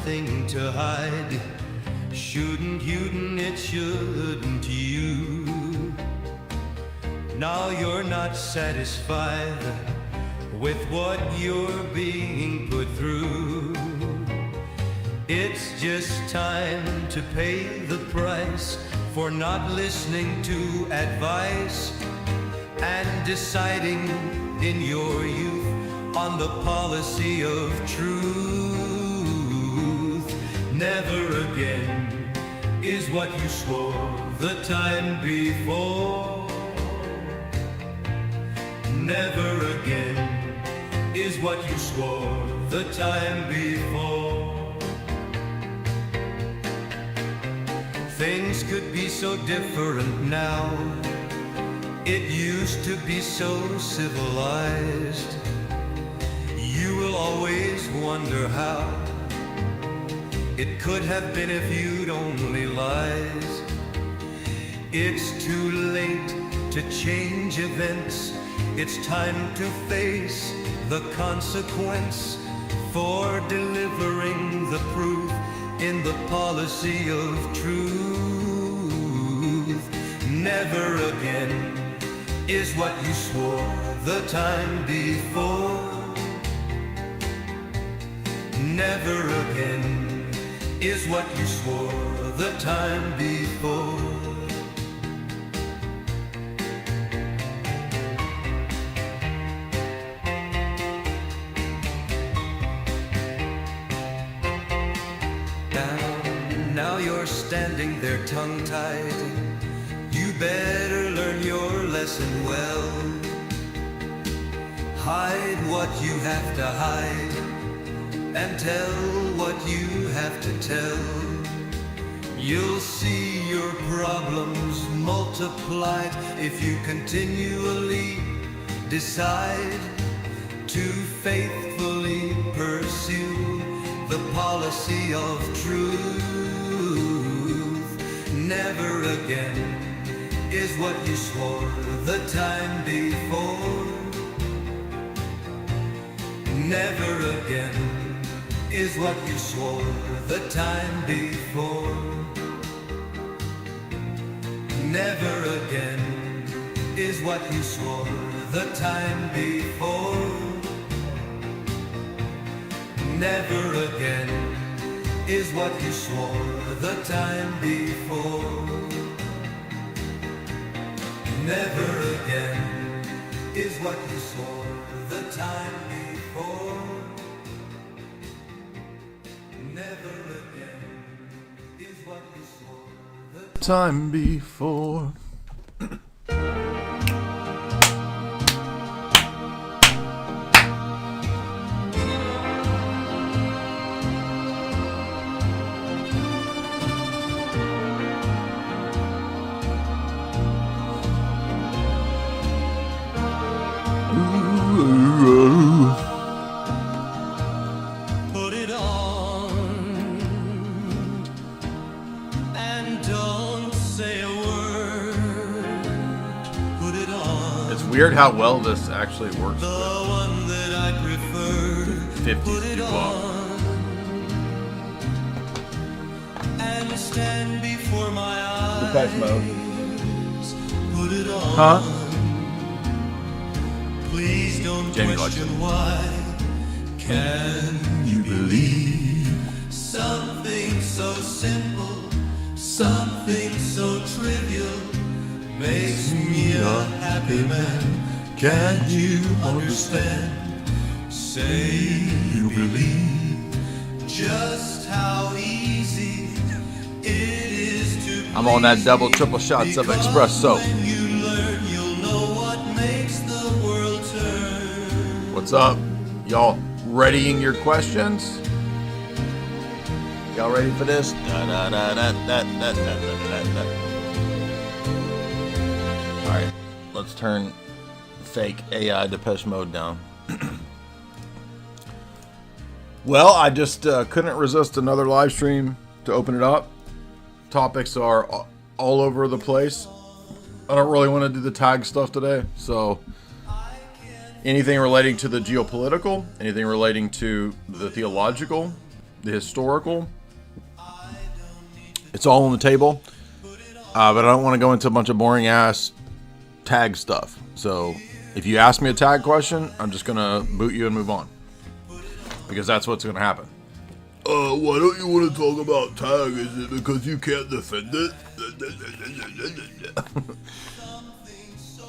nothing to hide. Shouldn't it shouldn't you? Now you're not satisfied with what you're being put through. It's just time to pay the price for not listening to advice and deciding in your youth on the policy of truth. Never again is what you swore the time before. Never again is what you swore the time before. Things could be so different now. It used to be so civilized. You will always wonder how it could have been if you'd only lied. It's too late to change events. It's time to face the consequence for delivering the proof in the policy of truth. Never again is what you swore the time before. Never again is what you swore the time before. Now you're standing there tongue-tied. You better learn your lesson well. Hide what you have to hide and tell what you have to tell. You'll see your problems multiplied if you continually decide to faithfully pursue the policy of truth. Never again is what you swore the time before. Never again is what you swore the time before. Never again is what you swore the time before. Never again is what you swore the time before. Never again is what you swore the time before. Never again is what you swore the time before. Weird how well this actually works the one that I prefer. 50s people. And stand before my eyes. Depeche Mode. Put it on. Huh? Please don't Jamie question why. Can you believe something so simple, something so trivial makes me a happy man? Can't you understand? Say you believe just how easy it is to. I'm on that double, triple shots of espresso. When you learn, you'll know what makes the world turn. What's up? Y'all readying your questions? Y'all ready for this? Alright, let's turn fake AI Depeche Mode down. Well, I just couldn't resist another live stream to open it up. Topics are all over the place. I don't really want to do the tag stuff today, so anything relating to the geopolitical, anything relating to the theological, the historical. It's all on the table. But I don't want to go into a bunch of boring ass tag stuff. So if you ask me a tag question, I'm just going to boot you and move on. Because that's what's going to happen. Why don't you want to talk about tag? Is it because you can't defend it?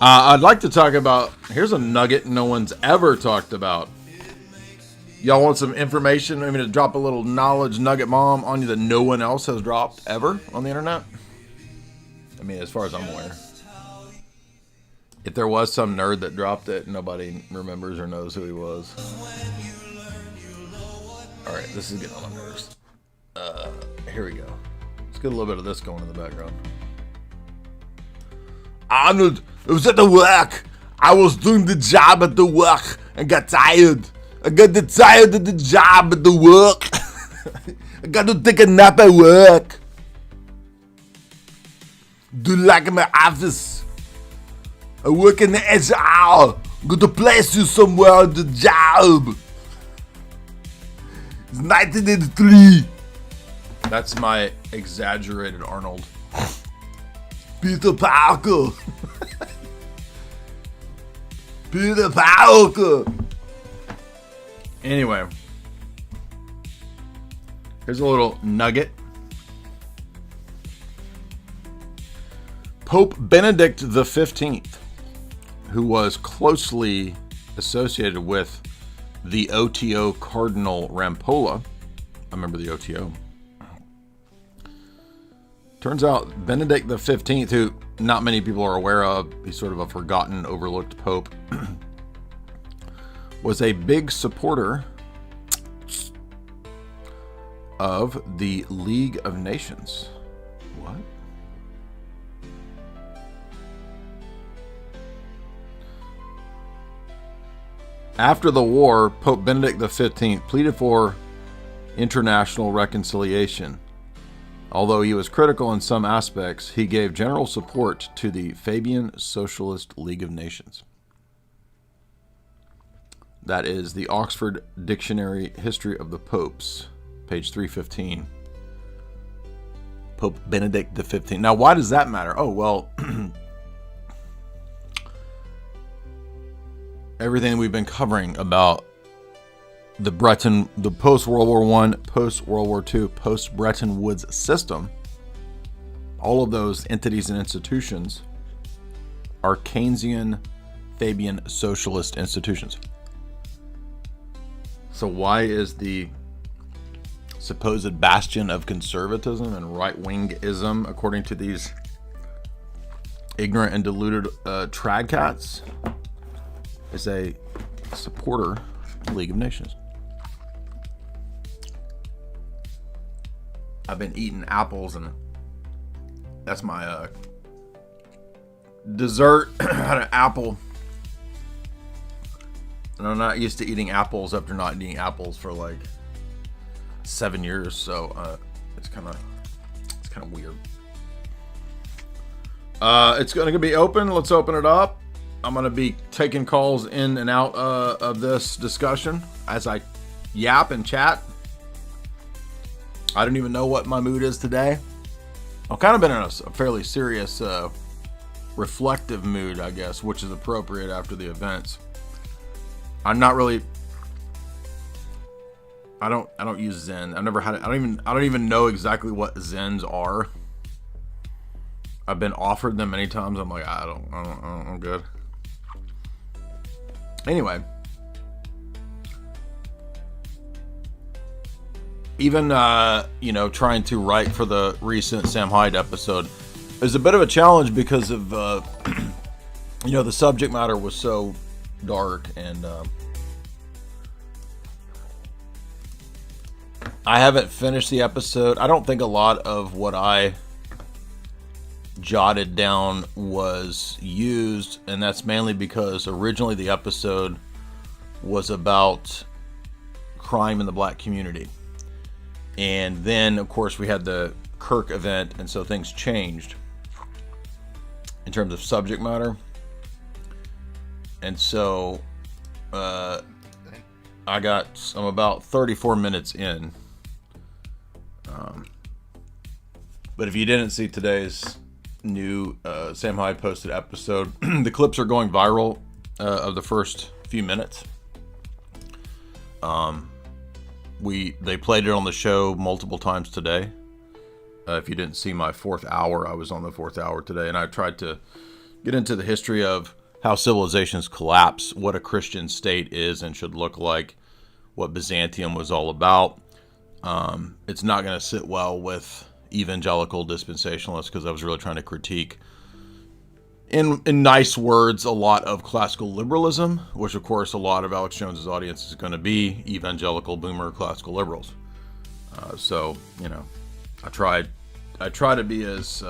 I'd like to talk about, here's a nugget no one's ever talked about. Y'all want some information? I'm going to drop a little knowledge nugget bomb on you that no one else has dropped ever on the internet. I mean, as far as I'm aware. If there was some nerd that dropped it, nobody remembers or knows who he was. Alright, this is getting on my nerves. Here we go. Let's get a little bit of this going in the background. Arnold, it was at the work. I was doing the job at the work and got tired. I got tired of the job at the work. I got to take a nap at work. Do you like my office? I work in the HR. Go to place you somewhere at the job. It's 1983. That's my exaggerated Arnold. Peter Parker. Peter Parker. Anyway. Here's a little nugget. Pope Benedict XV, who was closely associated with the OTO Cardinal Rampolla. I remember the OTO. Turns out Benedict XV, who not many people are aware of, he's sort of a forgotten, overlooked pope, was a big supporter of the League of Nations. What? After the war, Pope Benedict XV pleaded for international reconciliation. Although he was critical in some aspects, he gave general support to the Fabian Socialist League of Nations. That is the Oxford Dictionary History of the Popes, page 315. Pope Benedict XV. Now, why does that matter? Oh, well, everything we've been covering about the post-World War I, post-World War II, post-Bretton Woods system, all of those entities and institutions are Keynesian, Fabian socialist institutions. So why is the supposed bastion of conservatism and right-wingism, according to these ignorant and deluded tradcats, is a supporter of the League of Nations? I've been eating apples, and that's my dessert. I had an apple, and I'm not used to eating apples after not eating apples for like 7 years, so it's kind of weird. It's going to be open. Let's open it up. I'm going to be taking calls in and out of this discussion as I yap and chat. I don't even know what my mood is today. I've kind of been in a fairly serious, reflective mood, I guess, which is appropriate after the events. I'm not really. I don't use Zen. I've never had it. I don't even know exactly what Zens are. I've been offered them many times. I'm like, I'm good. Anyway. Even, trying to write for the recent Sam Hyde episode is a bit of a challenge because of, the subject matter was so dark, and I haven't finished the episode. I don't think a lot of what I jotted down was used, and that's mainly because originally the episode was about crime in the black community. And then, of course, we had the Kirk event, and so things changed in terms of subject matter. And so I'm about 34 minutes in, But if you didn't see today's new Sam Hyde posted episode, the clips are going viral of the first few minutes. They played it on the show multiple times today. If you didn't see my fourth hour, I was on the fourth hour today, and I tried to get into the history of how civilizations collapse, what a Christian state is and should look like, what Byzantium was all about. It's not going to sit well with evangelical dispensationalists, because I was really trying to critique, in nice words, a lot of classical liberalism, which of course a lot of Alex Jones's audience is going to be evangelical boomer classical liberals. So, I try to be as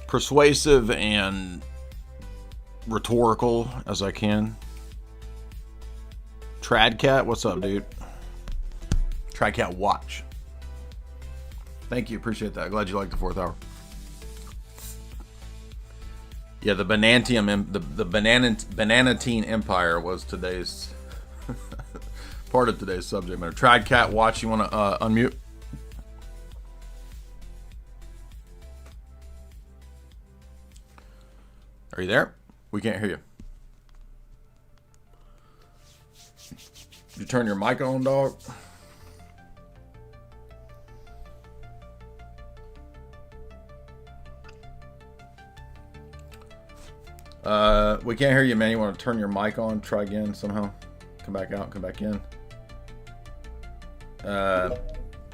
persuasive and rhetorical as I can. Tradcat, what's up, dude? Tradcat watch. Thank you, appreciate that. Glad you liked the fourth hour. Yeah, the Bananatine Empire was today's part of today's subject matter. Tradcat watch, you want to unmute? Are you there? We can't hear you. Did you turn your mic on, dog? We can't hear you, man. You want to turn your mic on? Try again somehow. Come back out, come back in.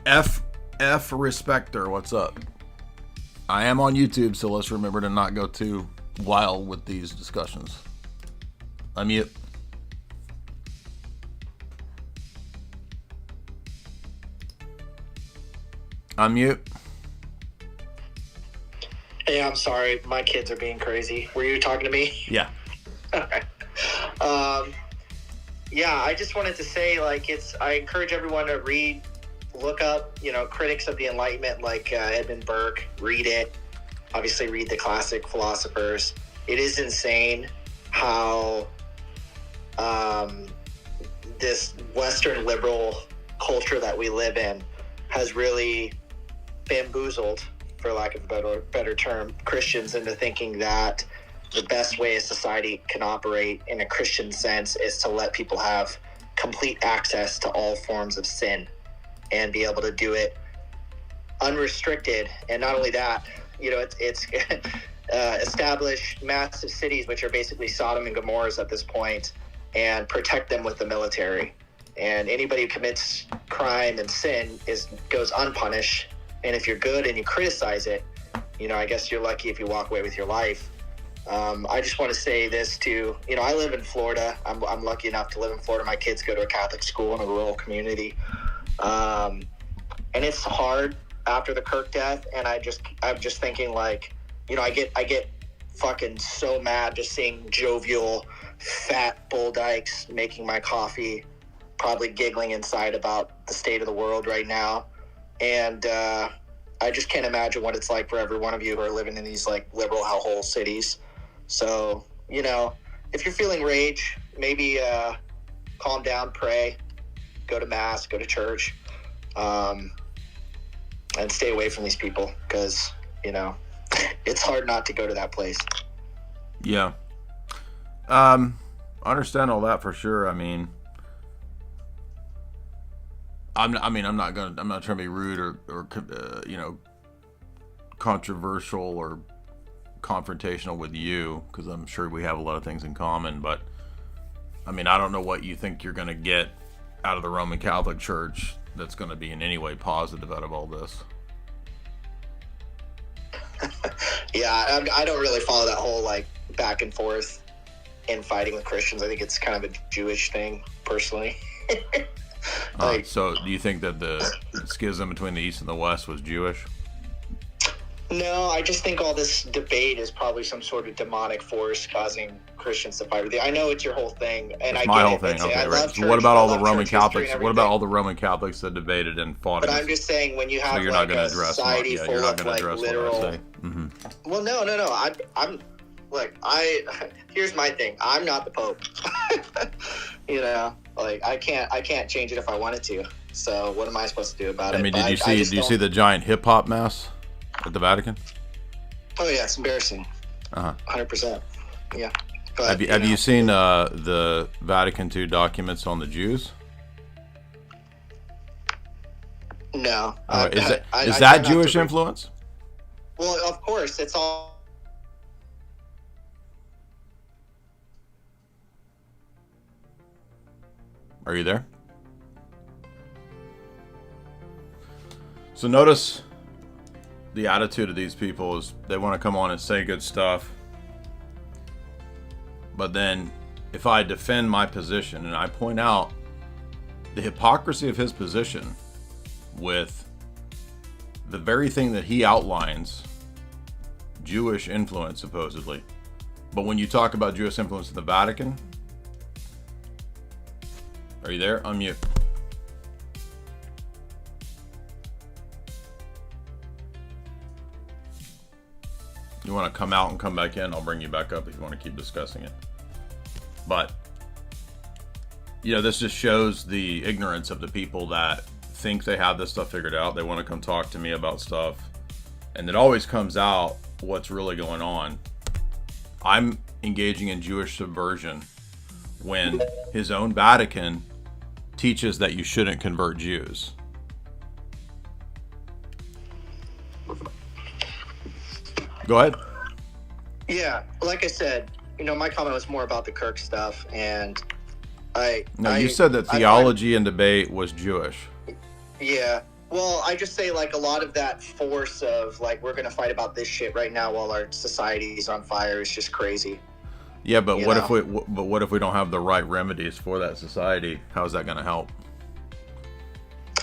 F Respecter, what's up? I am on YouTube, so let's remember to not go too wild with these discussions. Unmute. Unmute. Hey, I'm sorry. My kids are being crazy. Were you talking to me? Yeah. Okay. Yeah, I just wanted to say, I encourage everyone to look up, critics of the Enlightenment like Edmund Burke. Read it. Obviously, read the classic philosophers. It is insane how this Western liberal culture that we live in has really bamboozled, for lack of a better term, Christians into thinking that the best way a society can operate in a Christian sense is to let people have complete access to all forms of sin and be able to do it unrestricted. And not only that, it's establish massive cities, which are basically Sodom and Gomorrahs at this point, and protect them with the military. And anybody who commits crime and sin goes unpunished. And if you're good and you criticize it, I guess you're lucky if you walk away with your life. I just want to say this too. I live in Florida. I'm lucky enough to live in Florida. My kids go to a Catholic school in a rural community. And it's hard after the Kirk death. And I'm just thinking I get fucking so mad just seeing jovial, fat bull dykes making my coffee, probably giggling inside about the state of the world right now. And I just can't imagine what it's like for every one of you who are living in these liberal hellhole cities. So, if you're feeling rage, maybe calm down, pray, go to mass, go to church, and stay away from these people because, it's hard not to go to that place. Yeah. I understand all that for sure. I'm not trying to be rude or controversial or confrontational with you, because I'm sure we have a lot of things in common, but I don't know what you think you're going to get out of the Roman Catholic Church that's going to be in any way positive out of all this. Yeah, I don't really follow that whole back and forth infighting with Christians. I think it's kind of a Jewish thing, personally. So do you think that the schism between the East and the West was Jewish? No, I just think all this debate is probably some sort of demonic force causing Christians to fight with you. I know it's your whole thing, and it's I my get whole it. thing. It's, okay, I right. love So church, what about all the love Roman church history Catholics? What about all the Roman Catholics that debated and fought? But I'm just saying, when you have so you're not a address society what, yeah, full you're not of address literal. What I say. Mm-hmm. Well, no. I'm look. Here's my thing. I'm not the Pope. I can't change it if I wanted to. So what am I supposed to do about it? I mean, But did you see the giant hip hop mess at the Vatican? Oh yeah, it's embarrassing. 100%. Yeah. But, Have you seen the Vatican II documents on the Jews? No. Is that I try not Jewish to influence? Well, of course, it's all. Are you there? So notice the attitude of these people is they want to come on and say good stuff. But then if I defend my position and I point out the hypocrisy of his position with the very thing that he outlines, Jewish influence supposedly. But when you talk about Jewish influence in the Vatican, are you there? Unmute. You want to come out and come back in? I'll bring you back up if you want to keep discussing it. But, this just shows the ignorance of the people that think they have this stuff figured out. They want to come talk to me about stuff. And it always comes out what's really going on. I'm engaging in Jewish subversion when his own Vatican teaches that you shouldn't convert Jews. Go ahead. Yeah, like I said, my comment was more about the Kirk stuff, and you said that theology and debate was Jewish. Yeah. Well, I just say, a lot of that force of, we're going to fight about this shit right now while our society is on fire is just crazy. Yeah, but what if we don't have the right remedies for that society? How is that going to help?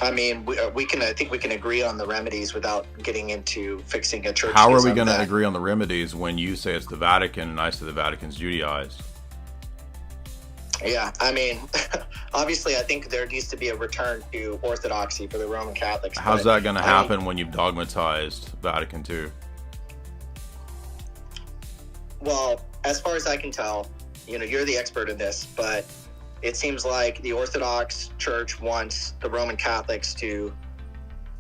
I mean, I think we can agree on the remedies without getting into fixing a church. How are we going to agree on the remedies when you say it's the Vatican and I say the Vatican's Judaized? Yeah, I mean, obviously, I think there needs to be a return to Orthodoxy for the Roman Catholics. How's that going to happen when you've dogmatized Vatican II? Well, as far as I can tell, you're the expert in this, but it seems like the Orthodox Church wants the Roman Catholics to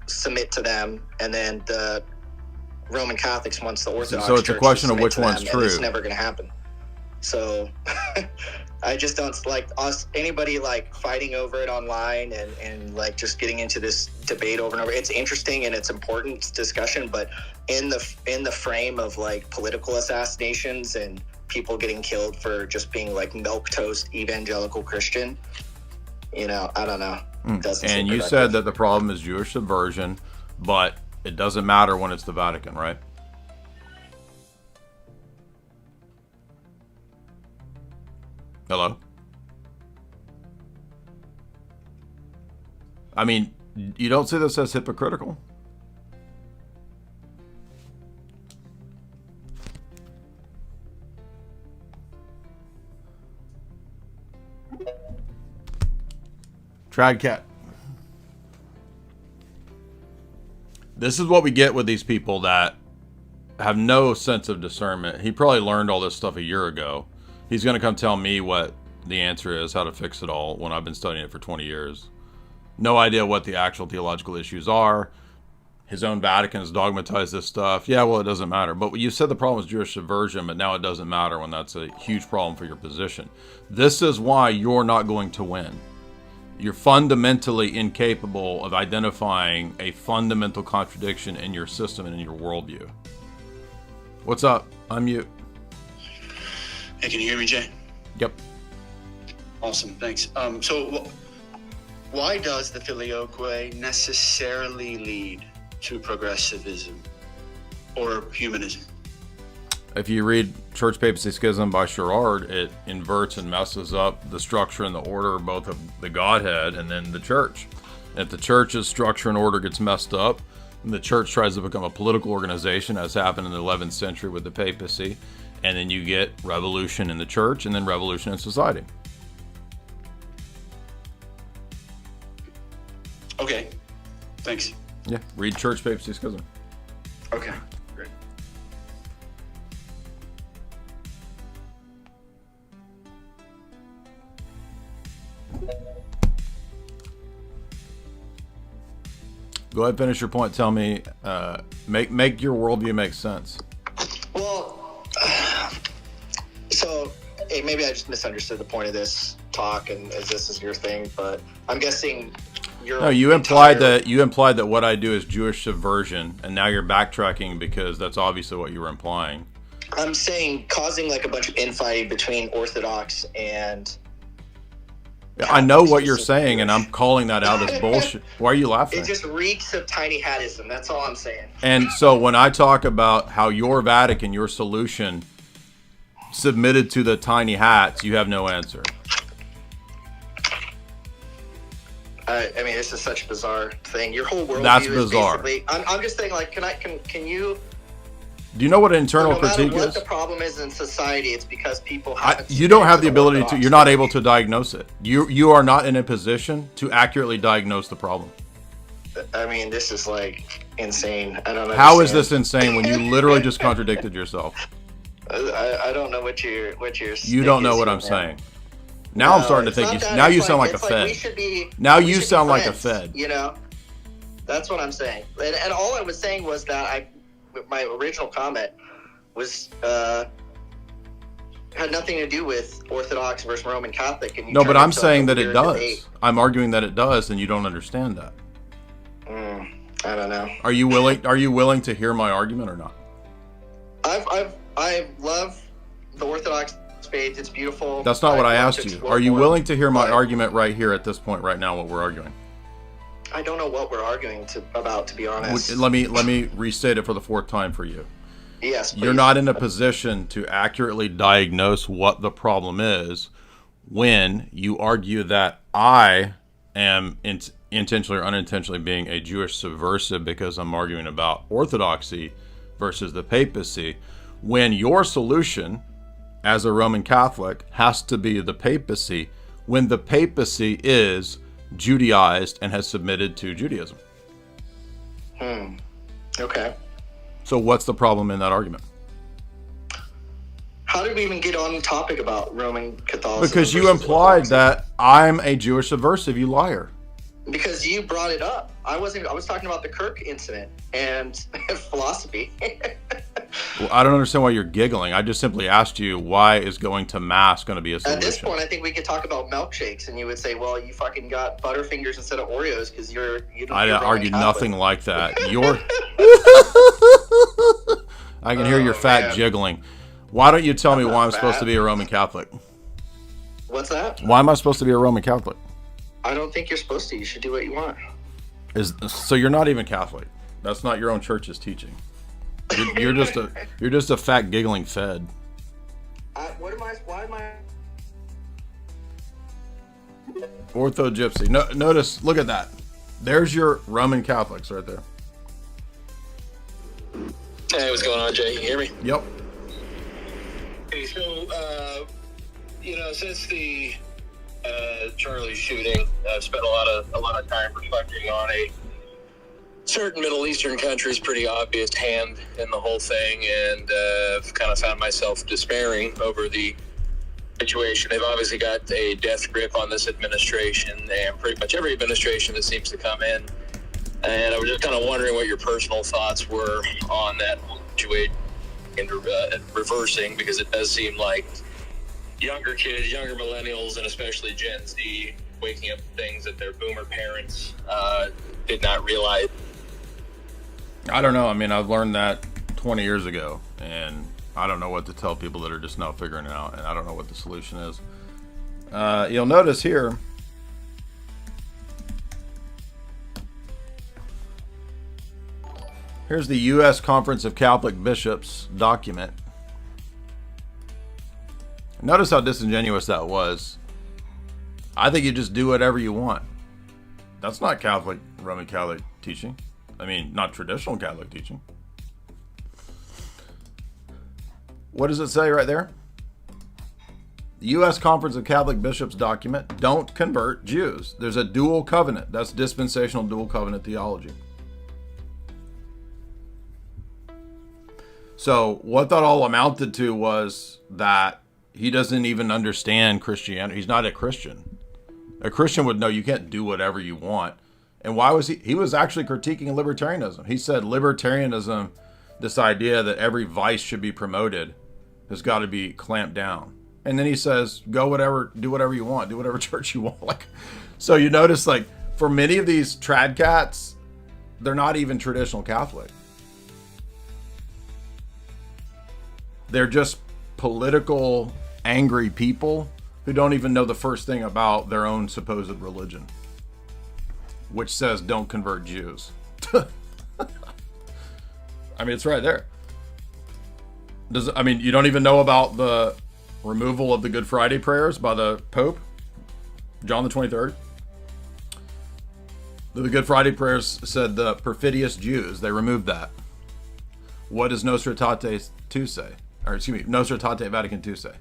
submit to them, and then the Roman Catholics wants the Orthodox Church to submit to them. So it's a question of which one's true. It's never going to happen. So I just don't like anybody fighting over it online and just getting into this debate over and over. It's interesting and it's important discussion, but in the frame of political assassinations and people getting killed for just being milquetoast evangelical Christian, I don't know. And you said that the problem is Jewish subversion, but it doesn't matter when it's the Vatican, right? Hello? I mean, you don't see this as hypocritical? Tradcat. This is what we get with these people that have no sense of discernment. He probably learned all this stuff a year ago. He's going to come tell me what the answer is, how to fix it all, when I've been studying it for 20 years. No idea what the actual theological issues are. His own Vatican has dogmatized this stuff. Yeah, well, it doesn't matter. But you said the problem is Jewish subversion, but now it doesn't matter when that's a huge problem for your position. This is why you're not going to win. You're fundamentally incapable of identifying a fundamental contradiction in your system and in your worldview. What's up? Unmute. Hey, can you hear me, Jay? Yep. Awesome, thanks. So why does the Filioque necessarily lead to progressivism or humanism? If you read Church, Papacy, Schism by Sherrard, it inverts and messes up the structure and the order both of the Godhead and then the church. And if the church's structure and order gets messed up, and the church tries to become a political organization, as happened in the 11th century with the papacy, and then you get revolution in the church and then revolution in society. Okay, thanks. Yeah, read Church, Papacy, Schism. Okay, great. Go ahead, finish your point. Tell me, make your worldview make sense. Well, so maybe I just misunderstood the point of this talk, and as this is your thing, but I'm guessing you're. No, you implied that what I do is Jewish subversion, and now you're backtracking because that's obviously what you were implying. I'm saying causing like a bunch of infighting between Orthodox and. I know what you're saying, and I'm calling that out as bullshit. Why are you laughing? It just reeks of tiny hatism. That's all I'm saying. And so when I talk about how your Vatican, your solution, submitted to the tiny hats, you have no answer. I mean, this is such a bizarre thing. Your whole worldview That's is bizarre. basically. I'm just saying, like, can you? Do you know what an internal No matter critique what is? the problem is in society, it's because people haven't. You don't have the ability to. Orthodox You're not faith. able to diagnose it. You are not in a position to accurately diagnose the problem. I mean, this is like insane. I don't know. How is this insane when you literally just contradicted yourself? I don't know what you're. You don't know what I'm saying. Now I'm starting to think you. Now you sound like a fed. Now you sound like a fed. You know, that's what I'm saying. And all I was saying was that my original comment was had nothing to do with Orthodox versus Roman Catholic. And No, but I'm saying that it does. I'm arguing that it does, and you don't understand that. I don't know. Are you willing to hear my argument or not? I love the Orthodox faith. It's beautiful. That's not what I asked you. Are you willing to hear my but argument right here at this point, right now, what we're arguing? I don't know what we're arguing about, to be honest. Let me restate it for the fourth time for you. Yes, please. You're not in a position to accurately diagnose what the problem is when you argue that I am intentionally or unintentionally being a Jewish subversive because I'm arguing about Orthodoxy versus the papacy, when your solution as a Roman Catholic has to be the papacy, when the papacy is Judaized and has submitted to Judaism. Okay. So what's the problem in that argument? How did we even get on the topic about Roman Catholicism? Because you versus implied Orthodoxy? that I'm a Jewish subversive, you liar. Because you brought it up. I was talking about the Kirk incident and philosophy. Well, I don't understand why you're giggling. I just simply asked you, why is going to mass going to be a solution? At this point, I think we could talk about milkshakes, and you would say, "Well, you fucking got Butterfingers instead of Oreos because you don't." I argued nothing like that. I can hear your fat jiggling. Why don't you tell me why I'm supposed to be a Roman Catholic? What's that? Why am I supposed to be a Roman Catholic? I don't think you're supposed to. You should do what you want. So you're not even Catholic. That's not your own church's teaching. You're just a fat giggling fed. Why am I? Ortho gypsy. No, notice, look at that. There's your Roman Catholics right there. Hey, what's going on, Jay? You hear me? Yep. Hey, so, since the Charlie shooting, I've spent a lot of time reflecting on a certain Middle Eastern country's pretty obvious hand in the whole thing, and I've kind of found myself despairing over the situation. They've obviously got a death grip on this administration, and pretty much every administration that seems to come in. And I was just kind of wondering what your personal thoughts were on that situation and reversing, because it does seem like younger kids, younger millennials, and especially Gen Z, waking up to things that their boomer parents did not realize. I don't know. I mean, I've learned that 20 years ago, and I don't know what to tell people that are just now figuring it out, and I don't know what the solution is. You'll notice here, here's the U.S. Conference of Catholic Bishops document. Notice how disingenuous that was. I think you just do whatever you want. That's not Roman Catholic teaching. I mean, not traditional Catholic teaching. What does it say right there? The U.S. Conference of Catholic Bishops document, don't convert Jews. There's a dual covenant. That's dispensational dual covenant theology. So what that all amounted to was that he doesn't even understand Christianity. He's not a Christian. A Christian would know you can't do whatever you want. And why was he? He was actually critiquing libertarianism. He said libertarianism, this idea that every vice should be promoted, has got to be clamped down. And then he says, do whatever you want, do whatever church you want. Like, so you notice, like, for many of these trad cats, they're not even traditional Catholic. They're just political, angry people who don't even know the first thing about their own supposed religion, which says don't convert Jews. I mean, it's right there. You don't even know about the removal of the Good Friday prayers by the Pope, John the 23rd? The Good Friday prayers said the perfidious Jews. They removed that. What does Nostra Aetate 2 say? Or excuse me, Nostra Aetate Vatican II say?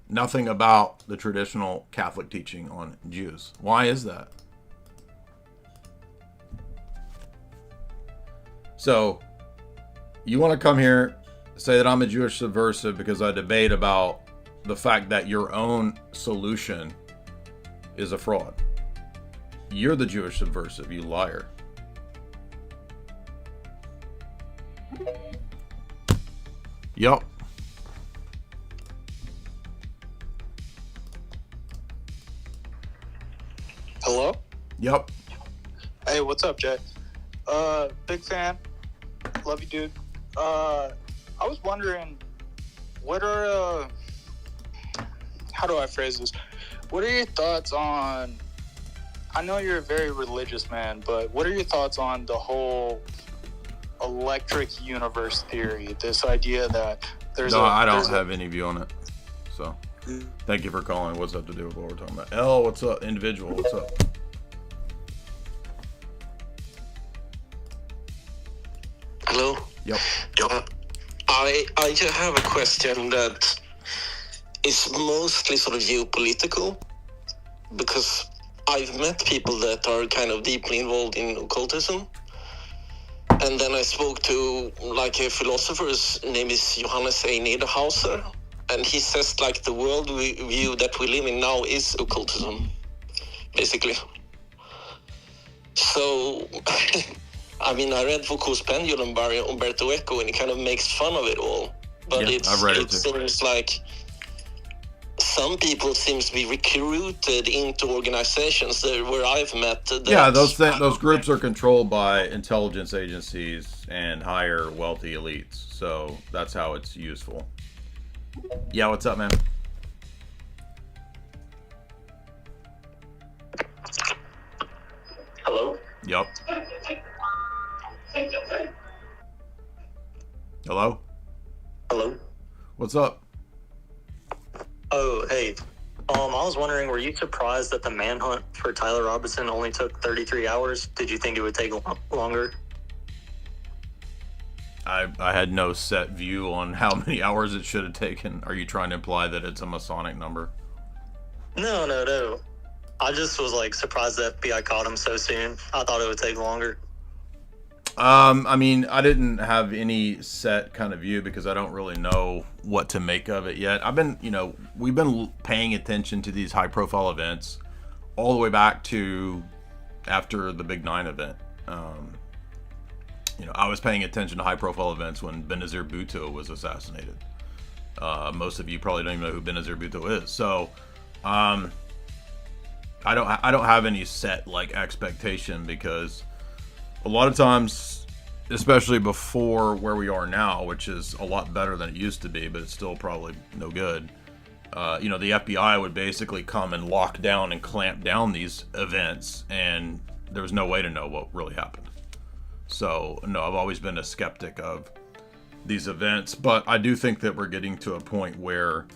Nothing about the traditional Catholic teaching on Jews. Why is that? So, you want to come here, say that I'm a Jewish subversive because I debate about the fact that your own solution is a fraud. You're the Jewish subversive, you liar. Yup. Hello? Yep. Hey, what's up, Jay? Big fan. Love you, dude. I was wondering, what are, how do I phrase this? What are your thoughts on, I know you're a very religious man, but what are your thoughts on the whole electric universe theory? This idea that I don't have any view on it. So, thank you for calling. What's up to do with what we're talking about? L, what's up? Individual, what's up? Hello? Yep. I just have a question that is mostly sort of geopolitical, because I've met people that are kind of deeply involved in occultism. And then I spoke to like a philosopher, his name is Johannes A. Niederhauser, and he says like the world view that we live in now is occultism, basically. So, I mean, I read Foucault's Pendulum by Umberto Eco, and he kind of makes fun of it all. But yeah, I've read it seems like some people seem to be recruited into organizations where I've met. Those groups are controlled by intelligence agencies and higher wealthy elites. So that's how it's useful. Yeah, what's up, man? Hello? Yep. Hello? Hello? What's up? Oh, hey. I was wondering, were you surprised that the manhunt for Tyler Robinson only took 33 hours? Did you think it would take longer? I had no set view on how many hours it should have taken. Are you trying to imply that it's a Masonic number? No. I just was surprised the FBI caught him so soon. I thought it would take longer. I mean, I didn't have any set kind of view because I don't really know what to make of it yet. We've been paying attention to these high profile events all the way back to after the Big 9 event. I was paying attention to high profile events when Benazir Bhutto was assassinated. Most of you probably don't even know who Benazir Bhutto is. So, I don't have any set expectation, because a lot of times, especially before where we are now, which is a lot better than it used to be, but it's still probably no good. The FBI would basically come and lock down and clamp down these events, and there was no way to know what really happened. So, no, I've always been a skeptic of these events, but I do think that we're getting to a point where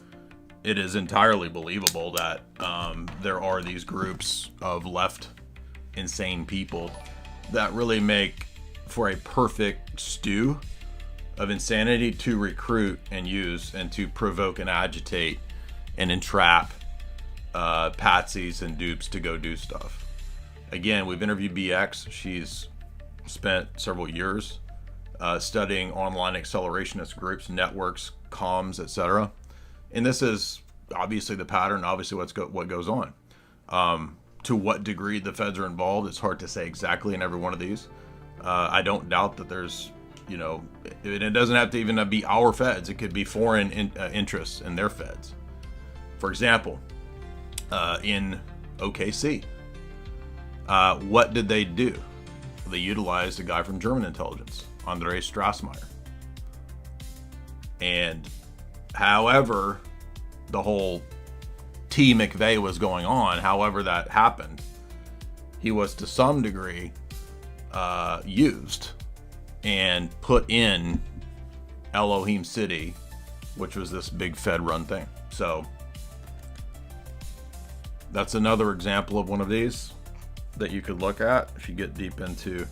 it is entirely believable that there are these groups of left insane people that really make for a perfect stew of insanity to recruit and use and to provoke and agitate and entrap patsies and dupes to go do stuff. Again, we've interviewed BX. She's spent several years studying online accelerationist groups, networks, comms, etc. And this is obviously the pattern, obviously what goes on. to what degree the feds are involved, it's hard to say exactly in every one of these. I don't doubt that there's, it doesn't have to even be our feds. It could be foreign interests in their feds. For example, in OKC, what did they do? They utilized a guy from German intelligence, Andre Strassmeyer. And however the whole T. McVeigh was going on, however that happened, he was to some degree used and put in Elohim City, which was this big Fed-run thing. So that's another example of one of these that you could look at if you get deep into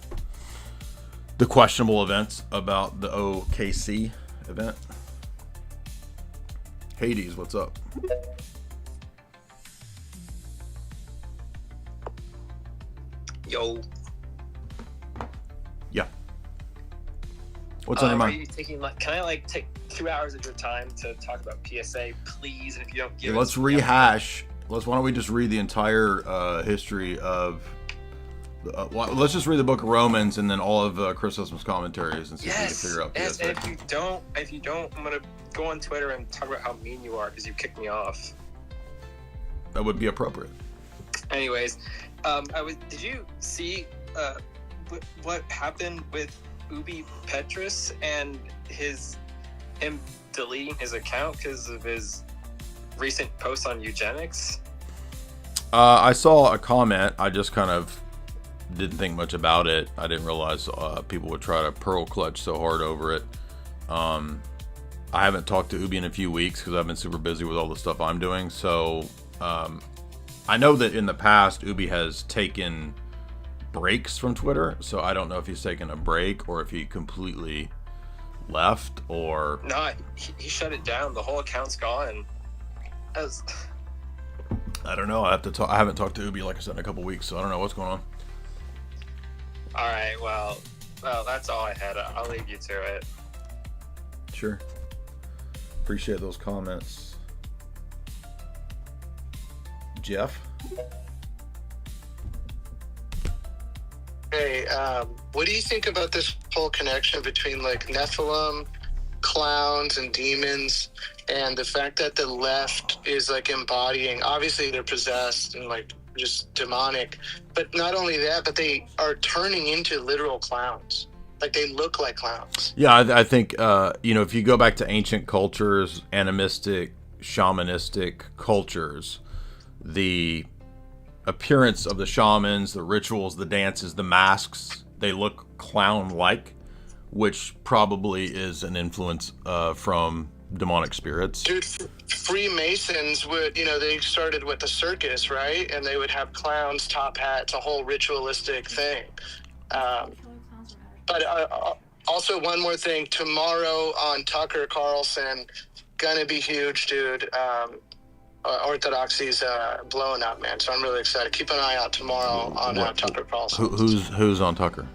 the questionable events about the OKC event. Hades, what's up? Yo. Yeah. What's on your mind? Are you taking can I take 2 hours of your time to talk about PSA, please? And if you don't give let's rehash. Why don't we just read the entire history of? Let's just read the Book of Romans and then all of Chrysostom's commentaries and see if we can figure out Yes, PSA. and if you don't, I'm gonna go on Twitter and talk about how mean you are because you kicked me off. That would be appropriate. Anyways, did you see what happened with Ubi Petrus and him deleting his account because of his recent post on eugenics? I saw a comment. I just kind of didn't think much about it. I didn't realize people would try to pearl clutch so hard over it. I haven't talked to Ubi in a few weeks because I've been super busy with all the stuff I'm doing. So I know that in the past, Ubi has taken breaks from Twitter. So I don't know if he's taken a break or if he completely left or... No, he shut it down. The whole account's gone. I don't know. I haven't talked to Ubi, like I said, in a couple weeks, so I don't know what's going on. All right. Well, that's all I had. I'll leave you to it. Sure. Appreciate those comments. Jeff? Hey, what do you think about this whole connection between Nephilim, clowns, and demons, and the fact that the left is embodying? Obviously, they're possessed and just demonic, but not only that, but they are turning into literal clowns. They look like clowns. Yeah, I think if you go back to ancient cultures, animistic, shamanistic cultures, the appearance of the shamans, the rituals, the dances, the masks, they look clown-like, which probably is an influence from demonic spirits. Dude, Freemasons would, they started with the circus, right? And they would have clowns, top hats, a whole ritualistic thing. But also, one more thing. Tomorrow on Tucker Carlson, gonna be huge, dude. Orthodoxy's blowing up, man. So I'm really excited. Keep an eye out tomorrow on Tucker Carlson. Who's on Tucker?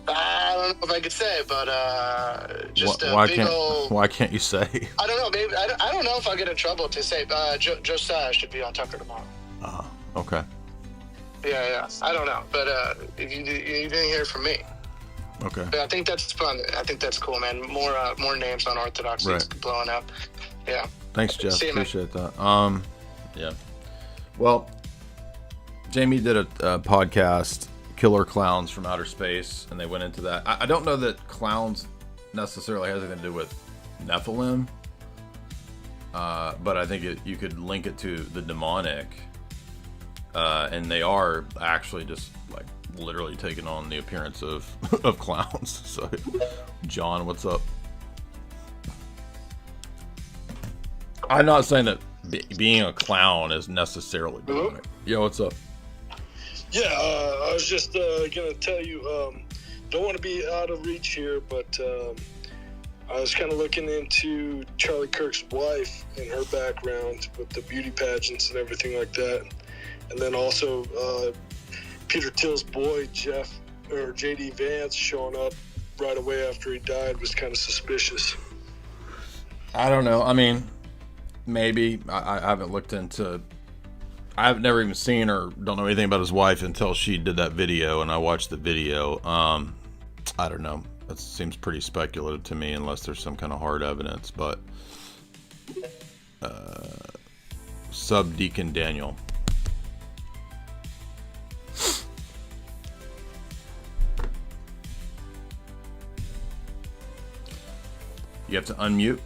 I don't know if I could say, but why can't you say? I don't know. Maybe I don't know if I'll get in trouble to say. Josiah should be on Tucker tomorrow. Okay. Yeah. I don't know, but you didn't hear from me. Okay. But I think that's fun. I think that's cool, man. More names on Orthodoxy blowing up. Yeah. Thanks, Jeff. See you, appreciate that. Yeah. Well, Jamie did a podcast, Killer Clowns from Outer Space, and they went into that. I don't know that clowns necessarily has anything to do with Nephilim, but I think you could link it to the demonic, and they are actually just literally taking on the appearance of clowns. So, John, what's up? I'm not saying that being a clown is necessarily demonic. Yeah, what's up? Yeah, I was just gonna tell you, don't want to be out of reach here, but I was kind of looking into Charlie Kirk's wife and her background with the beauty pageants and everything like that, and then also Peter Thiel's boy JD Vance showing up right away after he died was kind of suspicious. I don't know. I mean, maybe I haven't looked into I've never even seen or don't know anything about his wife until she did that video, and I watched the video. I don't know. That seems pretty speculative to me, unless there's some kind of hard evidence. But Subdeacon Daniel. You have to unmute.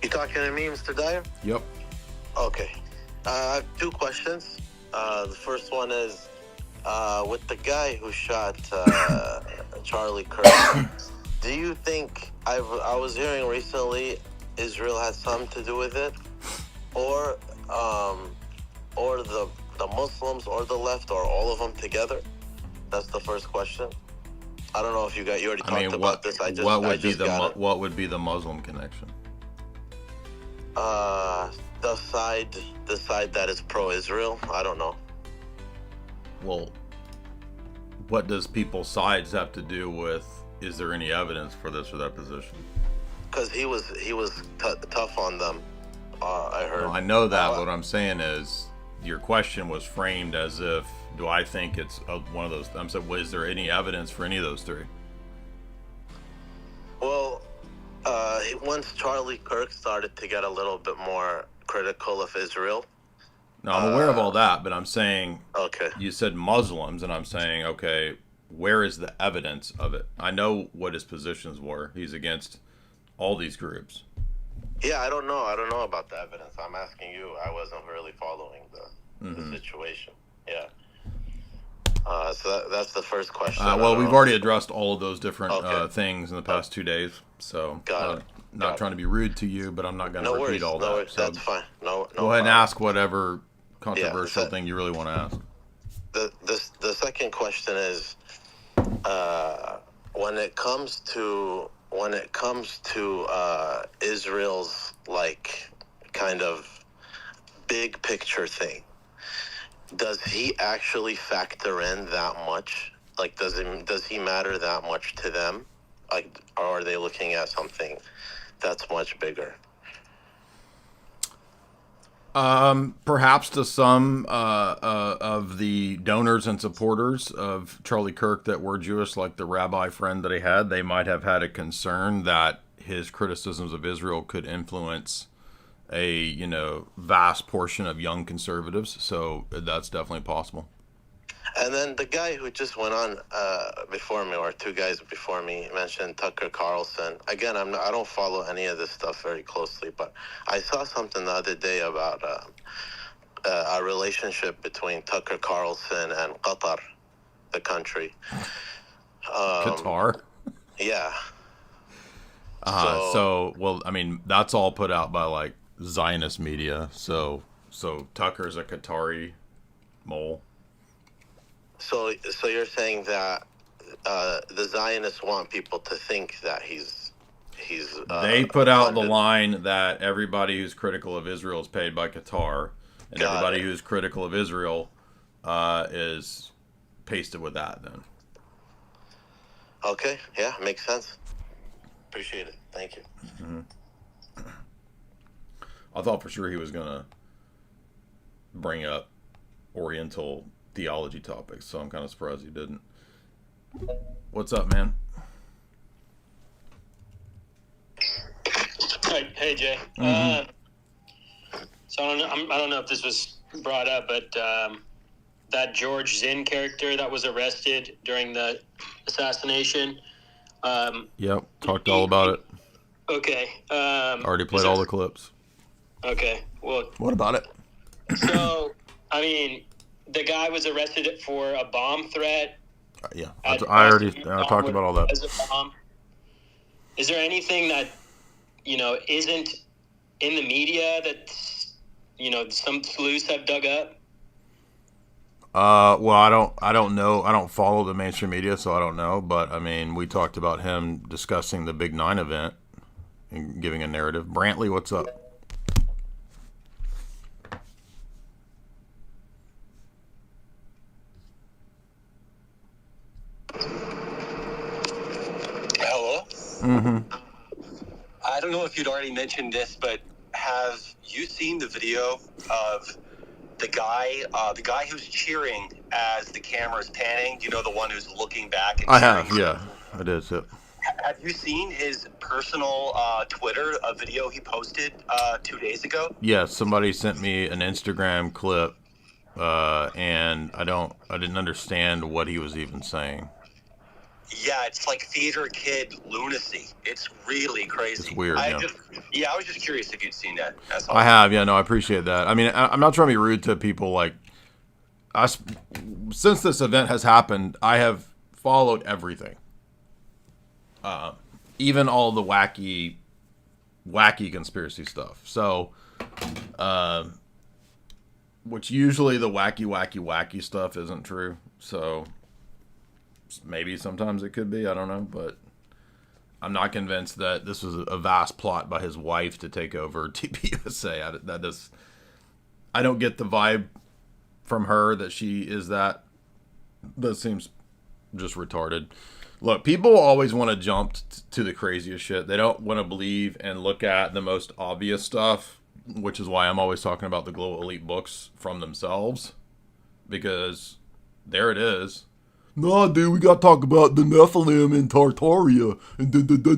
You talking to me, Mr. Dyer? Yep. Okay. I have two questions. The first one is with the guy who shot Charlie Kirk. Do you think I was hearing recently Israel had something to do with it, or the Muslims or the left, or all of them together? That's the first question. I don't know if you already talked about this. What would be the Muslim connection? The side that is pro-Israel. I don't know. Well, what does people's sides have to do with? Is there any evidence for this or that position? Because he was tough on them. I heard. No, I know that. What I'm saying is, your question was framed as if, do I think it's one of those? I'm saying, is there any evidence for any of those three? Well, once Charlie Kirk started to get a little bit more critical of Israel. No, I'm aware of all that, but I'm saying, okay. You said Muslims, and I'm saying, okay, where is the evidence of it? I know what his positions were. He's against all these groups. Yeah, I don't know about the evidence. I'm asking you. I wasn't really following the situation. Yeah. So that's the first question. Well, we've already addressed all of those different things in the past 2 days. So, not trying to be rude to you, but I'm not going to repeat all that. Worries. So that's fine. No go ahead and ask whatever controversial thing you really want to ask. The second question is, when it comes to Israel's like kind of big picture thing, does he actually factor in that much? Like, does he matter that much to them? Like, or are they looking at something that's much bigger? Perhaps to some of the donors and supporters of Charlie Kirk that were Jewish, like the rabbi friend that he had, they might have had a concern that his criticisms of Israel could influence a vast portion of young conservatives. So that's definitely possible. And then the guy who just went on before me, or two guys before me, mentioned Tucker Carlson. Again, I don't follow any of this stuff very closely, but I saw something the other day about a relationship between Tucker Carlson and Qatar, the country. Qatar? Yeah. Well, I mean, that's all put out by like Zionist media. So Tucker's a Qatari mole. So you're saying that the Zionists want people to think that he's. They put out the line that everybody who's critical of Israel is paid by Qatar, and everybody who's critical of Israel is pasted with that. Then. Okay. Yeah, makes sense. Appreciate it. Thank you. Mm-hmm. I thought for sure he was gonna bring up Oriental theology topics, so I'm kind of surprised he didn't. What's up, man? Hey Jay. Mm-hmm. So I don't know if this was brought up, but that George Zinn character that was arrested during the assassination. Yep, talked all about it. Okay. Already played all the clips. Okay. Well. What about it? So, I mean, the guy was arrested for a bomb threat. Yeah, I already talked about all that. As a bomb. Is there anything that isn't in the media that some sleuths have dug up? Well, I don't know. I don't follow the mainstream media, so I don't know. But I mean, we talked about him discussing the Big 9 event and giving a narrative. Brantley, what's up? Hello? Mm-hmm. I don't know if you'd already mentioned this, but have you seen the video of the guy who's cheering as the camera's panning? You know, the one who's looking back and I cheering? have, yeah. It is, yep. Have you seen his personal Twitter, a video he posted 2 days ago? Yeah, somebody sent me an Instagram clip, and I didn't understand what he was even saying. Yeah, it's like theater kid lunacy. It's really crazy. It's weird, I was just curious if you'd seen that. That's all. I have, yeah, no, I appreciate that. I mean, I'm not trying to be rude to people. Like, since this event has happened, I have followed everything. Even all the wacky conspiracy stuff. So, which usually the wacky stuff isn't true. So, maybe sometimes it could be. I don't know, but I'm not convinced that this was a vast plot by his wife to take over TPUSA. I don't get the vibe from her that she is that. That seems just retarded. Look, people always want to jump to the craziest shit. They don't want to believe and look at the most obvious stuff, which is why I'm always talking about the global elite books from themselves, because there it is. Nah, dude, we got to talk about the Nephilim in Tartaria. And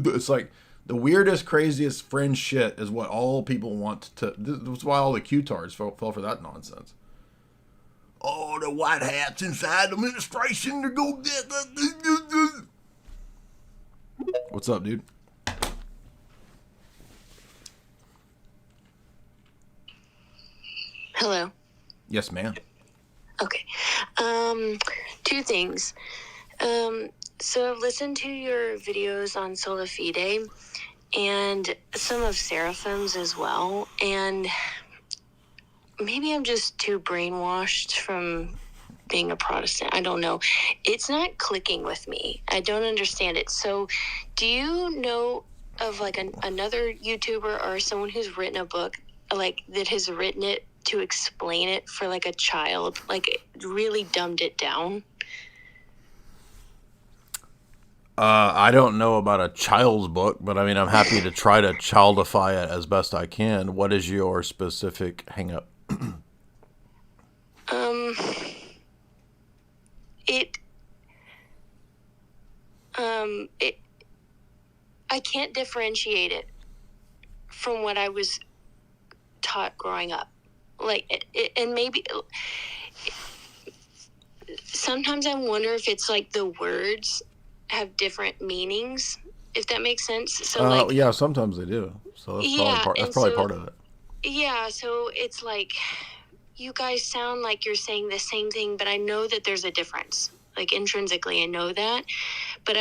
it's like the weirdest, craziest fringe shit is what all people want to. That's why all the Q-tards fell for that nonsense. Oh, the white hats inside the administration, they're going to get that. What's up, dude? Hello. Yes, ma'am. Okay. Two things. So I've listened to your videos on Sola Fide and some of Seraphim's as well. And maybe I'm just too brainwashed from being a Protestant. I don't know. It's not clicking with me. I don't understand it. So do you know of like another YouTuber or someone who's written a book like that has written it to explain it for like a child, like really dumbed it down? I don't know about a child's book, but I mean, I'm happy to try to childify it as best I can. What is your specific hang up? I can't differentiate it from what I was taught growing up. Like, and maybe sometimes I wonder if it's like the words have different meanings, if that makes sense. So yeah, sometimes they do. So that's probably part of it. Yeah, so it's like you guys sound like you're saying the same thing, but I know that there's a difference. Like intrinsically, I know that, but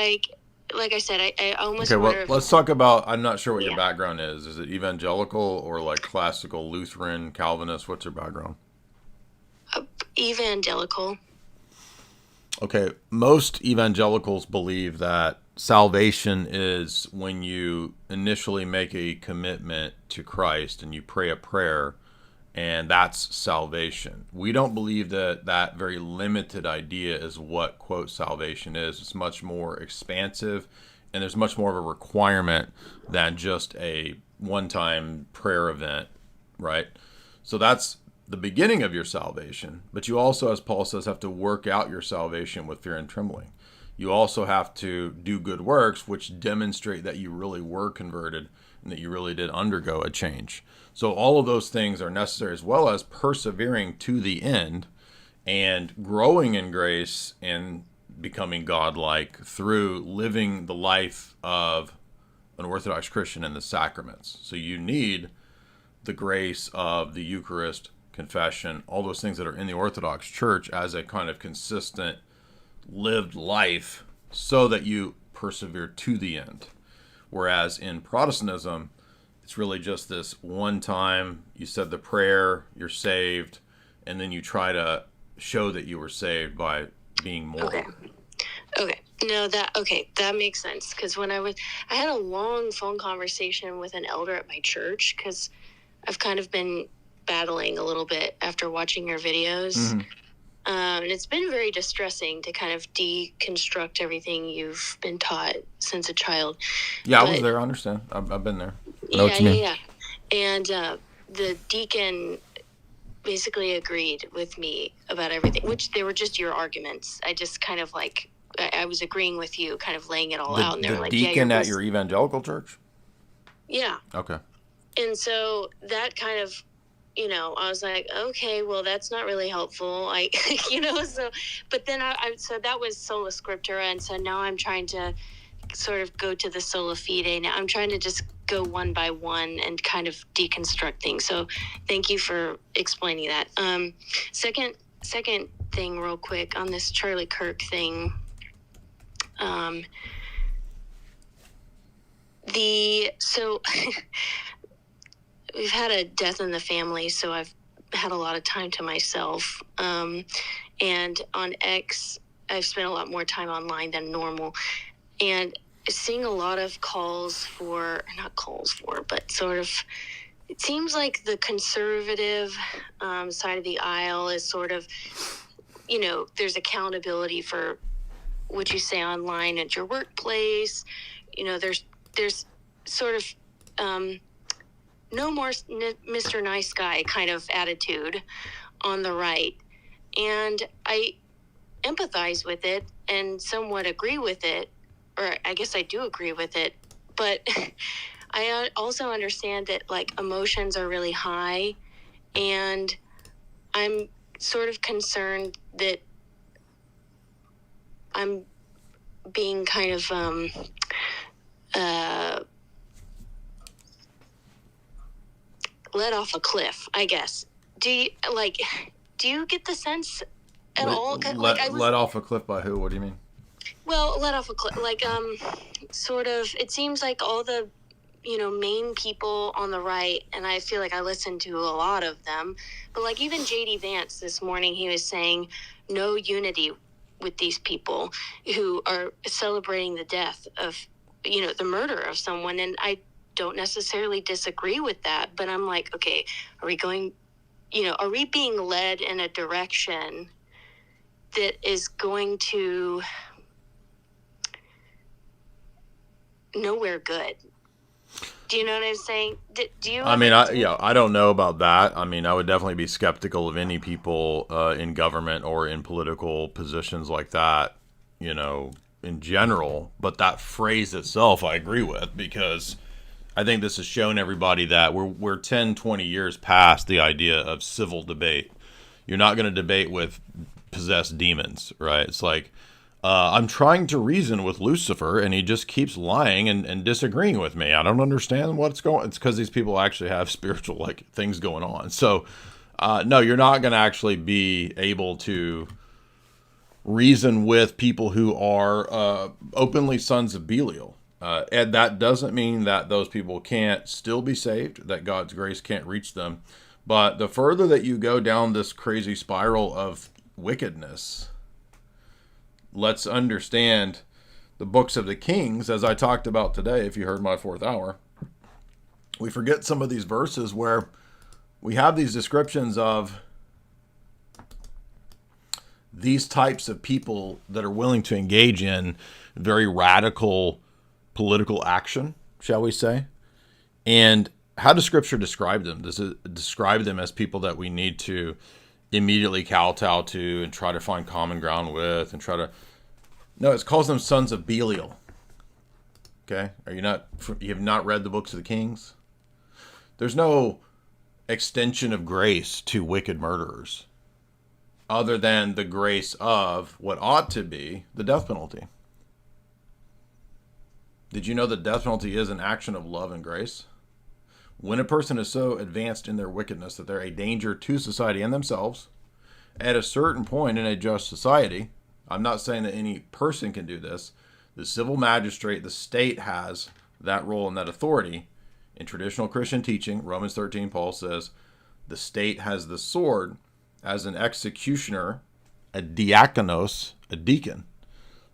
like I said, I almost wonder. Okay, well, let's talk about. I'm not sure what your background is. Is it evangelical or like classical Lutheran, Calvinist? What's your background? Evangelical. Okay, most evangelicals believe that salvation is when you initially make a commitment to Christ and you pray a prayer, and that's salvation. We don't believe that very limited idea is what, quote, salvation is. It's much more expansive, and there's much more of a requirement than just a one-time prayer event, right? So that's the beginning of your salvation, but you also, as Paul says, have to work out your salvation with fear and trembling. You also have to do good works, which demonstrate that you really were converted and that you really did undergo a change. So all of those things are necessary, as well as persevering to the end and growing in grace and becoming godlike through living the life of an Orthodox Christian in the sacraments. So you need the grace of the Eucharist, confession, all those things that are in the Orthodox Church as a kind of consistent lived life so that you persevere to the end. Whereas in Protestantism, it's really just this one time, you said the prayer, you're saved, and then you try to show that you were saved by being moral. Okay. No, that makes sense. Because when I had a long phone conversation with an elder at my church, because I've kind of been battling a little bit after watching your videos. Mm-hmm. And it's been very distressing to kind of deconstruct everything you've been taught since a child. Yeah, I was there. I understand. I've been there. I know what you mean. Yeah. And the deacon basically agreed with me about everything, which they were just your arguments. I just kind of like, I was agreeing with you, kind of laying it all out. And they were like, deacon at your evangelical church? Yeah. Okay. And so that kind of, you know, I was like, okay, well, that's not really helpful. You know, so, but then so that was sola scriptura. And so now I'm trying to sort of go to the sola fide. Now I'm trying to just go one by one and kind of deconstruct things. So thank you for explaining that. Second thing real quick on this Charlie Kirk thing. So we've had a death in the family, so I've had a lot of time to myself. And on X, I've spent a lot more time online than normal. And seeing a lot of but sort of, it seems like the conservative side of the aisle is sort of, you know, there's accountability for what you say online at your workplace. You know, there's sort of no more Mr. Nice Guy kind of attitude on the right. And I empathize with it and somewhat agree with it, or I guess I do agree with it, but I also understand that like emotions are really high, and I'm sort of concerned that I'm being kind of let off a cliff, I guess. Do you get the sense at all? Let off a cliff by who? What do you mean? Well, let off a cliff, sort of, it seems like all the, you know, main people on the right, and I feel like I listen to a lot of them, but like even J.D. Vance this morning, he was saying no unity with these people who are celebrating the death of, you know, the murder of someone. And I don't necessarily disagree with that, but I'm like, okay, are we being led in a direction that is going to nowhere good? Do you know what I'm saying? Do you? I don't know about that. I mean, I would definitely be skeptical of any people in government or in political positions like that, you know, in general. But that phrase itself, I agree with, because I think this has shown everybody that we're 10, 20 years past the idea of civil debate. You're not going to debate with possessed demons, right? It's like, I'm trying to reason with Lucifer, and he just keeps lying and disagreeing with me. I don't understand what's going on. It's because these people actually have spiritual things going on. So, no, you're not going to actually be able to reason with people who are openly sons of Belial. And that doesn't mean that those people can't still be saved, that God's grace can't reach them. But the further that you go down this crazy spiral of wickedness, let's understand the books of the Kings, as I talked about today, if you heard my 4th hour. We forget some of these verses where we have these descriptions of these types of people that are willing to engage in very radical political action, shall we say. And how does Scripture describe them? Does it describe them as people that we need to immediately kowtow to and try to find common ground with and try to... No, it calls them sons of Belial. Okay? You have not read the books of the Kings? There's no extension of grace to wicked murderers other than the grace of what ought to be the death penalty. Did you know the death penalty is an action of love and grace? When a person is so advanced in their wickedness that they're a danger to society and themselves, at a certain point in a just society, I'm not saying that any person can do this, the civil magistrate, the state has that role and that authority. In traditional Christian teaching, Romans 13, Paul says, the state has the sword as an executioner, a diakonos, a deacon.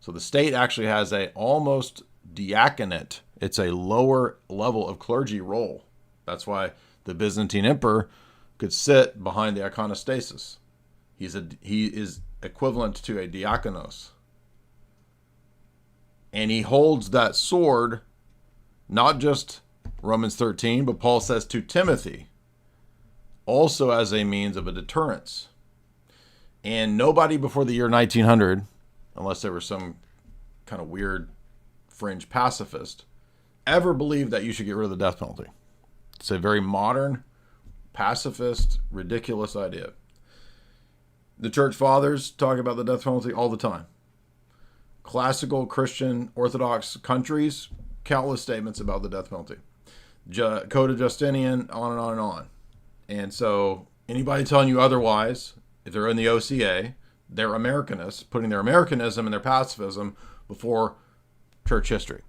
So the state actually has a almost diaconate. It's a lower level of clergy role. That's why the Byzantine emperor could sit behind the iconostasis. He is equivalent to a diakonos. And he holds that sword, not just Romans 13, but Paul says to Timothy, also as a means of a deterrence. And nobody before the year 1900, unless there was some kind of weird fringe pacifist, ever believed that you should get rid of the death penalty. It's a very modern, pacifist, ridiculous idea. The church fathers talk about the death penalty all the time. Classical Christian Orthodox countries, countless statements about the death penalty. Code of Justinian, on and on and on. And so anybody telling you otherwise, if they're in the OCA, they're Americanists, putting their Americanism and their pacifism before church history.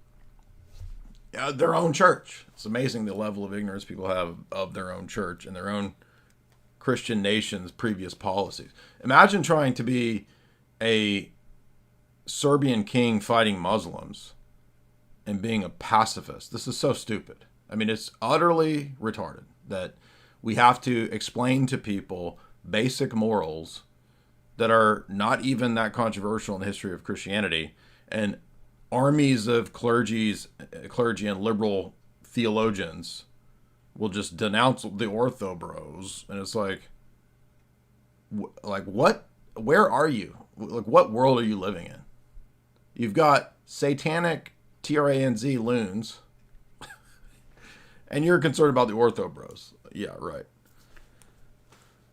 Their own church. It's amazing the level of ignorance people have of their own church and their own Christian nation's previous policies. Imagine trying to be a Serbian king fighting Muslims and being a pacifist. This is so stupid. I mean, it's utterly retarded that we have to explain to people basic morals that are not even that controversial in the history of Christianity, and armies of clergy and liberal theologians will just denounce the ortho bros, and it's like what? Where are you? Like, what world are you living in? You've got satanic TRANZ loons, and you're concerned about the ortho bros. Yeah, right.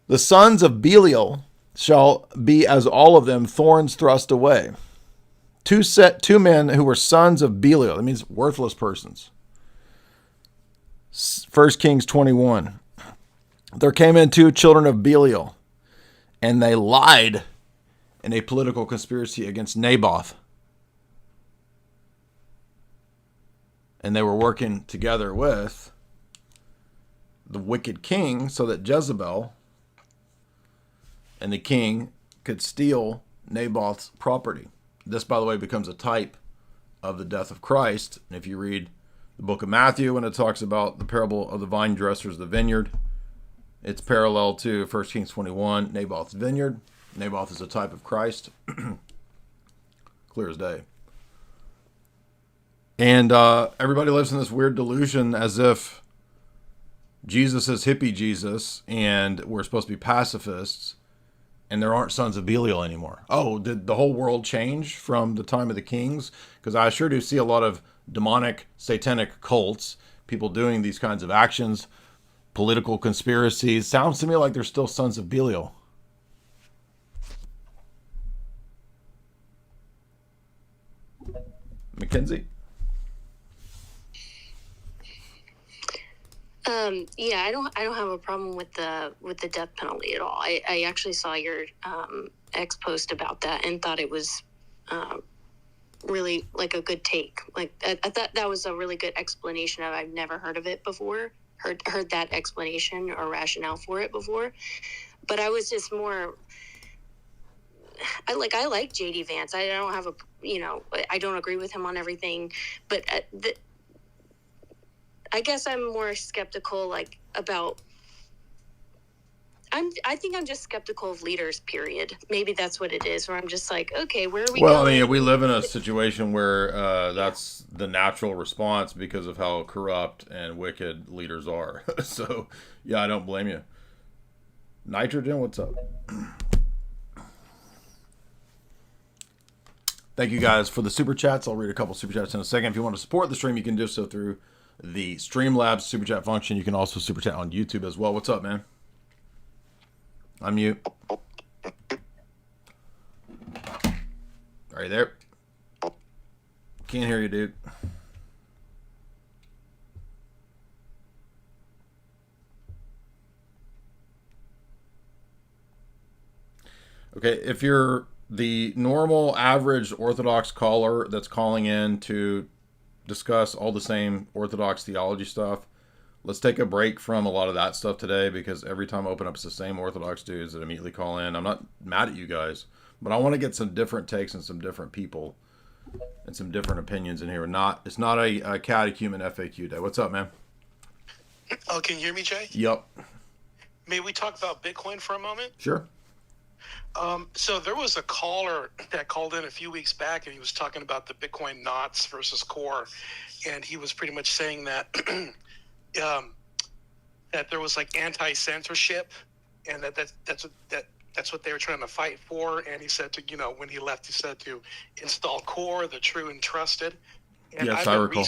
The sons of Belial shall be as all of them thorns thrust away. Two men who were sons of Belial. That means worthless persons. 1 Kings 21. There came in 2 children of Belial, and they lied in a political conspiracy against Naboth. And they were working together with the wicked king so that Jezebel and the king could steal Naboth's property. This, by the way, becomes a type of the death of Christ. And if you read the book of Matthew, when it talks about the parable of the vine dressers, the vineyard, it's parallel to 1 Kings 21, Naboth's vineyard. Naboth is a type of Christ. Clear as day. And everybody lives in this weird delusion as if Jesus is hippie Jesus and we're supposed to be pacifists and there aren't sons of Belial anymore. Oh, did the whole world change from the time of the kings? Because I sure do see a lot of demonic, satanic cults, people doing these kinds of actions, political conspiracies. Sounds to me like they're still sons of Belial. Mackenzie? Yeah, I don't have a problem with the death penalty at all. I actually saw your ex post about that and thought it was really like a good take. Like I thought that was a really good explanation of. I've never heard of it before. Heard that explanation or rationale for it before, but I was just more. I like JD Vance. I don't have I don't agree with him on everything, but I guess I'm more skeptical, about. I think I'm just skeptical of leaders. Period. Maybe that's what it is. Where I'm just like, okay, where are we? Well, going? I mean, we live in a situation where that's the natural response because of how corrupt and wicked leaders are. So, yeah, I don't blame you. Nitrogen, what's up? Thank you guys for the super chats. I'll read a couple super chats in a second. If you want to support the stream, you can do so through the Streamlabs super chat function. You can also super chat on YouTube as well. What's up, man? Unmute. Are you there? Can't hear you, dude. Okay, if you're the normal average Orthodox caller that's calling in to discuss all the same Orthodox theology stuff, let's take a break from a lot of that stuff today, because every time I open up, it's the same Orthodox dudes that immediately call in. I'm not mad at you guys, but I want to get some different takes and some different people and some different opinions in here. It's not a catechumen FAQ day. What's up, man? Oh, can you hear me, Jay? Yep. May we talk about Bitcoin for a moment? Sure. So there was a caller that called in a few weeks back, and he was talking about the Bitcoin knots versus core, and he was pretty much saying that that there was like anti-censorship, and that's what they were trying to fight for. And he said to, when he left, he said to install core, the true and trusted. And Yes, I've I been recall.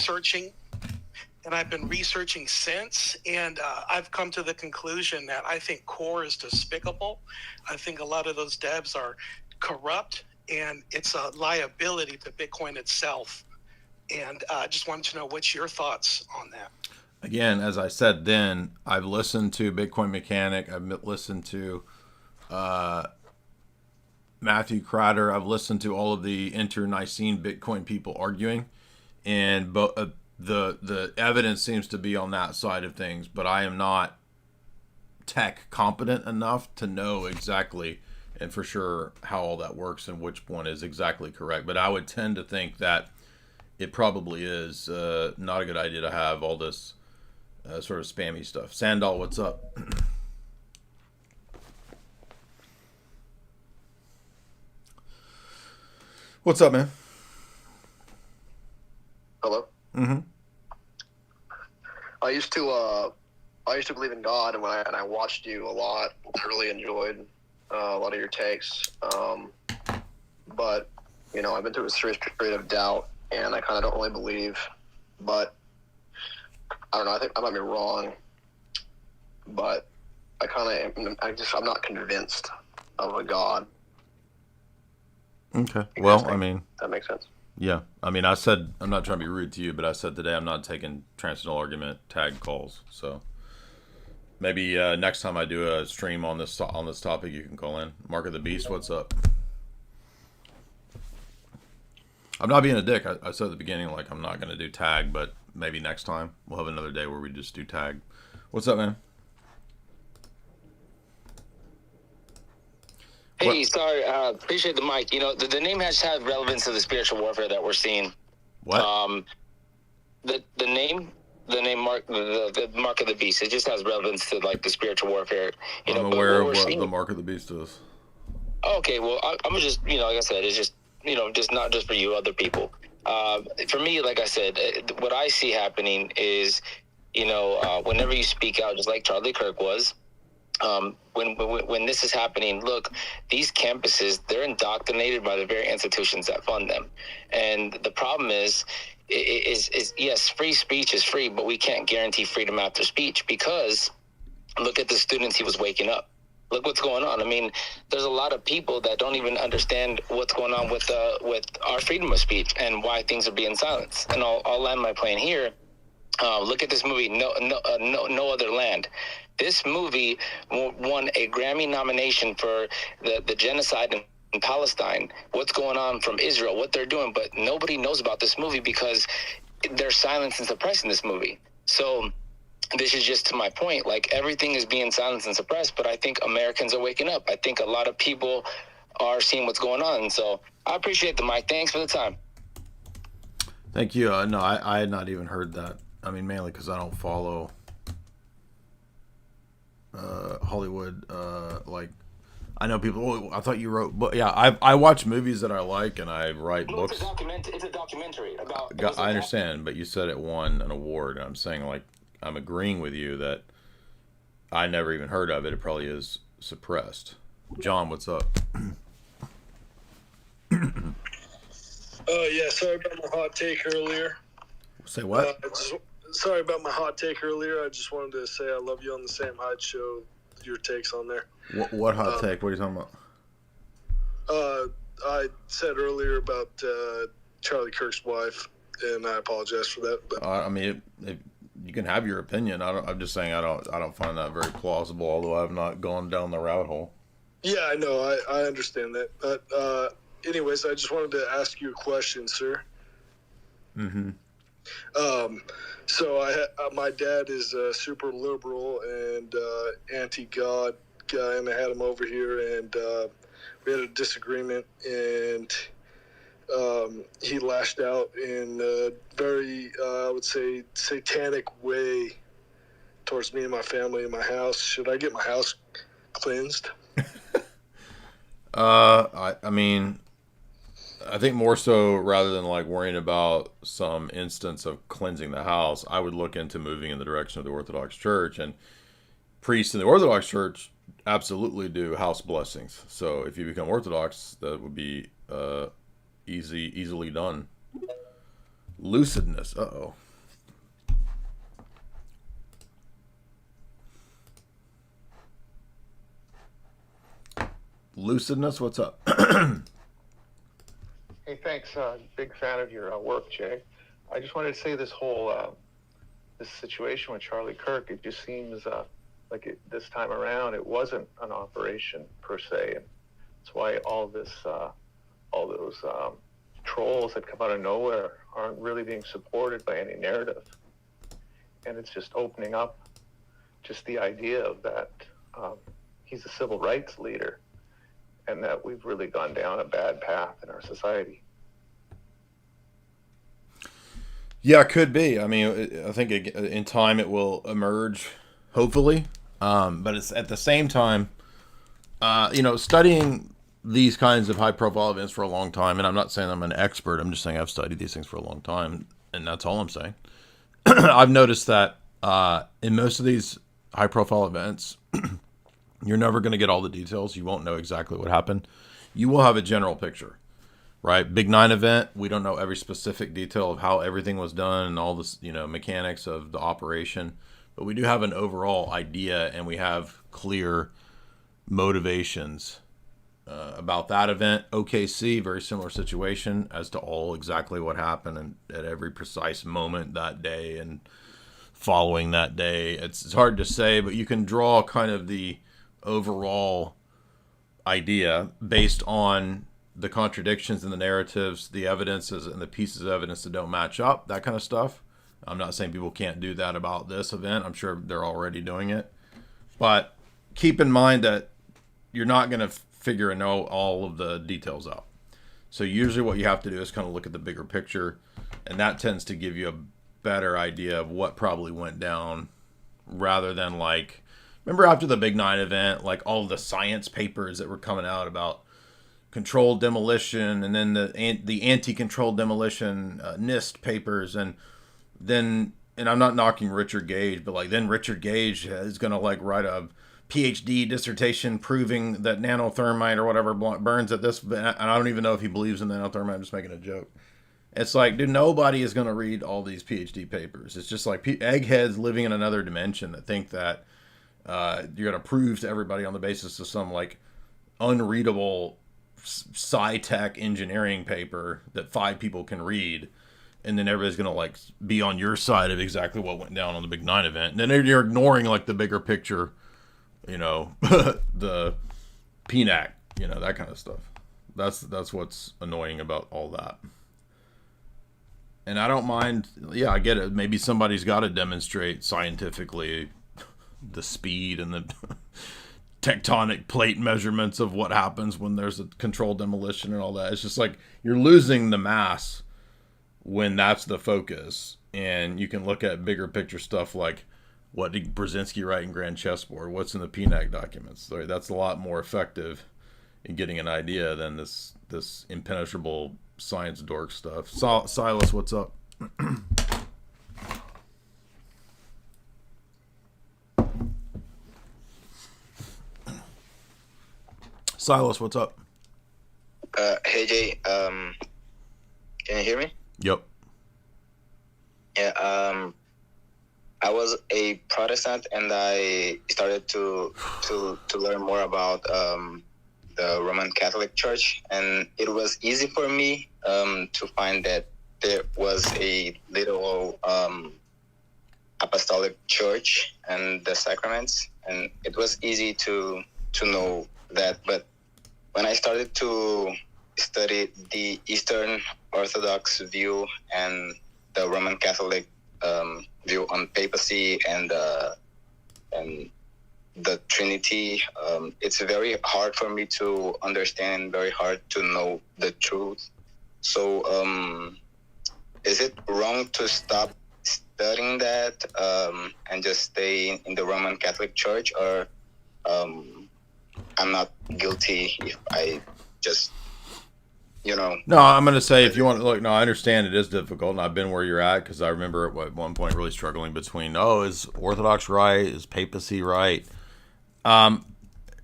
researching since, and I've come to the conclusion that I think core is despicable. I think a lot of those devs are corrupt, and it's a liability to Bitcoin itself. And I just wanted to know what's your thoughts on that. Again, as I said then, I've listened to Bitcoin Mechanic. I've listened to Matthew Cratter. I've listened to all of the inter-Nicene Bitcoin people arguing, and the evidence seems to be on that side of things. But I am not tech competent enough to know exactly and for sure how all that works and which one is exactly correct. But I would tend to think that it probably is not a good idea to have all this sort of spammy stuff. Sandal, what's up? What's up, man? Hello. Mm-hmm. I used to believe in God, and I watched you a lot. I really enjoyed a lot of your takes. But I've been through a serious period of doubt, and I kind of don't really believe. But I don't know. I think I might be wrong. But I'm not convinced of a God. Okay. Well, I mean, that makes sense. Yeah. I mean, I said, I'm not trying to be rude to you, but I said today I'm not taking transcendental argument tag calls. So maybe next time I do a stream on this topic, you can call in. Mark of the Beast, what's up? I'm not being a dick. I said at the beginning, like, I'm not going to do tag, but maybe next time we'll have another day where we just do tag. What's up, man? Hey, sorry, appreciate the mic. The name has to have relevance to the spiritual warfare that we're seeing. What? The name Mark, the Mark of the Beast, it just has relevance to like the spiritual warfare. I'm aware of what the Mark of the Beast is. Okay, well, I'm just, like I said, it's just, just not just for you, other people. For me, like I said, what I see happening is, whenever you speak out, just like Charlie Kirk was, when this is happening, look, these campuses, they're indoctrinated by the very institutions that fund them. And the problem is yes, free speech is free, but we can't guarantee freedom after speech, because look at the students he was waking up. Look what's going on. I mean, there's a lot of people that don't even understand what's going on with our freedom of speech and why things are being silenced. And I'll land my plane here. Look at this movie, No Other Land. This movie won a Grammy nomination for the genocide in Palestine, what's going on from Israel, what they're doing, but nobody knows about this movie because they're silenced and suppressed in this movie. So this is just to my point, like everything is being silenced and suppressed, but I think Americans are waking up. I think a lot of people are seeing what's going on. So I appreciate the mic. Thanks for the time. Thank you. No, I had not even heard that. I mean, mainly because I don't follow Hollywood. Like, I know people. Oh, I thought you wrote, but yeah, I watch movies that I like, and I write books. It's a documentary about. I understand, but you said it won an award, and I'm saying, like, I'm agreeing with you that I never even heard of it. It probably is suppressed. John, what's up? Yeah, sorry about my hot take earlier. Say what? Sorry about my hot take earlier. I just wanted to say I love you on the Sam Hyde Show. Your takes on there. What hot take? What are you talking about? I said earlier about Charlie Kirk's wife, and I apologize for that. But I mean, you can have your opinion. I'm just saying I don't find that very plausible. Although I've not gone down the rabbit hole. Yeah, I know. I understand that. But anyways, I just wanted to ask you a question, sir. Mm-hmm. So my dad is a super liberal and anti-God guy, and I had him over here, and we had a disagreement, and he lashed out in a very, I would say, satanic way towards me and my family and my house. Should I get my house cleansed? I mean, I think more so rather than like worrying about some instance of cleansing the house, I would look into moving in the direction of the Orthodox Church. And priests in the Orthodox Church absolutely do house blessings. So if you become Orthodox, that would be easily done. Lucidness. Uh-oh. Lucidness, what's up? Hey, thanks. Big fan of your work, Jay. I just wanted to say this whole this situation with Charlie Kirk, it just seems like this time around it wasn't an operation per se, and that's why all those trolls that come out of nowhere aren't really being supported by any narrative, and it's just opening up just the idea of that he's a civil rights leader, and that we've really gone down a bad path in our society. Yeah, it could be. I mean, I think in time it will emerge, hopefully. But it's at the same time, studying these kinds of high-profile events for a long time, and I'm not saying I'm an expert. I'm just saying I've studied these things for a long time, and that's all I'm saying. I've noticed that in most of these high-profile events, you're never going to get all the details. You won't know exactly what happened. You will have a general picture, right? Big 9 event, we don't know every specific detail of how everything was done and all this, mechanics of the operation. But we do have an overall idea, and we have clear motivations about that event. OKC, very similar situation as to all exactly what happened and at every precise moment that day and following that day. It's hard to say, but you can draw kind of the overall idea based on the contradictions in the narratives, the evidences, and the pieces of evidence that don't match up, that kind of stuff. I'm not saying people can't do that about this event. I'm sure they're already doing it. But keep in mind that you're not going to figure and know all of the details out. So usually what you have to do is kind of look at the bigger picture, and that tends to give you a better idea of what probably went down, rather than remember after the Big 9 event, all the science papers that were coming out about controlled demolition, and then the anti-controlled demolition NIST papers, and I'm not knocking Richard Gage, but then Richard Gage is going to write a PhD dissertation proving that nanothermite or whatever burns at this, and I don't even know if he believes in nanothermite. I'm just making a joke. It's dude, nobody is going to read all these PhD papers. It's just eggheads living in another dimension that think that you're going to prove to everybody on the basis of some unreadable sci-tech engineering paper that 5 people can read, and then everybody's going to be on your side of exactly what went down on the Big 9 event. And then you're ignoring the bigger picture, the PNAC, that kind of stuff. That's what's annoying about all that. And I don't mind, I get it. Maybe somebody's got to demonstrate scientifically the speed and the tectonic plate measurements of what happens when there's a controlled demolition and all that. It's just you're losing the mass when that's the focus. And you can look at bigger picture stuff like, what did Brzezinski write in Grand Chessboard? What's in the PNAC documents? That's a lot more effective in getting an idea than this impenetrable science dork stuff. Silas, what's up? Silas, what's up? Hey Jay, can you hear me? Yep. Yeah, I was a Protestant, and I started to learn more about the Roman Catholic Church, and it was easy for me to find that there was a little apostolic church and the sacraments, and it was easy to know that. But when I started to study the Eastern Orthodox view and the Roman Catholic view on papacy and the Trinity, it's very hard for me to understand, very hard to know the truth. So is it wrong to stop studying that and just stay in the Roman Catholic Church, or I'm not guilty if I just you know. No, I'm going to say if you want to look, no, I understand it is difficult, and I've been where you're at, because I remember at one point really struggling between, is Orthodox right? Is papacy right?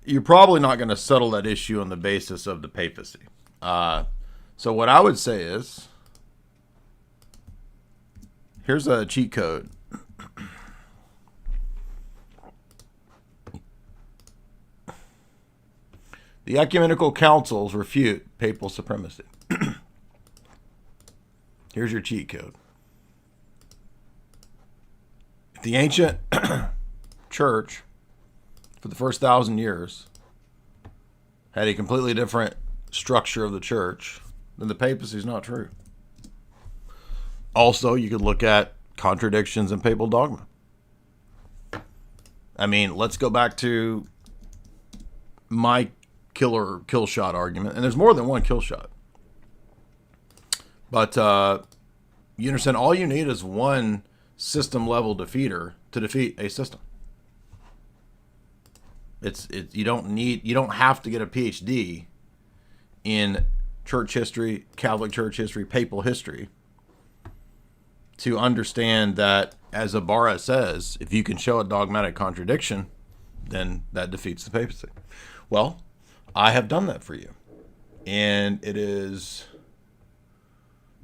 You're probably not going to settle that issue on the basis of the papacy. So what I would say is, here's a cheat code. The ecumenical councils refute papal supremacy. Here's your cheat code. If the ancient church, for the first 1,000 years, had a completely different structure of the church, then the papacy is not true. Also, you could look at contradictions in papal dogma. I mean, let's go back to my kill shot argument, and there's more than one kill shot. But you understand, all you need is one system level defeater to defeat a system. You don't have to get a PhD in church history, Catholic Church history, papal history, to understand that, as Ibarra says, if you can show a dogmatic contradiction, then that defeats the papacy. Well, I have done that for you. And it is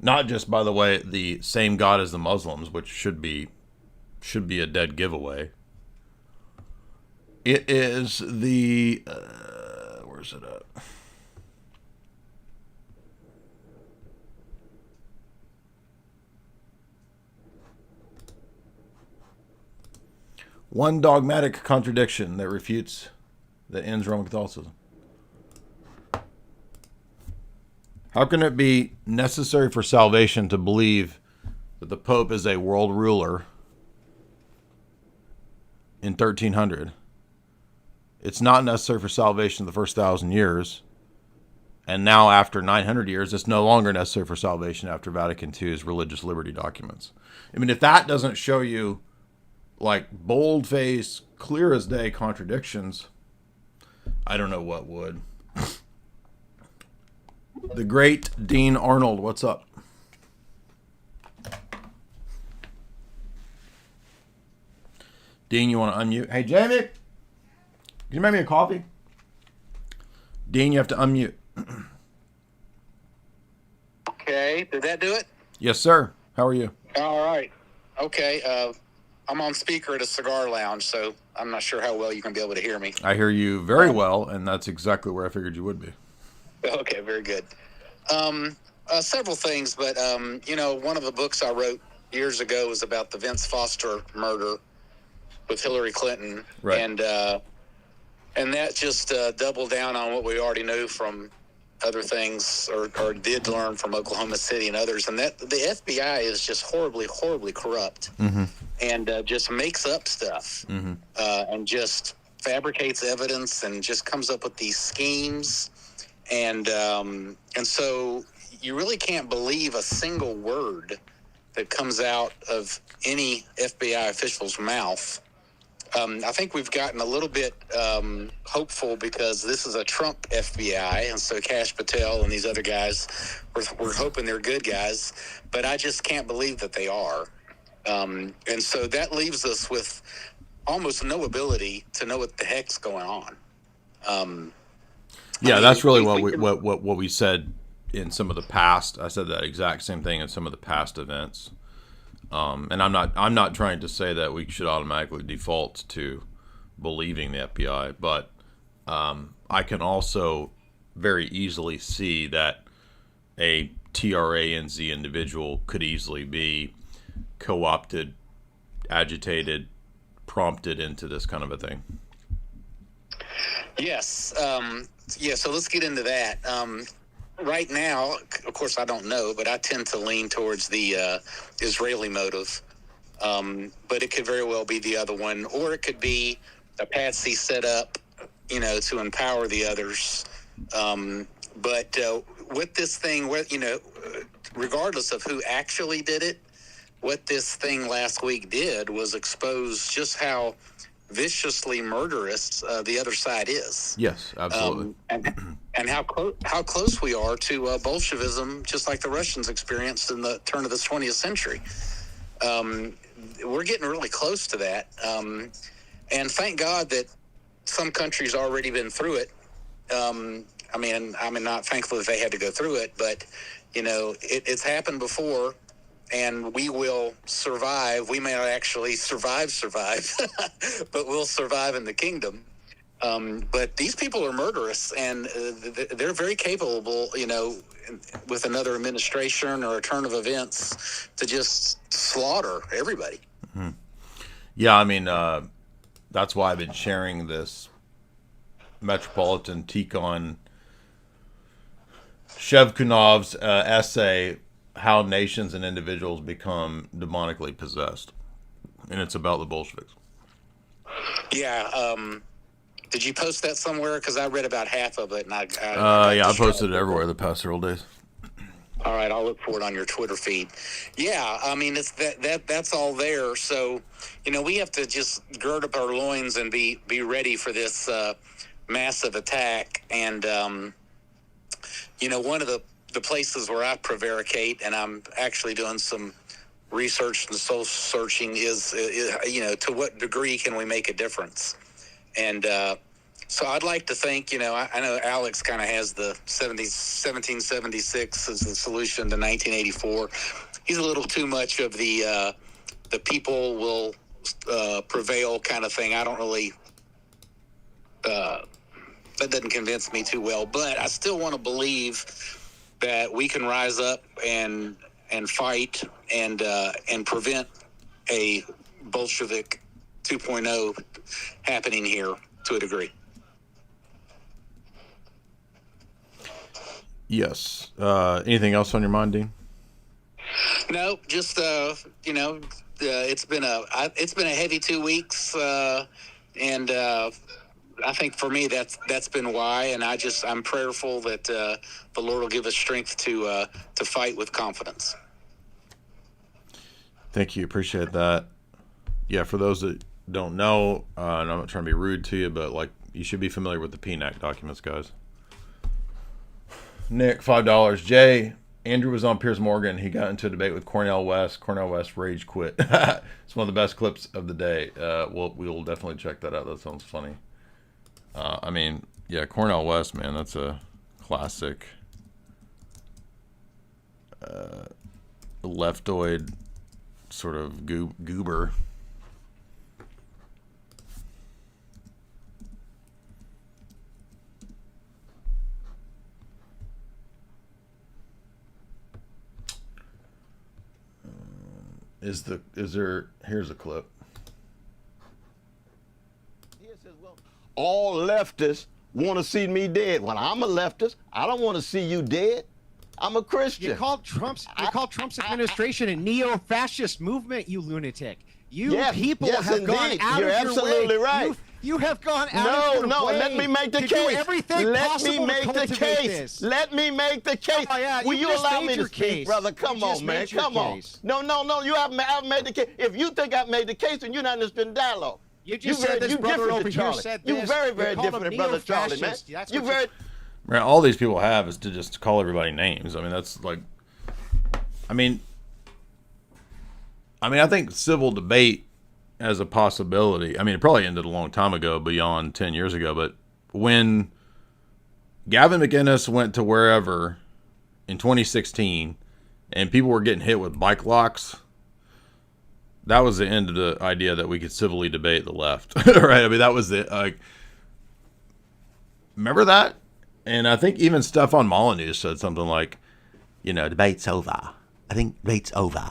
not just, by the way, the same God as the Muslims, which should be a dead giveaway. It is the where's it at? One dogmatic contradiction that ends Roman Catholicism. How can it be necessary for salvation to believe that the Pope is a world ruler in 1300? It's not necessary for salvation the first 1,000 years. And now, after 900 years, it's no longer necessary for salvation after Vatican II's religious liberty documents. I mean, if that doesn't show you, like, bold-faced, clear-as-day contradictions, I don't know what would. The great Dean Arnold, what's up? Dean, you want to unmute? Hey, Jamie, can you make me a coffee? Dean, you have to unmute. Okay, did that do it? Yes, sir. How are you? All right. Okay, I'm on speaker at a cigar lounge, so I'm not sure how well you can be able to hear me. I hear you very well, and that's exactly where I figured you would be. Okay, very good. Several things, but, one of the books I wrote years ago was about the Vince Foster murder with Hillary Clinton. Right. And that just doubled down on what we already knew from other things or did learn from Oklahoma City and others. And that the FBI is just horribly, horribly corrupt. Mm-hmm. And just makes up stuff. Mm-hmm. And just fabricates evidence and just comes up with these schemes. And so you really can't believe a single word that comes out of any FBI official's mouth. I think we've gotten a little bit hopeful because this is a Trump FBI, and so Kash Patel and these other guys, we're hoping they're good guys, but I just can't believe that they are. And so that leaves us with almost no ability to know what the heck's going on. Yeah, that's really what we said in some of the past. I said that exact same thing in some of the past events. And I'm not trying to say that we should automatically default to believing the FBI, but I can also very easily see that a TRANZ individual could easily be co-opted, agitated, prompted into this kind of a thing. Yes. So let's get into that. Right now, of course, I don't know, but I tend to lean towards the Israeli motive. But it could very well be the other one, or it could be a patsy set up, to empower the others. But with this thing, regardless of who actually did it, what this thing last week did was expose just how viciously murderous the other side is. Yes, absolutely. And how close we are to Bolshevism, just like the Russians experienced in the turn of the 20th century. We're getting really close to that. And thank God that some countries already been through it. I mean, not thankful that they had to go through it, but, you know, it's happened before, and we will survive. We may not actually survive, but we'll survive in the kingdom. But these people are murderous, and they're very capable, you know, with another administration or a turn of events to just slaughter everybody. Mm-hmm. Yeah, I mean, that's why I've been sharing this Metropolitan Tikhon Shevkunov's essay, How Nations and Individuals Become Demonically Possessed. And it's about the Bolsheviks. Yeah. Did you post that somewhere? Because I read about half of it. And I posted it everywhere the past several days. All right, I'll look for it on your Twitter feed. Yeah, I mean, it's that's all there. So, you know, we have to just gird up our loins and be ready for this massive attack. And, you know, one of the places where I prevaricate, and I'm actually doing some research and soul searching, is, you know, to what degree can we make a difference? And so I'd like to think, you know, I know Alex kind of has the 1776 as the solution to 1984. He's a little too much of the people will prevail kind of thing. I don't really, that doesn't convince me too well, but I still want to believe that we can rise up and fight and prevent a Bolshevik 2.0 happening here to a degree. Yes. Anything else on your mind, Dean? No, just you know, it's been a heavy 2 weeks, and I think for me that's been why, and I'm prayerful that the Lord will give us strength to fight with confidence. Thank you. Appreciate that. Yeah, for those that don't know, and I'm not trying to be rude to you, but like, you should be familiar with the PNAC documents, guys. Nick, $5. Jay, Andrew was on Piers Morgan. He got into a debate with Cornel West. Cornel West rage quit. It's one of the best clips of the day. We'll definitely check that out. That sounds funny. I mean, yeah, Cornel West, man, that's a classic leftoid sort of goober. Here's a clip. All leftists want to see me dead. When I'm a leftist, I don't want to see you dead. I'm a Christian. You called Trump's administration a neo-fascist movement, you lunatic. People have gone out You're of your absolutely way. right. You have gone out of your way. No, let me make the to case. do everything Let me possible make to the cultivate case. this. Let me make the case. Oh, yeah, Will you you just allow made me to your speak, case. brother? Come You on, just man. made your Come on. case. No, you haven't made the case. If you think I've made the case, then you're not interested in dialogue. You just said this brother over here said this. You very, very You called different him than Brother Charlie, man. neo-fascist. That's You what very... Right, all these people have is to just call everybody names. I mean, that's like, I think civil debate as a possibility. I mean, it probably ended a long time ago, beyond 10 years ago. But when Gavin McInnes went to wherever in 2016 and people were getting hit with bike locks, that was the end of the idea that we could civilly debate the left. Right? I mean, that was the, remember that? And I think even Stefan Molyneux said something like, you know, debate's over. I think debate's over.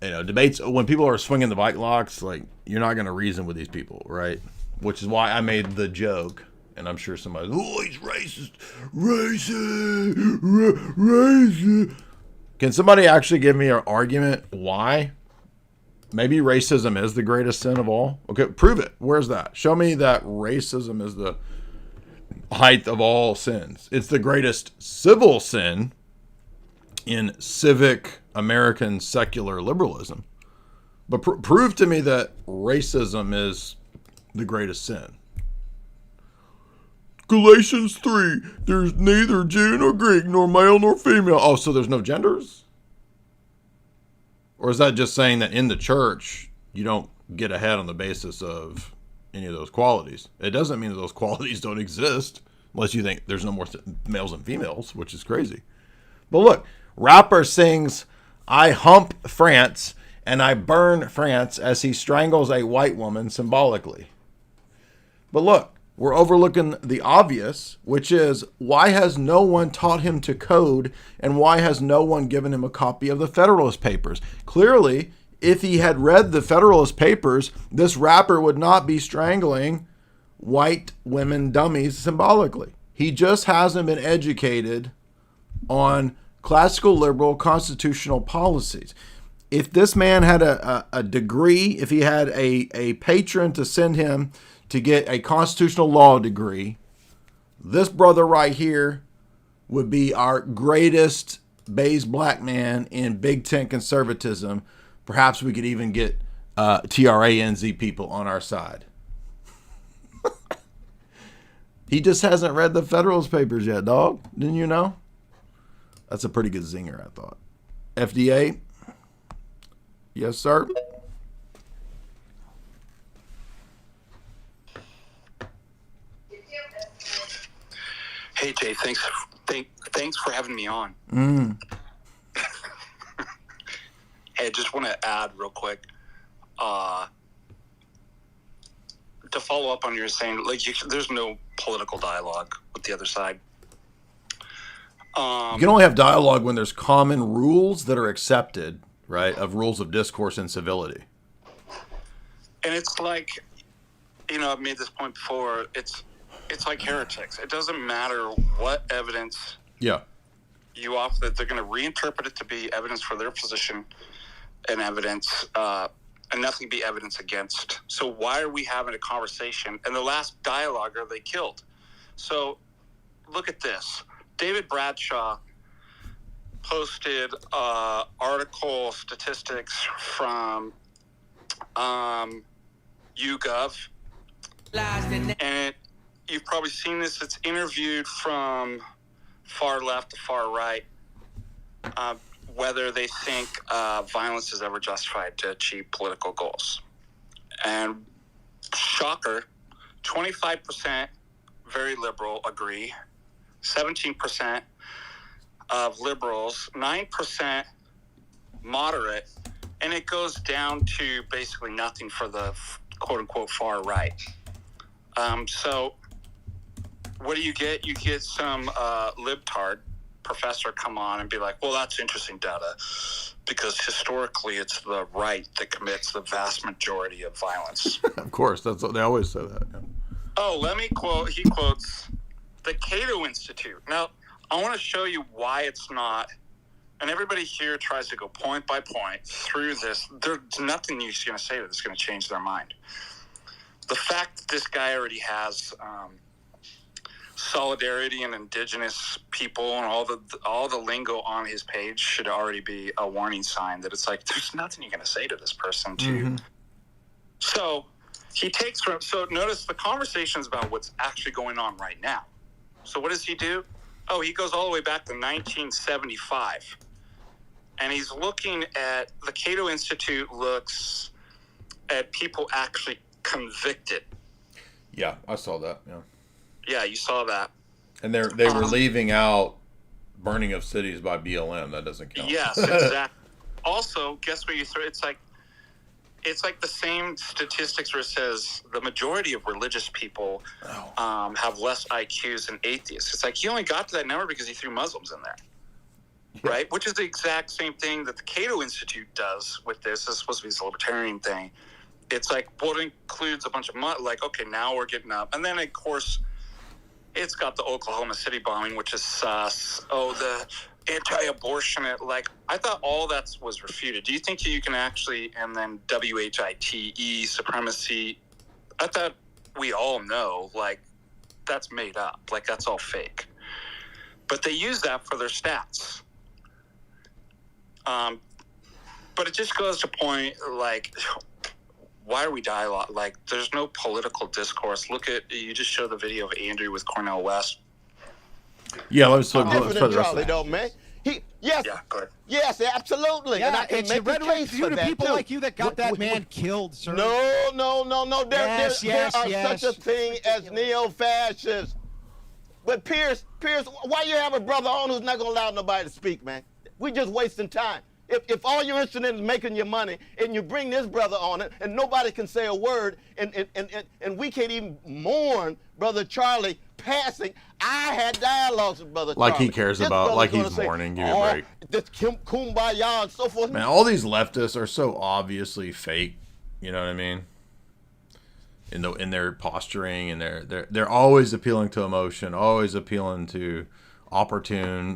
You know, debates, when people are swinging the bike locks, like, you're not going to reason with these people, right? Which is why I made the joke. And I'm sure somebody's, oh, he's racist. Racist. Can somebody actually give me an argument why? Maybe racism is the greatest sin of all. Okay, prove it. Where's that? Show me that racism is the height of all sins. It's the greatest civil sin in civic American secular liberalism. But prove to me that racism is the greatest sin. Galatians 3, there's neither Jew nor Greek, nor male nor female. Oh, so there's no genders? Or is that just saying that in the church, you don't get ahead on the basis of any of those qualities? It doesn't mean that those qualities don't exist, unless you think there's no more males and females, which is crazy. But look, rapper sings, I hump France and I burn France as he strangles a white woman symbolically. But look, we're overlooking the obvious, which is, why has no one taught him to code, and why has no one given him a copy of the Federalist Papers? Clearly, if he had read the Federalist Papers, this rapper would not be strangling white women dummies symbolically. He just hasn't been educated on classical liberal constitutional policies. If this man had a degree, if he had a patron to send him to get a constitutional law degree, this brother right here would be our greatest beige black man in Big Tent conservatism. Perhaps we could even get TRANZ people on our side. He just hasn't read the Federalist Papers yet, dog. Didn't you know? That's a pretty good zinger, I thought. FDA? Yes, sir. Hey Jay, thanks for having me on. Hey, I just want to add real quick, to follow up on your saying, like, there's no political dialogue with the other side. You can only have dialogue when there's common rules that are accepted, right, of rules of discourse and civility. And it's like, I've made this point before, it's like heretics. It doesn't matter what evidence you offer, that they're going to reinterpret it to be evidence for their position and evidence, and nothing be evidence against. So why are we having a conversation? And the last dialoguer they killed. So look at this. David Bradshaw posted article statistics from YouGov, and you've probably seen this. It's interviewed from far left to far right, whether they think violence is ever justified to achieve political goals. And shocker, 25% very liberal agree, 17% of liberals, 9% moderate, and it goes down to basically nothing for the quote-unquote far right. So what do you get? You get some libtard professor come on and be like, well, that's interesting data, because historically it's the right that commits the vast majority of violence. Of course, that's what they always say that. Yeah. Oh, let me quote, he quotes the Cato Institute. Now, I want to show you why it's not, and everybody here tries to go point by point through this. There's nothing you're going to say that's going to change their mind. The fact that this guy already has solidarity and indigenous people and all the lingo on his page should already be a warning sign that it's like, there's nothing you're going to say to this person So he takes from, so notice the conversation's about what's actually going on right now. So what does he do? Oh, he goes all the way back to 1975. And he's looking at, the Cato Institute looks at people actually convicted. Yeah, I saw that. Yeah. Yeah, you saw that. And they were leaving out burning of cities by BLM. That doesn't count. Yes, exactly. Also, guess what you throw? It's like the same statistics where it says the majority of religious people have less IQs than atheists. It's like he only got to that number because he threw Muslims in there. Right? Which is the exact same thing that the Cato Institute does with this. This is supposed to be this libertarian thing. It's like, what includes a bunch of like, okay, now we're getting up. And then, of course, it's got the Oklahoma City bombing, which is sus. Oh, the anti-abortion. Like, I thought all that was refuted. Do you think you can actually, and then WHITE, supremacy, I thought we all know, like, that's made up. Like, that's all fake. But they use that for their stats. But it just goes to point, like, why are we dialogue? Like, there's no political discourse. Look at, you just show the video of Andrew with Cornel West. Yeah, let's play different the than rest of Charlie, it. though, man. Yes. Yeah, go ahead. Yes, absolutely. Yeah, and I can it's make your a rhetoric case due for to that people too. like you that got that man killed, sir. No. There are such a thing as neo-fascists. But Pierce, why you have a brother on who's not gonna allow nobody to speak, man? We just wasting time. If all you're interested in is making your money, and you bring this brother on it, and nobody can say a word, and we can't even mourn Brother Charlie passing. I had dialogues with Brother Like Charlie. he cares This about, brother's like gonna he's say, mourning. Give me a break. This kumbaya and so forth. Man, all these leftists are so obviously fake. You know what I mean? In their posturing, and they're always appealing to emotion, always appealing to opportune,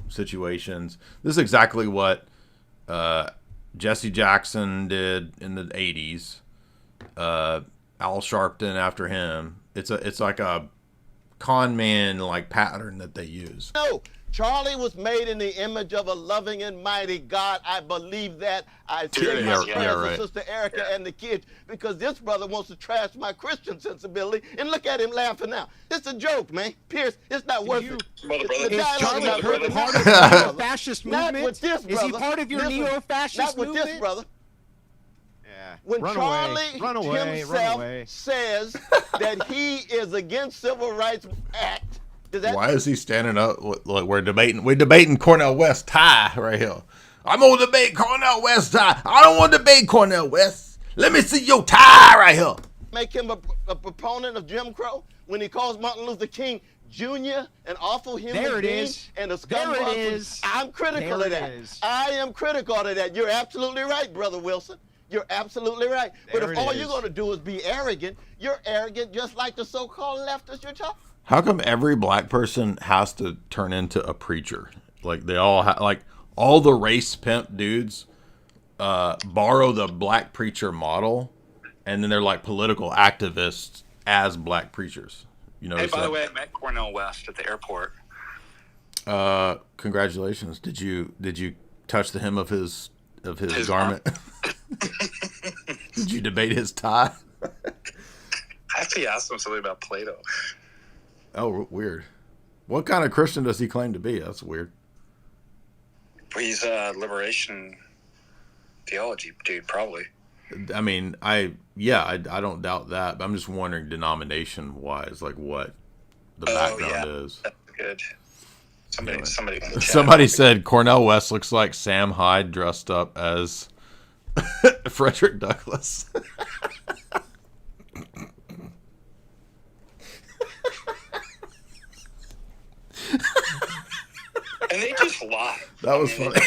situations. This is exactly what Jesse Jackson did in the 80s. Al Sharpton after him. It's like a con man like pattern that they use. No, Charlie was made in the image of a loving and mighty God. I believe that. I see my friends and Sister Erica and the kids, because this brother wants to trash my Christian sensibility, and look at him laughing now. It's a joke, man. Pierce, it's not worth it. Is Charlie Kirk part of the neo-fascist movement? Not with this brother. Is he part of your neo-fascist movement? Not with this brother. Yeah. When Charlie himself says that he is against Civil Rights Act, why is he standing up? Look, we're debating Cornel West tie right here. I'm gonna debate Cornel West tie. I don't want to debate Cornel West. Let me see your tie right here. Make him a proponent of Jim Crow when he calls Martin Luther King Jr. an awful human being and a scumbag. I'm critical of that. I am critical of that. You're absolutely right, Brother Wilson. You're absolutely right. But if all you're going to do is be arrogant, you're arrogant just like the so-called leftists you're talking. How come every black person has to turn into a preacher? Like they all all the race pimp dudes borrow the black preacher model, and then they're like political activists as black preachers. Hey, by the way, I met Cornel West at the airport. Congratulations! Did you touch the hem of his garment? Did you debate his tie? I actually asked him something about Plato. Oh, weird. What kind of Christian does he claim to be? That's weird. He's a liberation theology dude, probably. I mean, I don't doubt that, but I'm just wondering denomination-wise, like what the background is. That's good. Somebody. Somebody said Cornel West looks like Sam Hyde dressed up as Frederick Douglass. And they just lie. That was funny.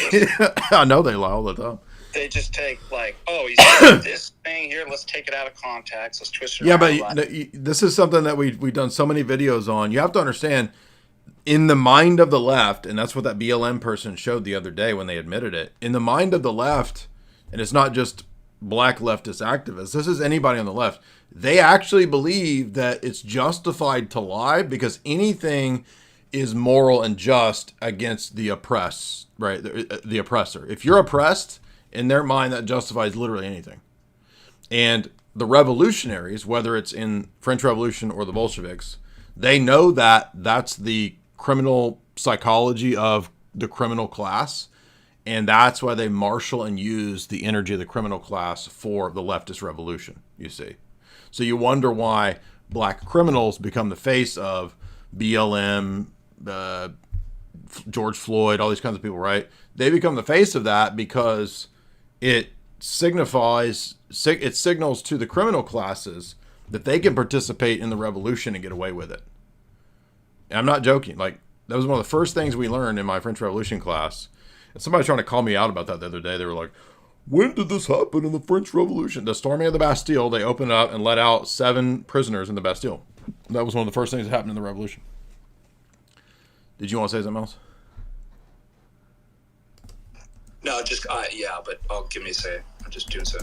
I know they lie all the time. They just take he's saying this thing here. Let's take it out of context. Let's twist it around. Yeah, but this is something that we've done so many videos on. You have to understand, in the mind of the left, and that's what that BLM person showed the other day when they admitted it. In the mind of the left, and it's not just black leftist activists. This is anybody on the left. They actually believe that it's justified to lie because anything is moral and just against the oppressed, right? The oppressor. If you're oppressed, in their mind, that justifies literally anything. And the revolutionaries, whether it's in French Revolution or the Bolsheviks, they know that that's the criminal psychology of the criminal class. And that's why they marshal and use the energy of the criminal class for the leftist revolution, you see. So you wonder why black criminals become the face of BLM, George Floyd, all these kinds of people, right? They become the face of that because it signals to the criminal classes that they can participate in the revolution and get away with it. And I'm not joking. Like, that was one of the first things we learned in my French Revolution class. And somebody was trying to call me out about that the other day. They were like, when did this happen in the French Revolution? The storming of the Bastille, they opened up and let out 7 prisoners in the Bastille. That was one of the first things that happened in the revolution. Did you want to say something else? No, just but I'll give me a second. I'm just doing so.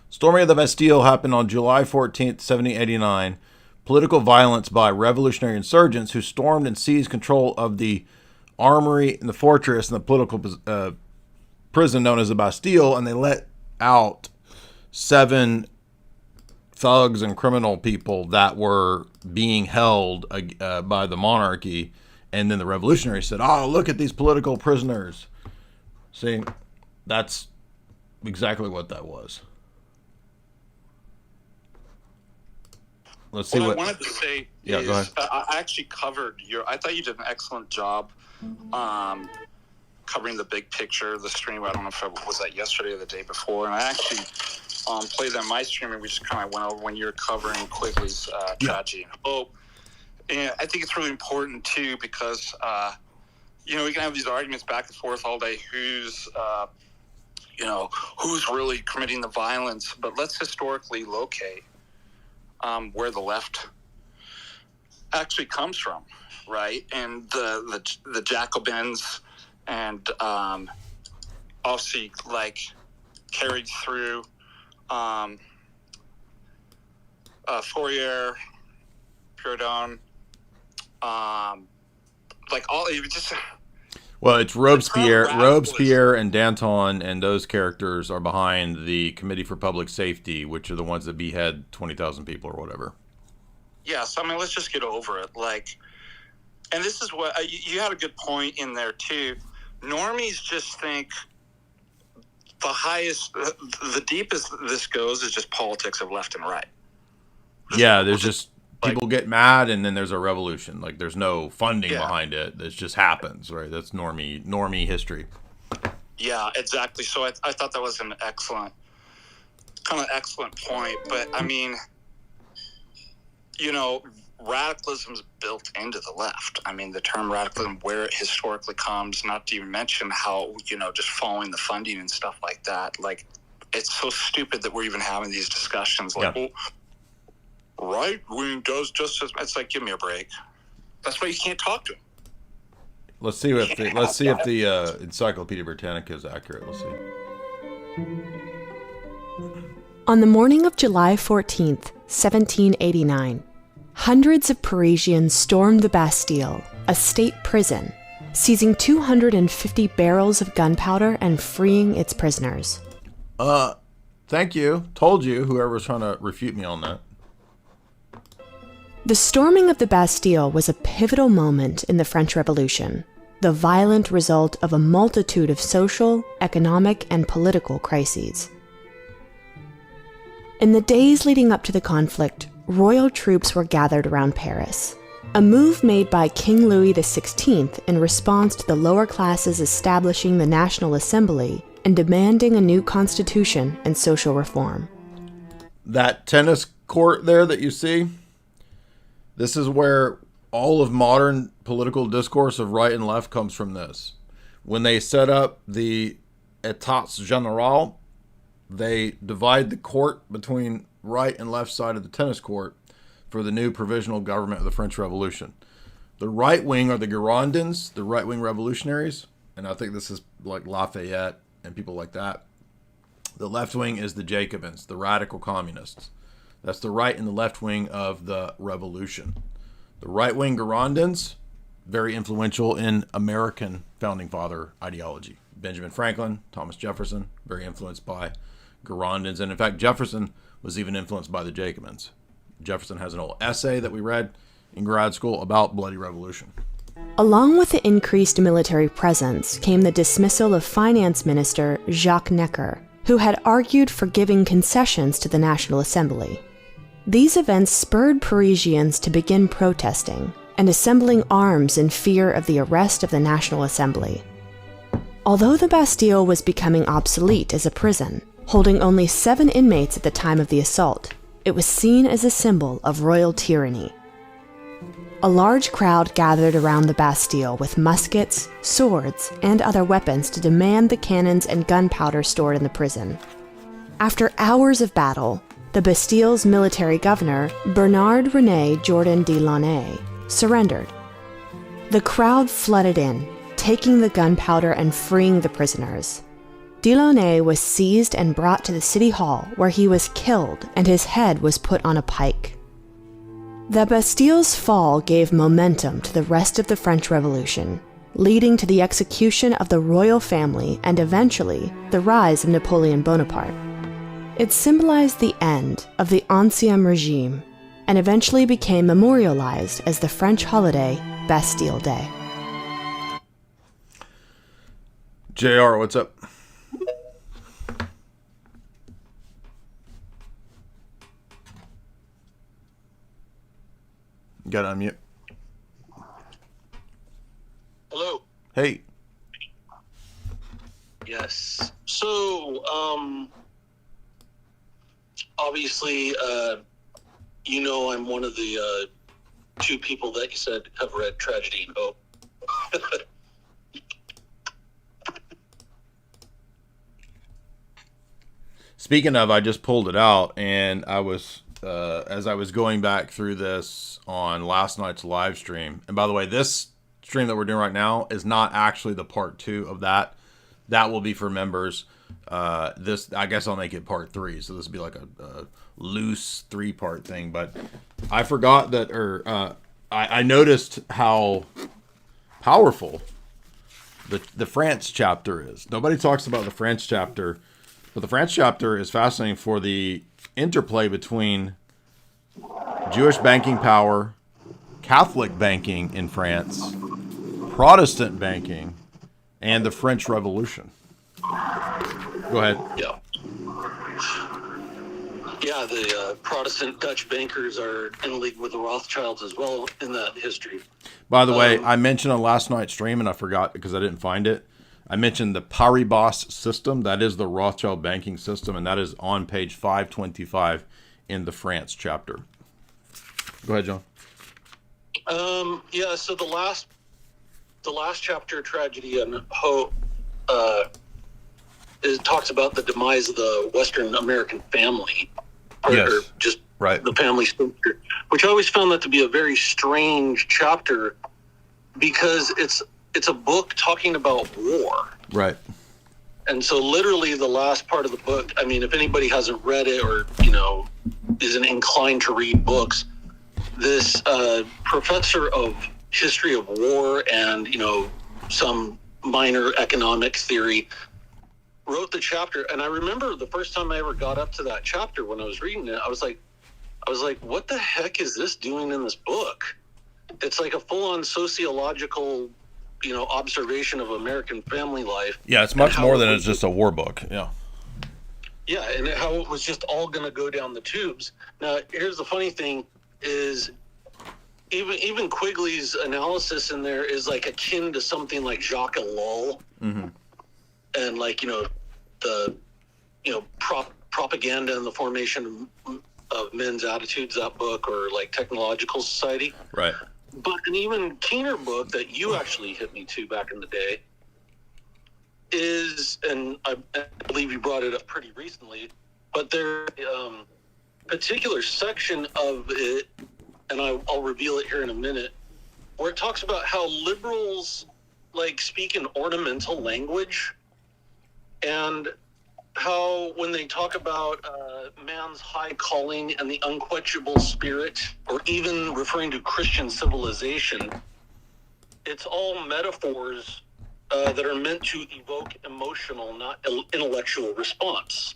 Storming of the Bastille happened on July 14th, 1789. Political violence by revolutionary insurgents who stormed and seized control of the armory in the fortress in the political prison known as the Bastille, and they let out 7 thugs and criminal people that were being held by the monarchy. And then the revolutionaries said, "Oh, look at these political prisoners." See, that's exactly what that was. Let's see what what I wanted to say Yeah, is go ahead. I actually covered I thought you did an excellent job covering the big picture of the stream. I don't know if it was that yesterday or the day before. And I actually played that in my stream, and we just kind of went over when you're covering Quigley's tragedy and hope. And I think it's really important, too, because, we can have these arguments back and forth all day. Who's really committing the violence? But let's historically locate where the left actually comes from, right? And the Jacobins and obviously, like, carried through Fourier, Proudhon, like all it just. Well, it's Robespierre and Danton, and those characters are behind the Committee for Public Safety, which are the ones that behead 20,000 people or whatever. Yeah, so I mean, let's just get over it. Like, and this is what you had a good point in there too. Normies just think the deepest this goes is just politics of left and right. Yeah, there's just people get mad, and then there's a revolution. Like, there's no funding behind it. It just happens, right? That's normie history. Yeah, exactly. So I thought that was an excellent point. But I mean, radicalism's built into the left. I mean, the term radicalism, where it historically comes, not to even mention how, just following the funding and stuff like that. Like, it's so stupid that we're even having these discussions. Like, well, right wing does just as. It's like, give me a break. That's why you can't talk to him. Let's see if the Encyclopedia Britannica is accurate. Let's see. On the morning of July 14th, 1789, hundreds of Parisians stormed the Bastille, a state prison, seizing 250 barrels of gunpowder and freeing its prisoners. Thank you. Told you, whoever's trying to refute me on that. The storming of the Bastille was a pivotal moment in the French Revolution, the violent result of a multitude of social, economic, and political crises. In the days leading up to the conflict, royal troops were gathered around Paris, a move made by King Louis XVI in response to the lower classes establishing the National Assembly and demanding a new constitution and social reform. That tennis court there that you see, this is where all of modern political discourse of right and left comes from this. When they set up the États Généraux, they divide the court between right and left side of the tennis court for the new provisional government of the French Revolution. The right wing are the Girondins, the right wing revolutionaries, and I think this is like Lafayette and people like that. The left wing is the Jacobins, the radical communists. That's the right and the left wing of the revolution. The right wing Girondins, very influential in American founding father ideology. Benjamin Franklin, Thomas Jefferson, very influenced by Girondins. And in fact, Jefferson was even influenced by the Jacobins. Jefferson has an old essay that we read in grad school about bloody revolution. Along with the increased military presence came the dismissal of Finance Minister Jacques Necker, who had argued for giving concessions to the National Assembly. These events spurred Parisians to begin protesting and assembling arms in fear of the arrest of the National Assembly. Although the Bastille was becoming obsolete as a prison, holding only 7 inmates at the time of the assault, it was seen as a symbol of royal tyranny. A large crowd gathered around the Bastille with muskets, swords, and other weapons to demand the cannons and gunpowder stored in the prison. After hours of battle, the Bastille's military governor, Bernard René Jourdan de Launay, surrendered. The crowd flooded in, taking the gunpowder and freeing the prisoners. De Launay was seized and brought to the city hall, where he was killed and his head was put on a pike. The Bastille's fall gave momentum to the rest of the French Revolution, leading to the execution of the royal family and eventually the rise of Napoleon Bonaparte. It symbolized the end of the Ancien Regime and eventually became memorialized as the French holiday Bastille Day. JR, what's up? You gotta unmute. Hello. Hey. Yes. So, obviously, you know, I'm one of the two people that you said have read Tragedy and Hope. Speaking of, I just pulled it out, and I was, as I was going back through this on last night's live stream, and by the way, this stream that we're doing right now is not actually the part 2 of that. That will be for members. This, I guess I'll make it part 3, so this will be like a loose 3-part thing, but I forgot that, I noticed how powerful the France chapter is. Nobody talks about the France chapter. But the France chapter is fascinating for the interplay between Jewish banking power, Catholic banking in France, Protestant banking, and the French Revolution. Go ahead. Yeah. Yeah, the Protestant Dutch bankers are in league with the Rothschilds as well in that history. By the way, I mentioned on last night's stream, and I forgot because I didn't find it. I mentioned the Paribas system. That is the Rothschild banking system, and that is on page 525 in the France chapter. Go ahead, John. Yeah, so the last chapter, Tragedy and Hope, it talks about the demise of the Western American family, or just right. The family structure, which I always found that to be a very strange chapter because it's a book talking about war. Right. And so literally the last part of the book, I mean, if anybody hasn't read it or, you know, isn't inclined to read books, this professor of history of war and, you know, some minor economic theory wrote the chapter. And I remember the first time I ever got up to that chapter when I was reading it, I was like, what the heck is this doing in this book? It's like a full-on sociological, you know, observation of American family life. Yeah, it's much more than it's just a war book. Yeah. Yeah, and how it was just all going to go down the tubes. Now, here's the funny thing is even Quigley's analysis in there is like akin to something like Jacques Ellul. Mm-hmm. And like, you know, the, you know, propaganda and the formation of men's attitudes, that book, or like Technological Society. Right. But an even keener book that you actually hit me to back in the day is, and I believe you brought it up pretty recently, but there's a particular section of it, and I'll reveal it here in a minute, where it talks about how liberals like speak in ornamental language, and how when they talk about man's high calling and the unquenchable spirit, or even referring to Christian civilization, it's all metaphors that are meant to evoke emotional, not intellectual response.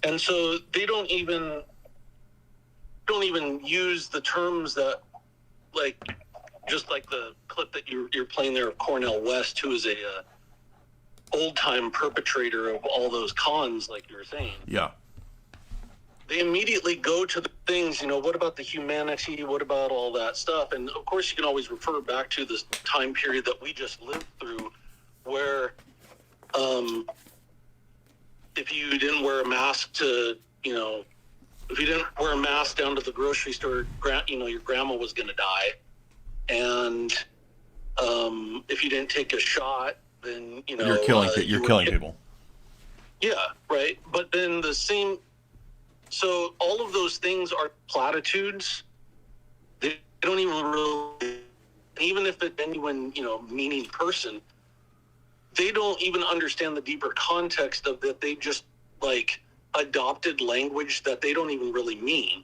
And so they don't even use the terms that, like, just like the clip that you're playing there of Cornel West, who is a old-time perpetrator of all those cons, like you were saying. Yeah. They immediately go to the things, you know, what about the humanity? What about all that stuff? And, of course, you can always refer back to this time period that we just lived through where if you didn't wear a mask to, you know, if you didn't wear a mask down to the grocery store, you know, your grandma was going to die. And if you didn't take a shot, then, you know, you're killing people. Yeah, right. But then so all of those things are platitudes. They don't even really, even if a genuine, you know, meaning person, they don't even understand the deeper context of that. They just like adopted language that they don't even really mean.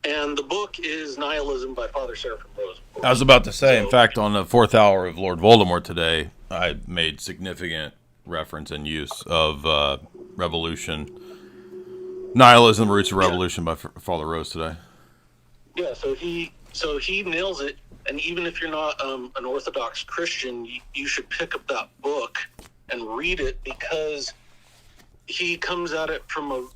And the book is Nihilism by Father Seraphim Rose. I was about to say, in fact, on the 4th hour of Lord Voldemort today, I made significant reference and use of Revolution, Nihilism, Roots of Revolution by Father Rose today. Yeah, so he nails it. And even if you're not an Orthodox Christian, you should pick up that book and read it, because he comes at it from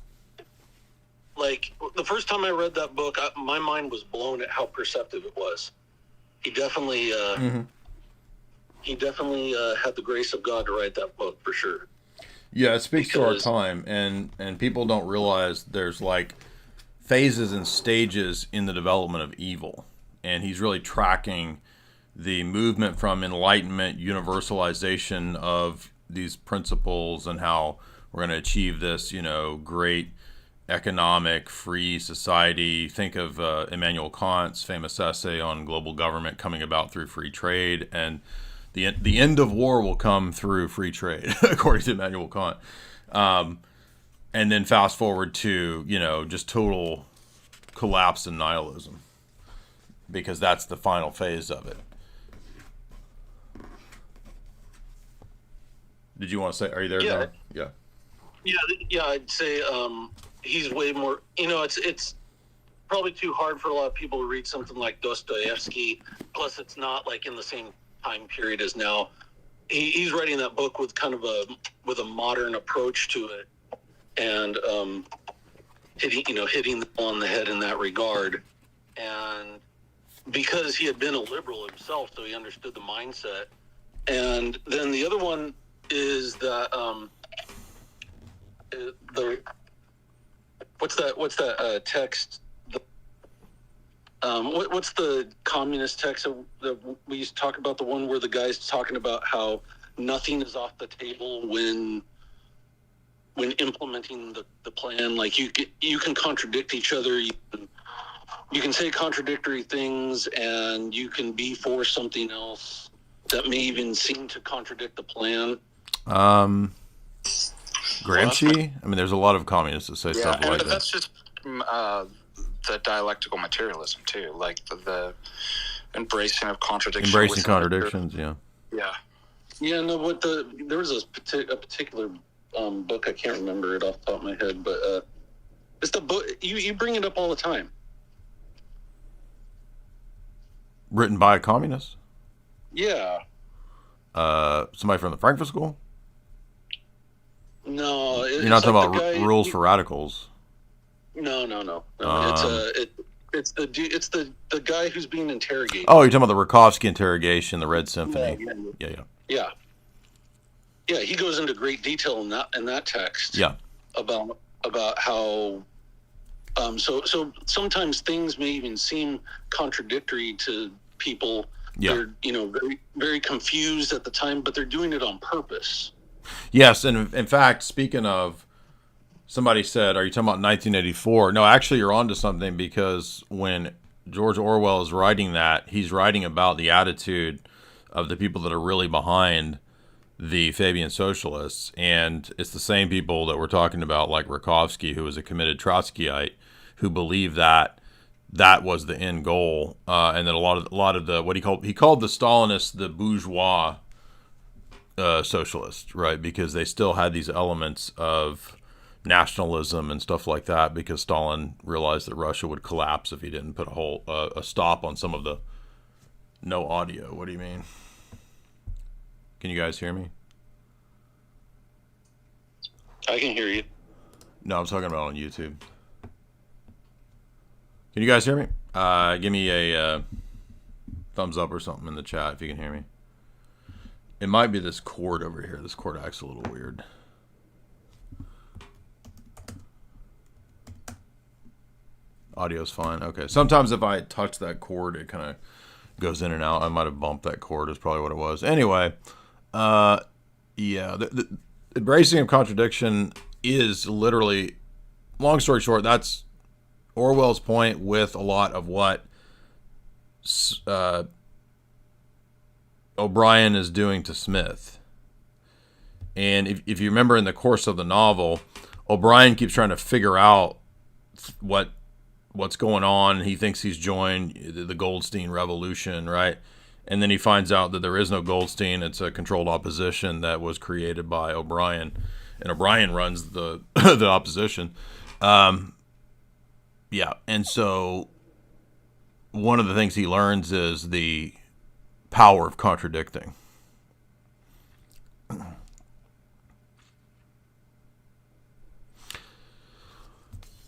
the first time I read that book, my mind was blown at how perceptive it was. He definitely had the grace of God to write that book, for sure. Yeah, it speaks to our time, and people don't realize there's like phases and stages in the development of evil. And he's really tracking the movement from Enlightenment, universalization of these principles, and how we're going to achieve this, great economic free society. Think of Immanuel Kant's famous essay on global government coming about through free trade, and the end of war will come through free trade, according to Immanuel Kant. And then fast forward to, just total collapse and nihilism, because that's the final phase of it. Did you want to say, are you there? Yeah. Yeah. Yeah, I'd say he's way more, it's probably too hard for a lot of people to read something like Dostoevsky. Plus, it's not like in the same time period as now. He's writing that book with kind of a modern approach to it, and hitting them on the head in that regard. And because he had been a liberal himself, so he understood the mindset. And then the other one is that what's that text? What's the communist text that we used to talk about? The one where the guy's talking about how nothing is off the table when implementing the plan. Like you can contradict each other. You can say contradictory things, and you can be for something else that may even seem to contradict the plan. Gramsci? I mean, there's a lot of communists that say stuff like that. That's just the dialectical materialism, too. Like the embracing of contradictions. Embracing contradictions, yeah. Yeah. Yeah, no, there was a particular book, I can't remember it off the top of my head, but it's the book, you bring it up all the time. Written by a communist? Yeah. Somebody from the Frankfurt School? No. You're not talking about Rules for Radicals. No. It's the guy who's being interrogated. Oh, you're talking about the Rakovsky interrogation, the Red Symphony. Yeah. Yeah, he goes into great detail in that text. Yeah. About how so sometimes things may even seem contradictory to people. Yeah. They're very, very confused at the time, but they're doing it on purpose. Yes, and in fact, speaking of, somebody said, are you talking about 1984? No, actually, you're onto something, because when George Orwell is writing that, he's writing about the attitude of the people that are really behind the Fabian socialists, and it's the same people that we're talking about, like Rakovsky, who was a committed Trotskyite, who believed that was the end goal, and that a lot of the what he called the Stalinists the bourgeois socialists, right? Because they still had these elements of nationalism and stuff like that, because Stalin realized that Russia would collapse if he didn't put a stop on some of the no audio. What do you mean? Can you guys hear me? I can hear you. No, I'm talking about on YouTube. Can you guys hear me? Give me a thumbs up or something in the chat if you can hear me. It might be this cord over here. This cord acts a little weird. Audio's fine. Okay. Sometimes if I touch that cord, it kind of goes in and out. I might have bumped that cord is probably what it was. Anyway, yeah, the embracing of contradiction is literally, long story short, that's Orwell's point with a lot of what O'Brien is doing to Smith. And if you remember in the course of the novel, O'Brien keeps trying to figure out what what's going on. He thinks he's joined the Goldstein revolution, right? And then he finds out that there is no Goldstein. It's a controlled opposition that was created by O'Brien, and O'Brien runs the the opposition. Yeah, and so one of the things he learns is the power of contradicting.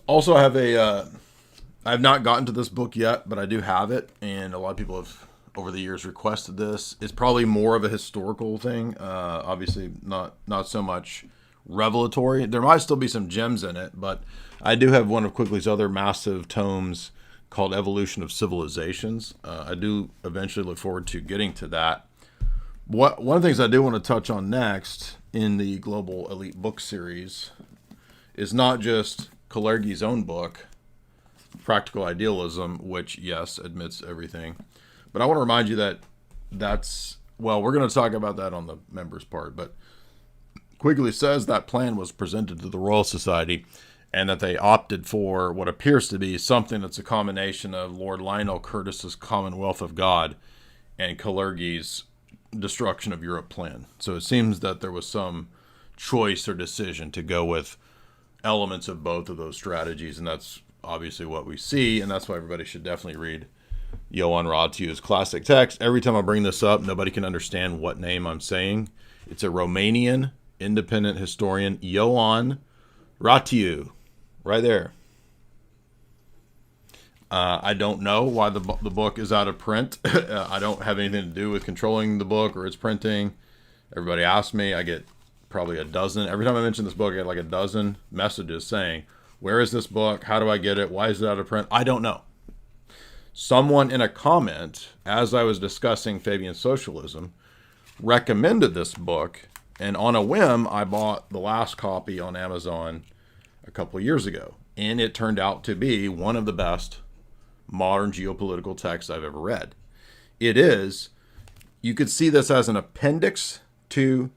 Also, I have not gotten to this book yet, but I do have it, and a lot of people have over the years requested this. It's probably more of a historical thing. Obviously, not so much revelatory. There might still be some gems in it, but I do have one of Quigley's other massive tomes called Evolution of Civilizations. I do eventually look forward to getting to that. One of the things I do want to touch on next in the Global Elite Book Series is not just Kalergi's own book, Practical Idealism, which, yes, admits everything. But I want to remind you that we're going to talk about that on the members part, but Quigley says that plan was presented to the Royal Society and that they opted for what appears to be something that's a combination of Lord Lionel Curtis's Commonwealth of God and Kalergi's Destruction of Europe plan. So it seems that there was some choice or decision to go with elements of both of those strategies, and that's obviously what we see, and that's why everybody should definitely read Ioan Ratiu's classic text. Every time I bring this up, nobody can understand what name I'm saying. It's a Romanian independent historian, Ioan Ratiu, right there. I don't know why the book is out of print. I don't have anything to do with controlling the book or its printing. Everybody asks me. I get probably a dozen. Every time I mention this book, I get like a dozen messages saying, where is this book? How do I get it? Why is it out of print? I don't know. Someone in a comment, as I was discussing Fabian Socialism, recommended this book, and on a whim, I bought the last copy on Amazon a couple of years ago, and it turned out to be one of the best modern geopolitical texts I've ever read. It is, you could see this as an appendix to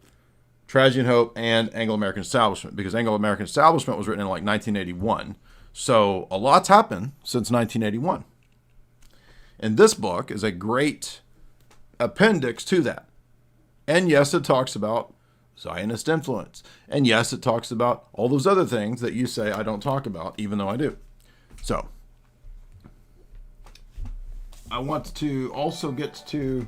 Tragedy and Hope and Anglo-American Establishment, because Anglo-American Establishment was written in like 1981. So a lot's happened since 1981. And this book is a great appendix to that. And yes, it talks about Zionist influence. And yes, it talks about all those other things that you say I don't talk about, even though I do. So I want to also get to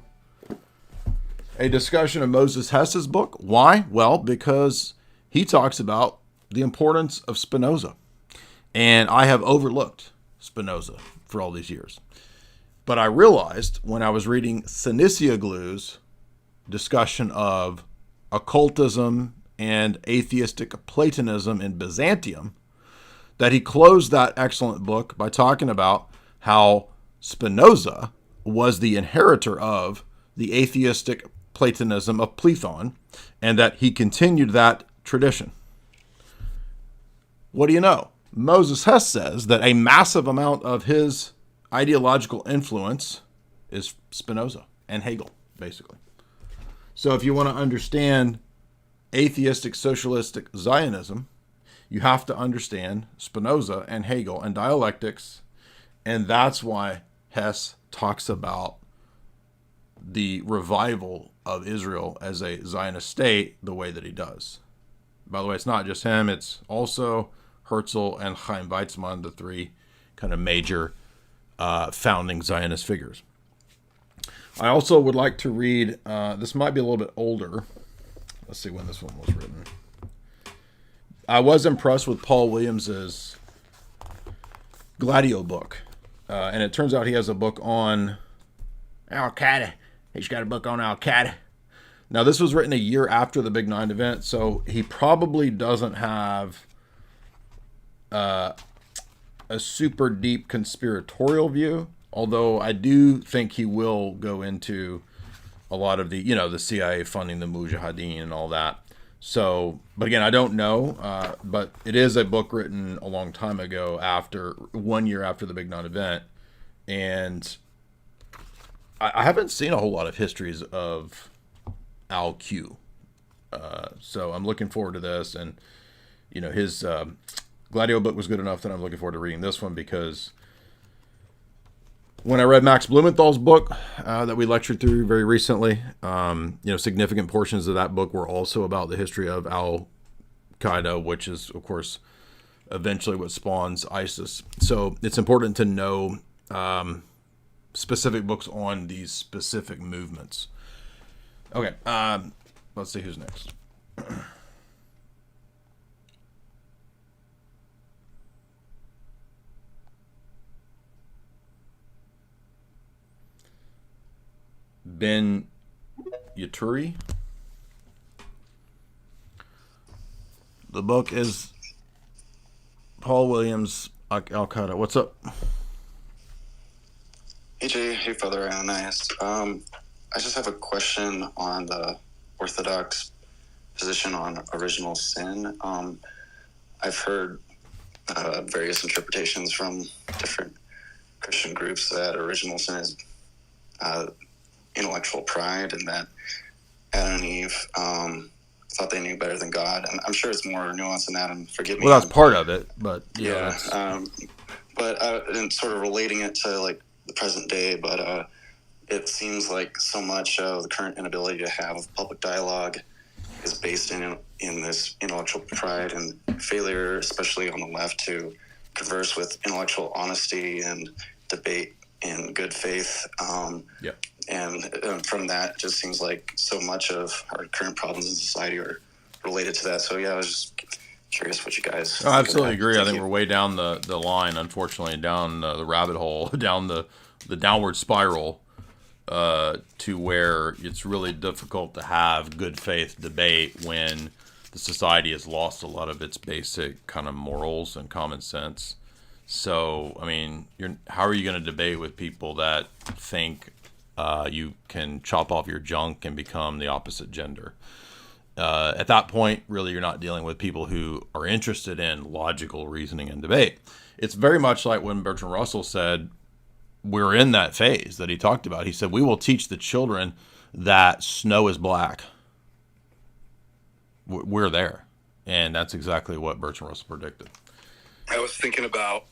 a discussion of Moses Hess's book. Why? Well, because he talks about the importance of Spinoza. And I have overlooked Spinoza for all these years. But I realized when I was reading Sinisioglu's discussion of occultism and atheistic Platonism in Byzantium, that he closed that excellent book by talking about how Spinoza was the inheritor of the atheistic Platonism of Platon, and that he continued that tradition. What do you know? Moses Hess says that a massive amount of his ideological influence is Spinoza and Hegel, basically. So if you want to understand atheistic socialistic Zionism, you have to understand Spinoza and Hegel and dialectics, and that's why Hess talks about the revival of Israel as a Zionist state the way that he does. By the way, it's not just him, it's also Herzl and Chaim Weizmann, the three kind of major founding Zionist figures. I also would like to read, this might be a little bit older. Let's see when this one was written. I was impressed with Paul Williams's Gladio book. And it turns out he has a book on Al-Qaeda. He's got a book on Al-Qaeda. Now, this was written a year after the Big 9 event, so he probably doesn't have a super deep conspiratorial view, although I do think he will go into a lot of the, the CIA funding the Mujahideen and all that. So, but again, I don't know, but it is a book written a long time ago, 1 year after the Big 9 event, and I haven't seen a whole lot of histories of Al-Q. So I'm looking forward to this, and his Gladio book was good enough that I'm looking forward to reading this one, because when I read Max Blumenthal's book that we lectured through very recently, significant portions of that book were also about the history of Al-Qaeda, which is, of course, eventually what spawns ISIS. So it's important to know specific books on these specific movements. Okay, let's see who's next. Ben Yaturi. The book is Paul Williams, Al-Qaeda. What's up? Hey Jay, hey Father Ananias. I just have a question on the Orthodox position on original sin. I've heard various interpretations from different Christian groups that original sin is intellectual pride, and that Adam and Eve thought they knew better than God. And I'm sure it's more nuanced than that, and forgive me. Well, that's part of it, but yeah. And sort of relating it to like the present day, but it seems like so much of the current inability to have public dialogue is based in this intellectual pride and failure, especially on the left, to converse with intellectual honesty and debate in good faith. And from that, it just seems like so much of our current problems in society are related to that. So yeah, I was just curious what you guys. I absolutely agree. I think we're way down the line, unfortunately, down the rabbit hole, down the downward spiral, to where it's really difficult to have good faith debate when the society has lost a lot of its basic kind of morals and common sense. So, I mean, how are you going to debate with people that think you can chop off your junk and become the opposite gender? At that point, really, you're not dealing with people who are interested in logical reasoning and debate. It's very much like when Bertrand Russell said, we're in that phase that he talked about. He said, we will teach the children that snow is black. We're there. And that's exactly what Bertrand Russell predicted. I was thinking about,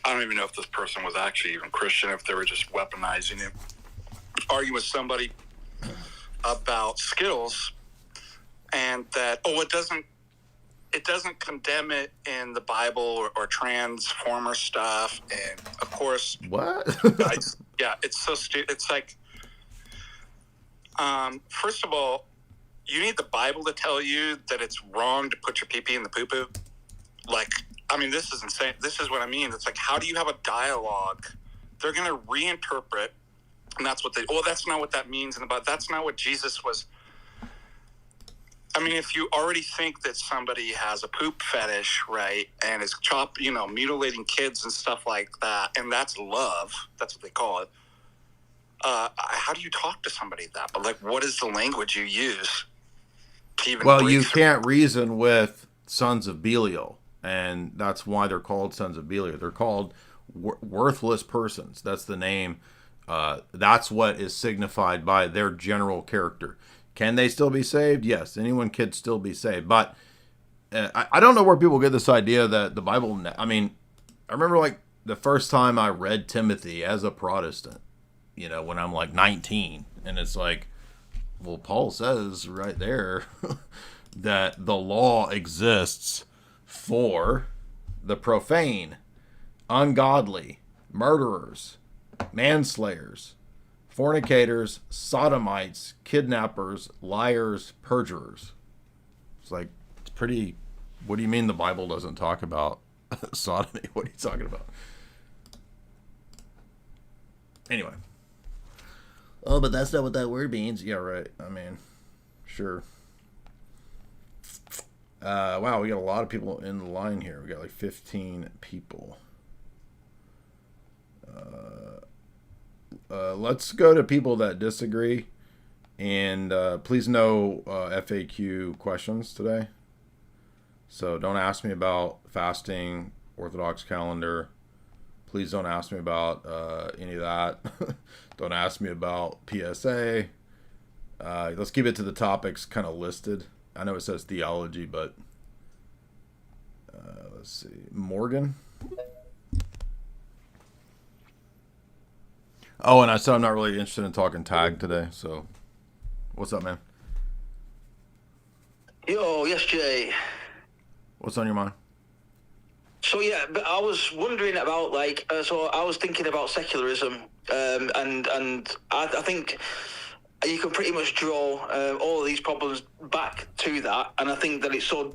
I don't even know if this person was actually even Christian, if they were just weaponizing it. Argue with somebody about Skittles, and that it doesn't condemn it in the Bible or transformer stuff. And of course, what? It's so stupid. It's like, first of all, you need the Bible to tell you that it's wrong to put your pee-pee in the poo-poo. Like, I mean, this is insane. This is what I mean. It's like, how do you have a dialogue? They're going to reinterpret, and that's not what that means. That's not what Jesus was. I mean, if you already think that somebody has a poop fetish, right, and is mutilating kids and stuff like that, and that's love, that's what they call it, how do you talk to somebody that? But, like, what is the language you use to even you can't reason with sons of Belial, and that's why they're called sons of Belial. They're called worthless persons. That's the name. That's what is signified by their general character. Can they still be saved? Yes, anyone could still be saved. But I don't know where people get this idea that the Bible... I mean, I remember like the first time I read Timothy as a Protestant, when I'm like 19. And it's like, well, Paul says right there that the law exists for the profane, ungodly, murderers, manslayers, fornicators, sodomites, kidnappers, liars, perjurers. It's like, it's pretty... What do you mean the Bible doesn't talk about sodomy? What are you talking about? Anyway. Oh, but that's not what that word means. Yeah, right. I mean, sure. Wow, we got a lot of people in the line here. We got like 15 people. Let's go to people that disagree, and please no FAQ questions today. So don't ask me about fasting, Orthodox calendar. Please don't ask me about any of that. Don't ask me about PSA. Let's keep it to the topics kind of listed. I know it says theology, but let's see. Morgan. Oh, and I said I'm not really interested in talking tag today, so what's up, man? Yo, yes, Jay. What's on your mind? So yeah, but I was wondering about so I was thinking about secularism, and I think you can pretty much draw all of these problems back to that, and I think that it's so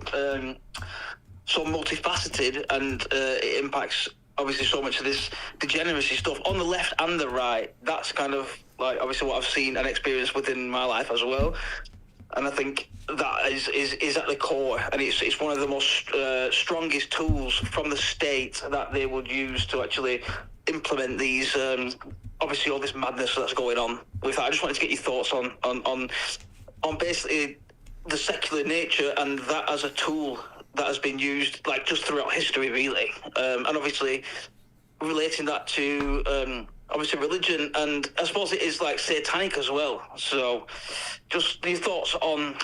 multifaceted, and it impacts obviously so much of this degeneracy stuff on the left and the right. That's kind of like obviously what I've seen and experienced within my life as well. And I think that is at the core, and it's one of the most strongest tools from the state that they would use to actually implement these obviously all this madness that's going on with that. I just wanted to get your thoughts on basically the secular nature and that as a tool that has been used like just throughout history, really, and obviously relating that to obviously religion, and I suppose it is like satanic as well. So just your thoughts on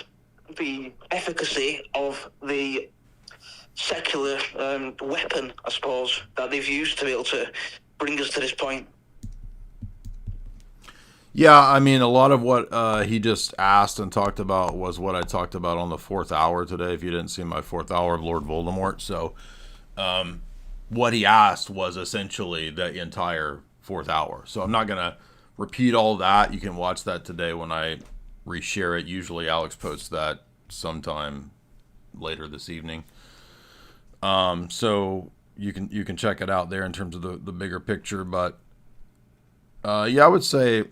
the efficacy of the secular weapon, I suppose, that they've used to be able to bring us to this point. Yeah, I mean, a lot of what he just asked and talked about was what I talked about on the 4th hour today, if you didn't see my 4th hour of Lord Voldemort. So what he asked was essentially the entire 4th hour. So I'm not going to repeat all that. You can watch that today when I reshare it. Usually Alex posts that sometime later this evening. So you can check it out there in terms of the bigger picture. But yeah, I would say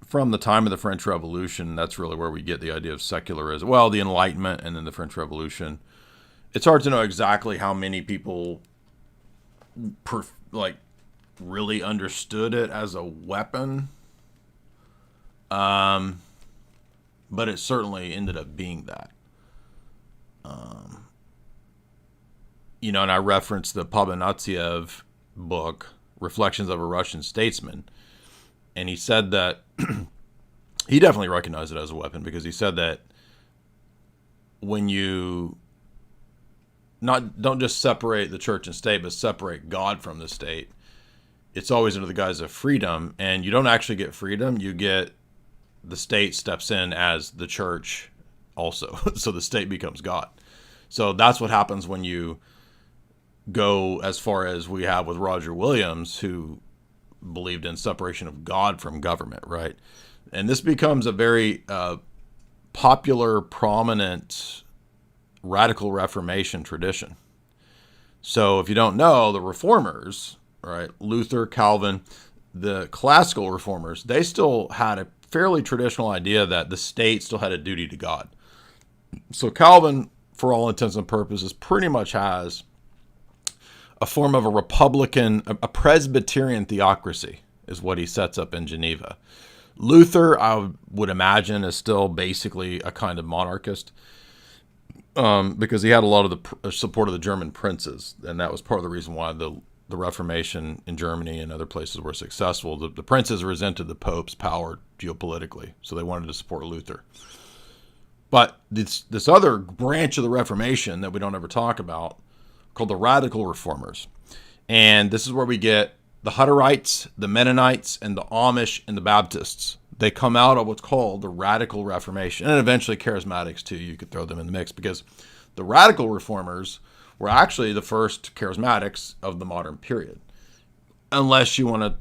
from the time of the French Revolution, that's really where we get the idea of secularism. Well, the Enlightenment and then the French Revolution. It's hard to know exactly how many people really understood it as a weapon. But it certainly ended up being that. And I referenced the Pabanatsev book, Reflections of a Russian Statesman. And he said that he definitely recognized it as a weapon, because he said that when you don't just separate the church and state, but separate God from the state, it's always under the guise of freedom. And you don't actually get freedom. You get the state steps in as the church also. So the state becomes God. So that's what happens when you go as far as we have with Roger Williams, who believed in separation of God from government, right? And this becomes a very popular, prominent, radical Reformation tradition. So if you don't know, the Reformers, right, Luther, Calvin, the classical Reformers, they still had a fairly traditional idea that the state still had a duty to God. So Calvin, for all intents and purposes, pretty much has a form of a Republican, a Presbyterian theocracy is what he sets up in Geneva. Luther, I would imagine, is still basically a kind of monarchist, because he had a lot of the support of the German princes, and that was part of the reason why the Reformation in Germany and other places were successful. The princes resented the Pope's power geopolitically, so they wanted to support Luther. But this other branch of the Reformation that we don't ever talk about, called the Radical Reformers. And this is where we get the Hutterites, the Mennonites, and the Amish and the Baptists. They come out of what's called the Radical Reformation, and eventually Charismatics too. You could throw them in the mix, because the Radical Reformers were actually the first Charismatics of the modern period. Unless you want to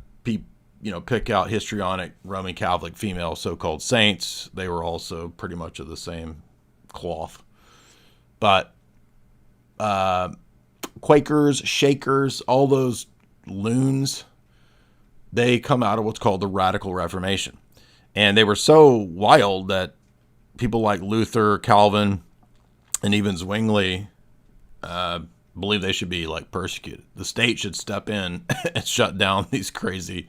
pick out histrionic Roman Catholic female so-called saints, they were also pretty much of the same cloth. But Quakers, Shakers, all those loons, they come out of what's called the Radical Reformation. And they were so wild that people like Luther, Calvin, and even Zwingli believe they should be persecuted. The state should step in and shut down these crazy,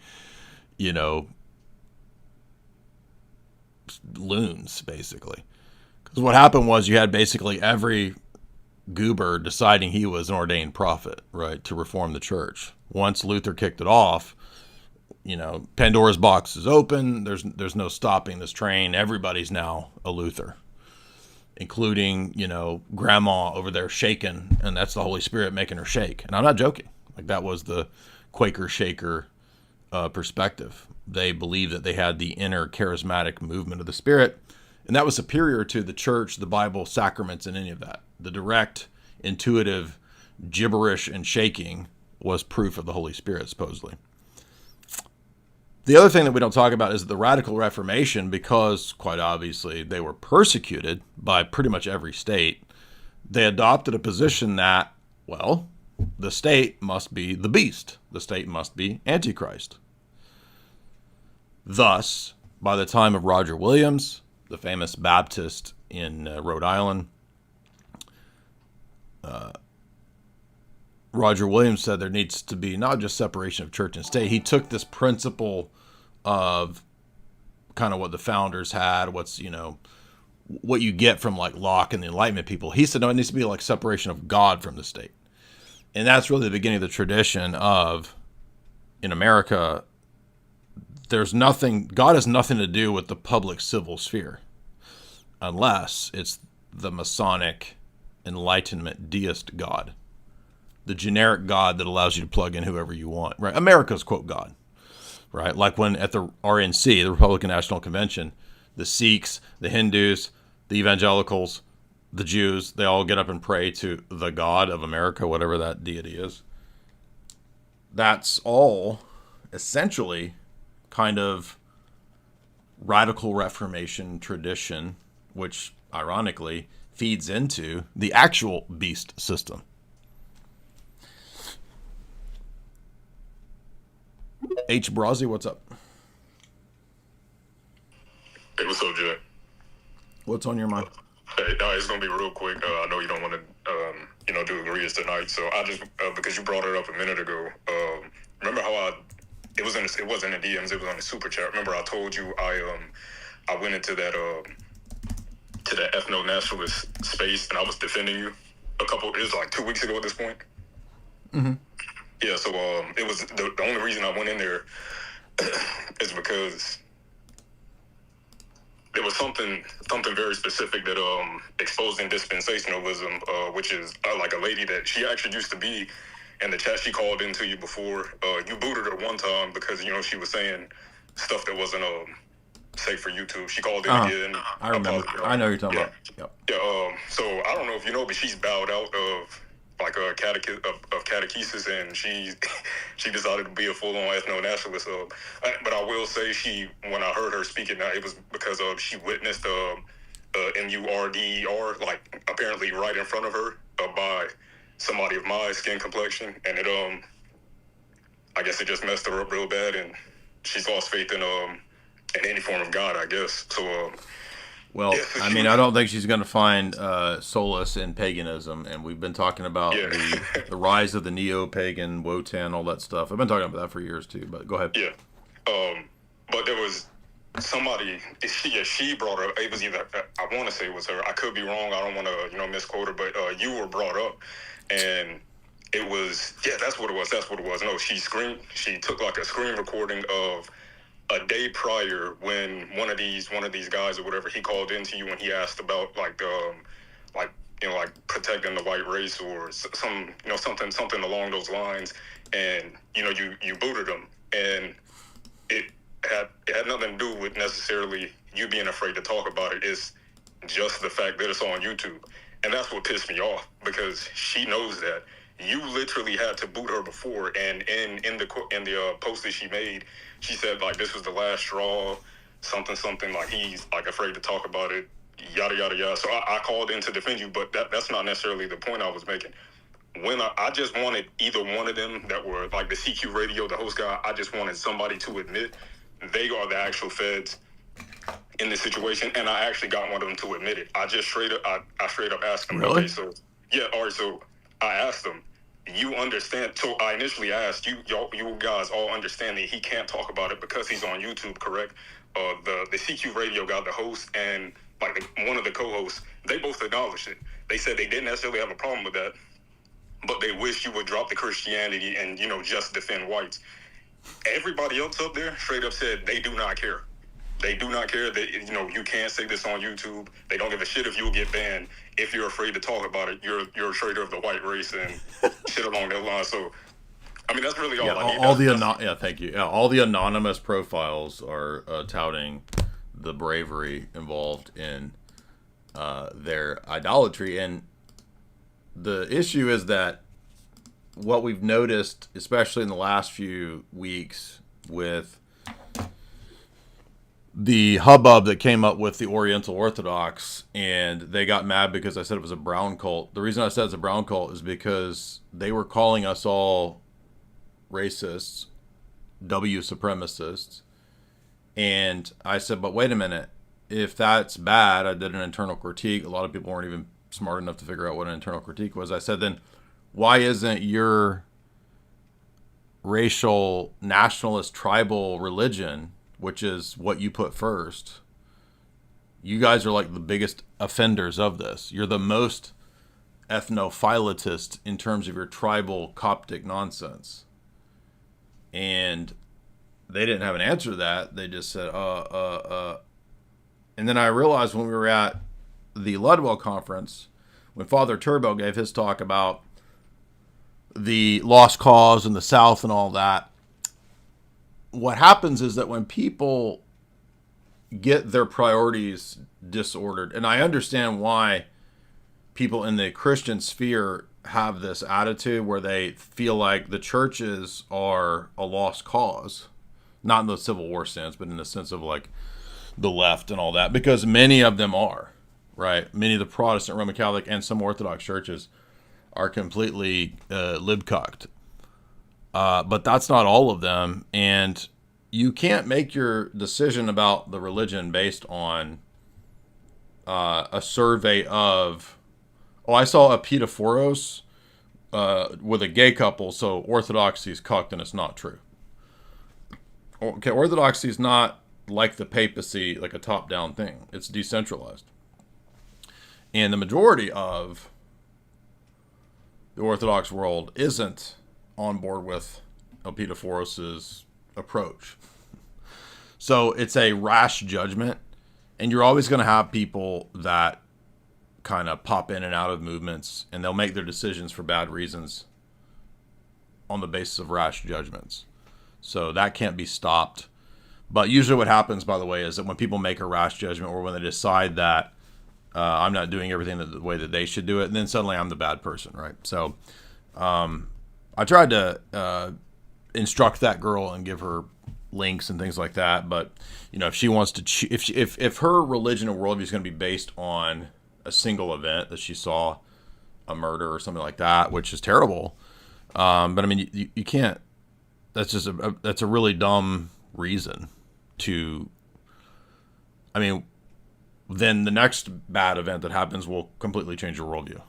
loons, basically. Because what happened was you had basically every goober deciding he was an ordained prophet, right, to reform the church. Once Luther kicked it off, Pandora's box is open. There's no stopping this train. Everybody's now a Luther, including, grandma over there shaking, and that's the Holy Spirit making her shake. And I'm not joking. That was the Quaker Shaker perspective. They believed that they had the inner charismatic movement of the Spirit, and that was superior to the church, the Bible, sacraments, and any of that. The direct, intuitive gibberish and shaking was proof of the Holy Spirit, supposedly. The other thing that we don't talk about is the Radical Reformation, because, quite obviously, they were persecuted by pretty much every state. They adopted a position that, well, the state must be the beast. The state must be Antichrist. Thus, by the time of Roger Williams, the famous Baptist in Rhode Island, Roger Williams said there needs to be not just separation of church and state. He took this principle of kind of what the founders had, what's, what you get from like Locke and the Enlightenment people. He said, no, it needs to be like separation of God from the state. And that's really the beginning of the tradition of, in America, God has nothing to do with the public civil sphere, unless it's the Masonic Enlightenment deist God, the generic God that allows you to plug in whoever you want, right? America's, quote, God, right? Like when at the RNC, the Republican National Convention, the Sikhs, the Hindus, the evangelicals, the Jews, they all get up and pray to the God of America, whatever that deity is. That's all essentially kind of radical Reformation tradition, which ironically feeds into the actual beast system. H. Brazzi, what's up? Hey, what's up, Jay? What's on your mind? Hey, no, it's gonna be real quick. I know you don't want to, do agrees tonight. So I just because you brought it up a minute ago. Remember how it wasn't in the DMs. It was on the super chat. Remember I told you I went into that to that ethno-nationalist space and I was defending you. It was like 2 weeks ago at this point. Mm-hmm. Yeah. So it was the only reason I went in there is because there was something very specific that exposing dispensationalism, which is like a lady that she actually used to be in the chat. She called into you before. You booted her one time because she was saying stuff that wasn't safe for YouTube. She called in again. I remember. I know you're talking about. Yep. Yeah. So I don't know if you know, but she's bowed out of like a catechesis, and she decided to be a full-on ethno-nationalist. But I will say when I heard her speaking, it was because she witnessed MURDER, like apparently right in front of her by somebody of my skin complexion, and it I guess it just messed her up real bad, and she's lost faith in any form of God, I guess. So. Well, I mean, I don't think she's going to find solace in paganism, and we've been talking about the rise of the neo-pagan, Wotan, all that stuff. I've been talking about that for years too, but go ahead. Yeah. But there was somebody, she brought up, it was either, I want to say it was her, I could be wrong, I don't want to, misquote her, but you were brought up, and it was, that's what it was. No, she took like a screen recording of a day prior when one of these guys or whatever, he called into you and he asked about like protecting the white race or something along those lines, and you booted him, and it had nothing to do with necessarily you being afraid to talk about it. It's just the fact that it's on YouTube, and that's what pissed me off, because she knows that you literally had to boot her before, and in the post that she made, she said like this was the last straw, something like he's like afraid to talk about it, yada yada yada. So I called in to defend you, but that's not necessarily the point I was making. When I just wanted either one of them that were like the CQ Radio, the host guy, I just wanted somebody to admit they are the actual feds in this situation, and I actually got one of them to admit it. I just straight up asked them. Really? Okay, so all right, so I asked them, you understand? So I initially asked you guys all understand that he can't talk about it because he's on YouTube, correct? The CQ Radio guy, the host, and like one of the co-hosts, they both acknowledged it. They said they didn't necessarily have a problem with that, but they wish you would drop the Christianity and just defend whites. Everybody else up there straight up said they do not care. They do not care that you can't say this on YouTube. They don't give a shit if you'll get banned. If you're afraid to talk about it, you're a traitor of the white race and shit along that line. So I mean, that's really all I need. Thank you. Yeah, all the anonymous profiles are touting the bravery involved in their idolatry, and the issue is that what we've noticed, especially in the last few weeks, with the hubbub that came up with the Oriental Orthodox, and they got mad because I said it was a brown cult. The reason I said it's a brown cult is because they were calling us all racists, supremacists, and I said, but wait a minute, if that's bad, I did an internal critique. A lot of people weren't even smart enough to figure out what an internal critique was. I said, then why isn't your racial, nationalist, tribal religion, which is what you put first, you guys are like the biggest offenders of this. You're the most ethnophilatist in terms of your tribal Coptic nonsense. And they didn't have an answer to that. They just said, And then I realized when we were at the Ludwell conference, when Father Turbo gave his talk about the lost cause in the South and all that, what happens is that when people get their priorities disordered, and I understand why people in the Christian sphere have this attitude where they feel like the churches are a lost cause, not in the Civil War sense, but in the sense of like the left and all that, because many of them are, right? Many of the Protestant, Roman Catholic, and some Orthodox churches are completely libcucked. But that's not all of them, and you can't make your decision about the religion based on a survey of, I saw a pedophoros with a gay couple, so Orthodoxy is cucked and it's not true. Okay, Orthodoxy is not like the papacy, like a top-down thing. It's decentralized. And the majority of the Orthodox world isn't on board with Elpidophoros' approach. So it's a rash judgment, and you're always going to have people that kind of pop in and out of movements, and they'll make their decisions for bad reasons on the basis of rash judgments. So that can't be stopped. But usually what happens, by the way, is that when people make a rash judgment, or when they decide that I'm not doing everything the way that they should do it, and then suddenly I'm the bad person, right? So I tried to instruct that girl and give her links and things like that. But you know, if she wants to, if her religion and worldview is going to be based on a single event that she saw a murder or something like that, which is terrible. But I mean, you can't. That's just that's a really dumb reason to. I mean, then the next bad event that happens will completely change your worldview.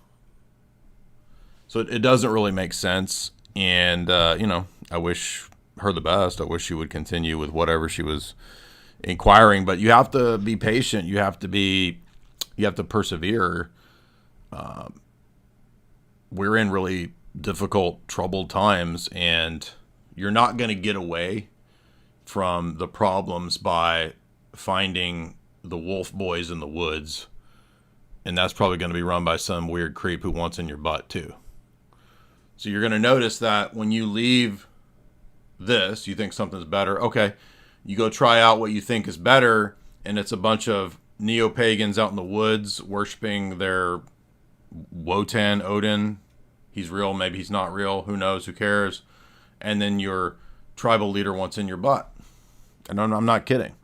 So it doesn't really make sense. And, you know, I wish her the best. I wish she would continue with whatever she was inquiring. But you have to be patient. You have to persevere. We're in really difficult, troubled times. And you're not going to get away from the problems by finding the wolf boys in the woods, and that's probably going to be run by some weird creep who wants in your butt too. So you're going to notice that when you leave this, you think something's better. Okay, you go try out what you think is better, and it's a bunch of neo-pagans out in the woods worshiping their Wotan, Odin. He's real, maybe he's not real, who knows, who cares? And then your tribal leader wants in your butt. And I'm not kidding.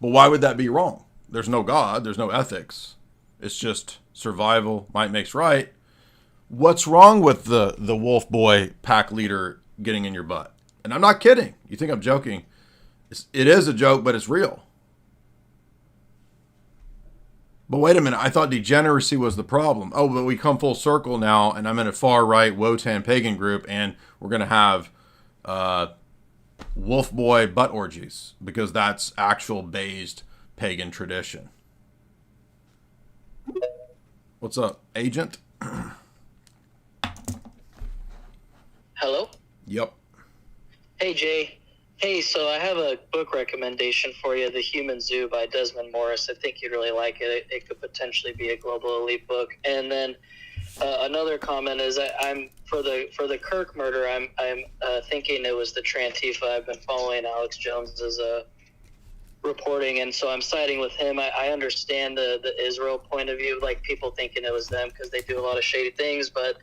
But why would that be wrong? There's no God. There's no ethics. It's just survival. Might makes right. What's wrong with the wolf boy pack leader getting in your butt? And I'm not kidding. You think I'm joking. It is a joke, but it's real. But wait a minute. I thought degeneracy was the problem. Oh, but we come full circle now, and I'm in a far-right Wotan pagan group, and we're going to have wolf boy butt orgies, because that's actual based pagan tradition. What's up, agent? Hello? Yep. Hey, Jay. Hey, so I have a book recommendation for you, The Human Zoo by Desmond Morris. I think you'd really like it. It could potentially be a global elite book. And then Another comment is I'm for the Kirk murder. I'm thinking it was the Trantifa. I've been following Alex Jones's reporting, and so I'm siding with him. I understand the Israel point of view, like people thinking it was them because they do a lot of shady things, but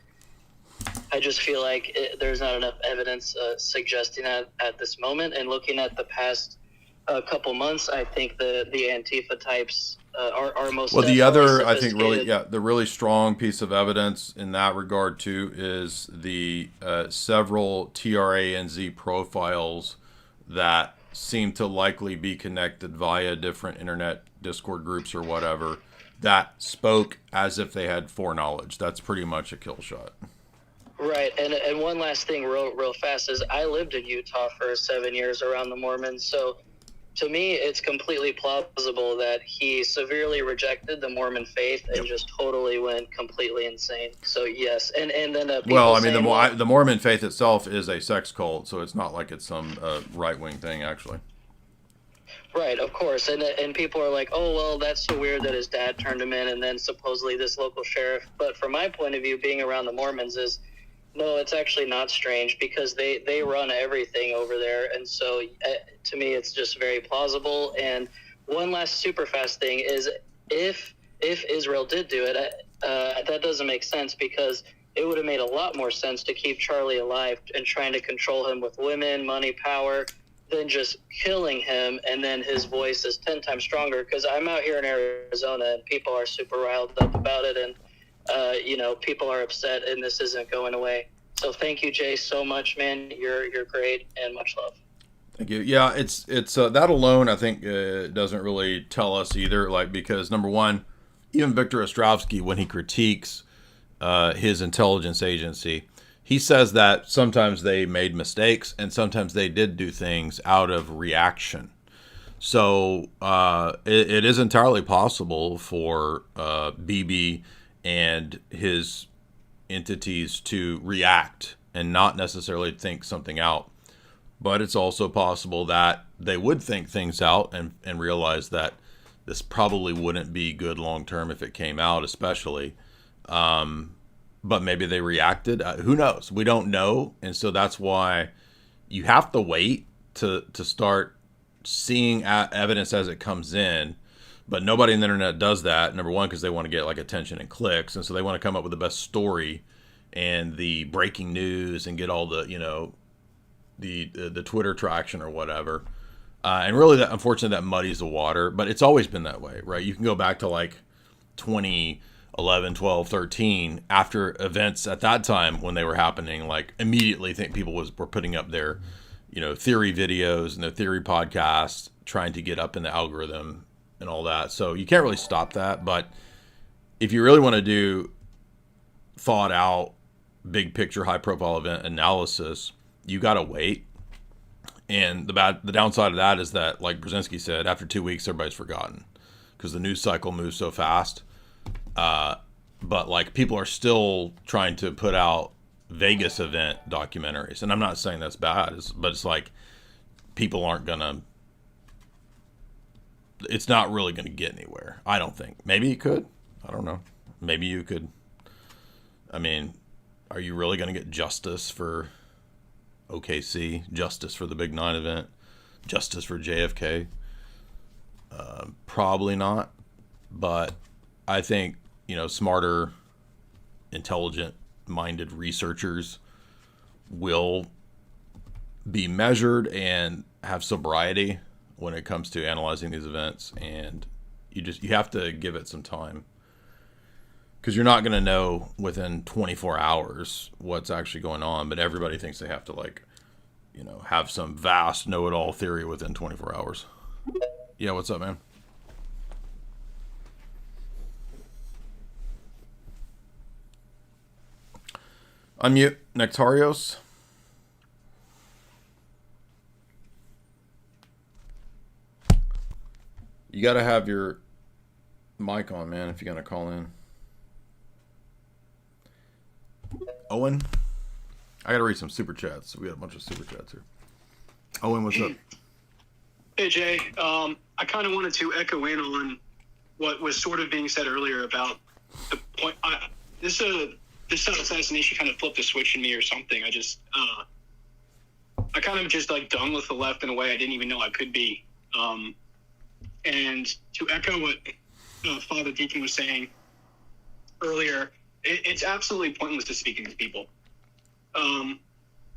I just feel like there's not enough evidence suggesting that at this moment. And looking at the past couple months, I think the Antifa types are most. Well, the other, I think, the really strong piece of evidence in that regard too is the several TRANZ profiles that seem to likely be connected via different internet Discord groups or whatever that spoke as if they had foreknowledge. That's pretty much a kill shot. Right, and one last thing real fast is I lived in Utah for 7 years around the Mormons, so to me it's completely plausible that he severely rejected the Mormon faith and just totally went completely insane. So yes, and then well, I mean, the Mormon faith itself is a sex cult, so it's not like it's some right-wing thing, actually. Right, of course, and people are like, oh, well, that's so weird that his dad turned him in, and then supposedly this local sheriff. But from my point of view, being around the Mormons is, no, it's actually not strange because they run everything over there, and so to me, it's just very plausible. And one last super fast thing is, if Israel did do it, that doesn't make sense because it would have made a lot more sense to keep Charlie alive and trying to control him with women, money, power, than just killing him, and then his voice is 10 times stronger. Because I'm out here in Arizona, and people are super riled up about it, and people are upset, and this isn't going away. So thank you, Jay, so much, man. You're great, and much love. Thank you. Yeah, it's that alone, I think, doesn't really tell us either. Like, because number one, even Victor Ostrovsky, when he critiques his intelligence agency, he says that sometimes they made mistakes and sometimes they did do things out of reaction. So it is entirely possible for Bibi and his entities to react and not necessarily think something out. But it's also possible that they would think things out and realize that this probably wouldn't be good long term if it came out, especially. But maybe they reacted. Who knows? We don't know. And so that's why you have to wait to start seeing evidence as it comes in. But nobody on the internet does that. Number one, because they want to get like attention and clicks. And so they want to come up with the best story and the breaking news and get all the, the Twitter traction or whatever. And really, unfortunately, that muddies the water. But it's always been that way, right? You can go back to like 2011, 12, 13, after events at that time when they were happening, like immediately think people were putting up their, theory videos and their theory podcasts, trying to get up in the algorithm and all that. So you can't really stop that. But if you really want to do thought out, big picture, high profile event analysis, you got to wait. And the downside of that is that, like Brzezinski said, after 2 weeks, everybody's forgotten because the news cycle moves so fast. But like people are still trying to put out Vegas event documentaries. And I'm not saying that's bad, but it's like people aren't going to, it's not really going to get anywhere. I don't think. Maybe it could. I don't know. Maybe you could. I mean, are you really going to get justice for OKC, justice for the Big 9 event, justice for JFK? Probably not. But I think, smarter, intelligent-minded researchers will be measured and have sobriety when it comes to analyzing these events. And you have to give it some time. Because you're not going to know within 24 hours what's actually going on, but everybody thinks they have to have some vast know-it-all theory within 24 hours. Yeah, what's up, man? Unmute Nectarios. You got to have your mic on, man, if you're going to call in. Owen, I gotta read some super chats. We got a bunch of super chats here. Owen, what's up? Hey Jay, I kind of wanted to echo in on what was sort of being said earlier about the point. This is this assassination kind of flipped a switch in me or something. I kind of just like done with the left in a way I didn't even know I could be. And to echo what Father Deacon was saying earlier, it's absolutely pointless to speak to these people.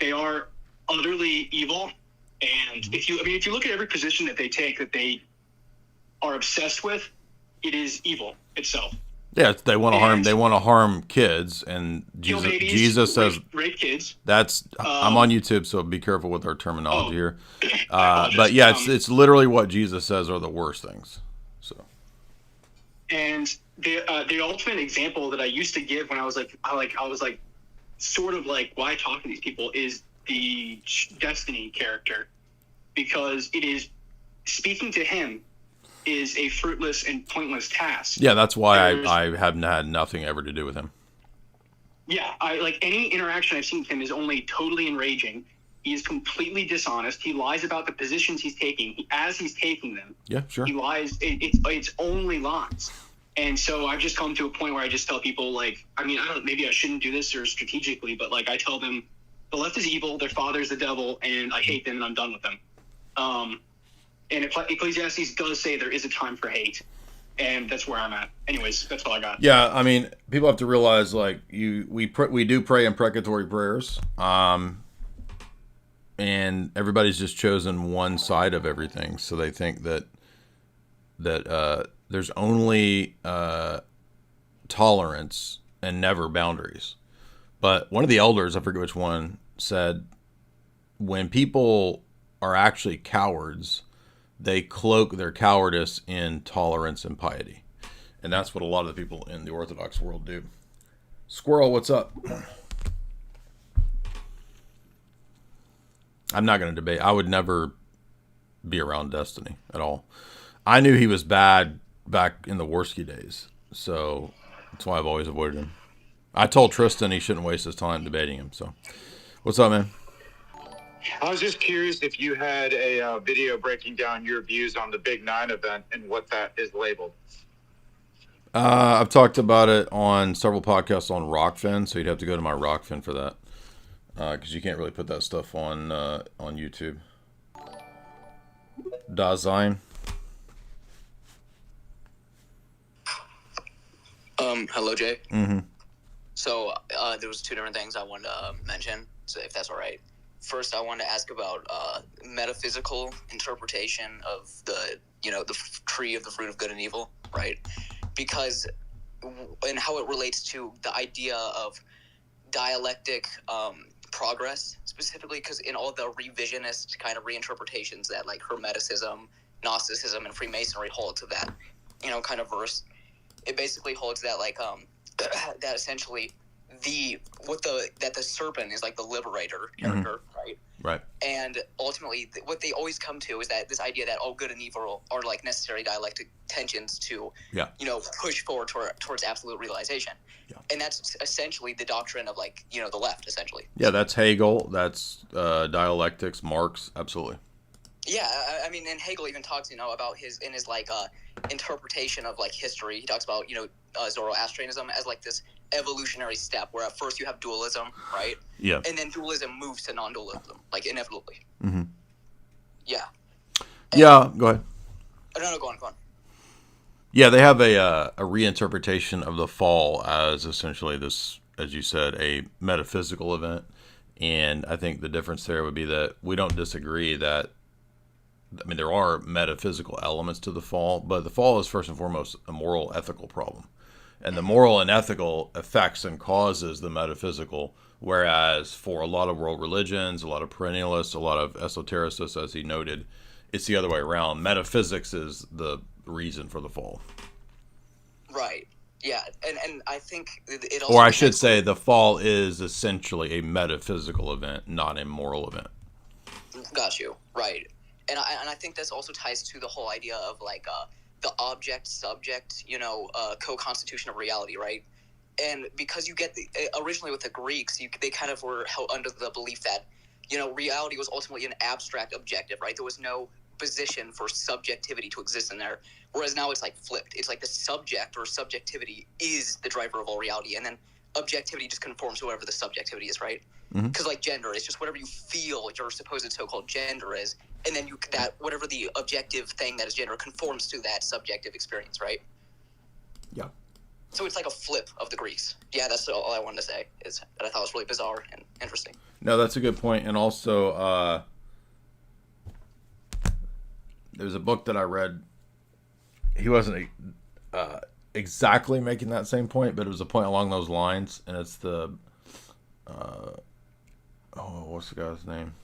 They are utterly evil, and if you look at every position that they take that they are obsessed with, it is evil itself. Yeah, they want to harm. They want to harm kids, and Jesus says rape kids. That's. I'm on YouTube, so be careful with our terminology here. But yeah, it's literally what Jesus says are the worst things. So. And the ultimate example that I used to give when I was sort of like, why talk to these people, is the Destiny character, because it is speaking to him is a fruitless and pointless task. Yeah, that's why I haven't had nothing ever to do with him. Yeah, any interaction I've seen with him is only totally enraging. He is completely dishonest. He lies about the positions he's taking. As he's taking them, yeah, sure, he lies. It's only lies. And so I've just come to a point where I just tell people, maybe I shouldn't do this or strategically, but I tell them the left is evil, their father's the devil, and I hate them and I'm done with them. And Ecclesiastes does say there is a time for hate, and that's where I'm at. Anyways, that's all I got. Yeah, I mean, people have to realize, we do pray imprecatory prayers, and everybody's just chosen one side of everything, so they think that there's only tolerance and never boundaries. But one of the elders, I forget which one, said when people are actually cowards, they cloak their cowardice in tolerance and piety. And that's what a lot of the people in the Orthodox world do. Squirrel, what's up? I'm not going to debate. I would never be around Destiny at all. I knew he was bad back in the Worski days, so that's why I've always avoided him. I told Tristan he shouldn't waste his time debating him. So, what's up, man? I was just curious if you had a video breaking down your views on the Big 9 event and what that is labeled. I've talked about it on several podcasts on Rockfin, so you'd have to go to my Rockfin for that, because you can't really put that stuff on YouTube. Dasein. Hello, Jay. Mm-hmm. So there was two different things I wanted to mention, so if that's all right. First, I wanted to ask about metaphysical interpretation of the tree of the fruit of good and evil, right? Because, and how it relates to the idea of dialectic progress, specifically because in all the revisionist kind of reinterpretations that Hermeticism, Gnosticism, and Freemasonry hold to that, kind of verse, it basically holds that that essentially that the serpent is the liberator character, right? Right. And ultimately, what they always come to is that this idea that good and evil are necessary dialectic tensions to, push forward towards absolute realization. Yeah. And that's essentially the doctrine of the left, essentially. Yeah, that's Hegel. That's dialectics. Marx. Absolutely. Yeah, I mean, and Hegel even talks, about his interpretation of history. He talks about Zoroastrianism as this evolutionary step where at first you have dualism, right? Yeah. And then dualism moves to non-dualism, inevitably. Mm-hmm. Yeah. Yeah. Go ahead. No, go on. Yeah, they have a reinterpretation of the fall as essentially this, as you said, a metaphysical event, and I think the difference there would be that we don't disagree that. I mean, there are metaphysical elements to the fall, but the fall is first and foremost a moral, ethical problem. And the moral and ethical affects and causes the metaphysical, whereas for a lot of world religions, a lot of perennialists, a lot of esotericists, as he noted, it's the other way around. Metaphysics is the reason for the fall. Right. Yeah, and I think it also... Or I should say the fall is essentially a metaphysical event, not a moral event. Got you. Right. And I think this also ties to the whole idea of the object-subject, co-constitution of reality, right? And because you get originally with the Greeks, they kind of were held under the belief that, reality was ultimately an abstract objective, right? There was no position for subjectivity to exist in there. Whereas now it's flipped. It's the subject or subjectivity is the driver of all reality. And then objectivity just conforms to whatever the subjectivity is, right? Mhm. Because like gender is just whatever you feel your supposed so-called gender is, and then that whatever the objective thing that is gender conforms to that subjective experience, right? Yeah. So it's like a flip of the Greeks. Yeah, that's all I wanted to say. Is that I thought was really bizarre and interesting. No, that's a good point. And also, there's a book that I read. He wasn't exactly making that same point, but it was a point along those lines. And it's the, what's the guy's name?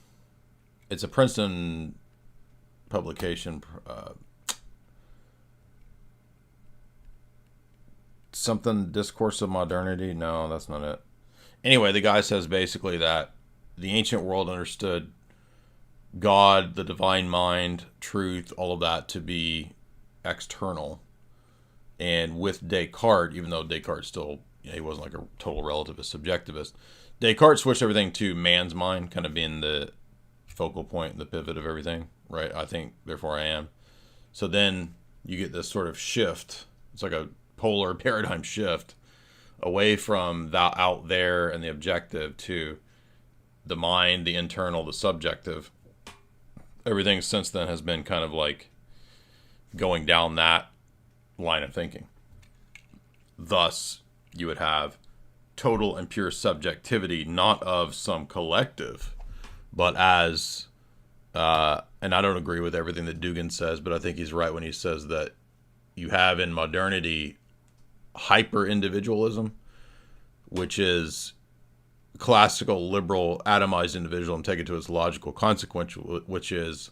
It's a Princeton publication. Something Discourse of Modernity. No, that's not it. Anyway, the guy says basically that the ancient world understood God, the divine mind, truth, all of that to be external. And with Descartes, even though Descartes still, he wasn't like a total relativist, subjectivist, Descartes switched everything to man's mind, kind of being the focal point, the pivot of everything, right? I think, therefore I am. So then you get this sort of shift. It's like a polar paradigm shift away from that out there and the objective to the mind, the internal, the subjective. Everything since then has been kind of like going down that line of thinking. Thus, you would have total and pure subjectivity, not of some collective, but as, and I don't agree with everything that Dugan says, but I think he's right when he says that you have in modernity hyper-individualism, which is classical liberal atomized individualism taken to its logical consequence, which is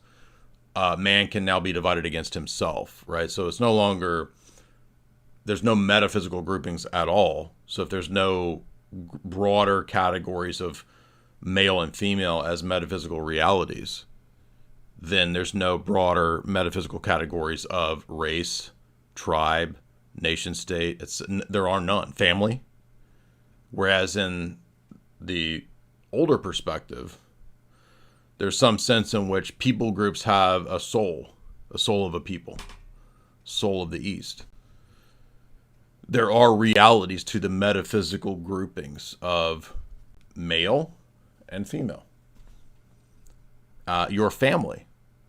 man can now be divided against himself, right? So it's no longer, there's no metaphysical groupings at all. So if there's no broader categories of male and female as metaphysical realities, then there's no broader metaphysical categories of race, tribe, nation state. There are none. Family. Whereas in the older perspective, there's some sense in which people groups have a soul of a people, soul of the East. There are realities to the metaphysical groupings of male and female. Your family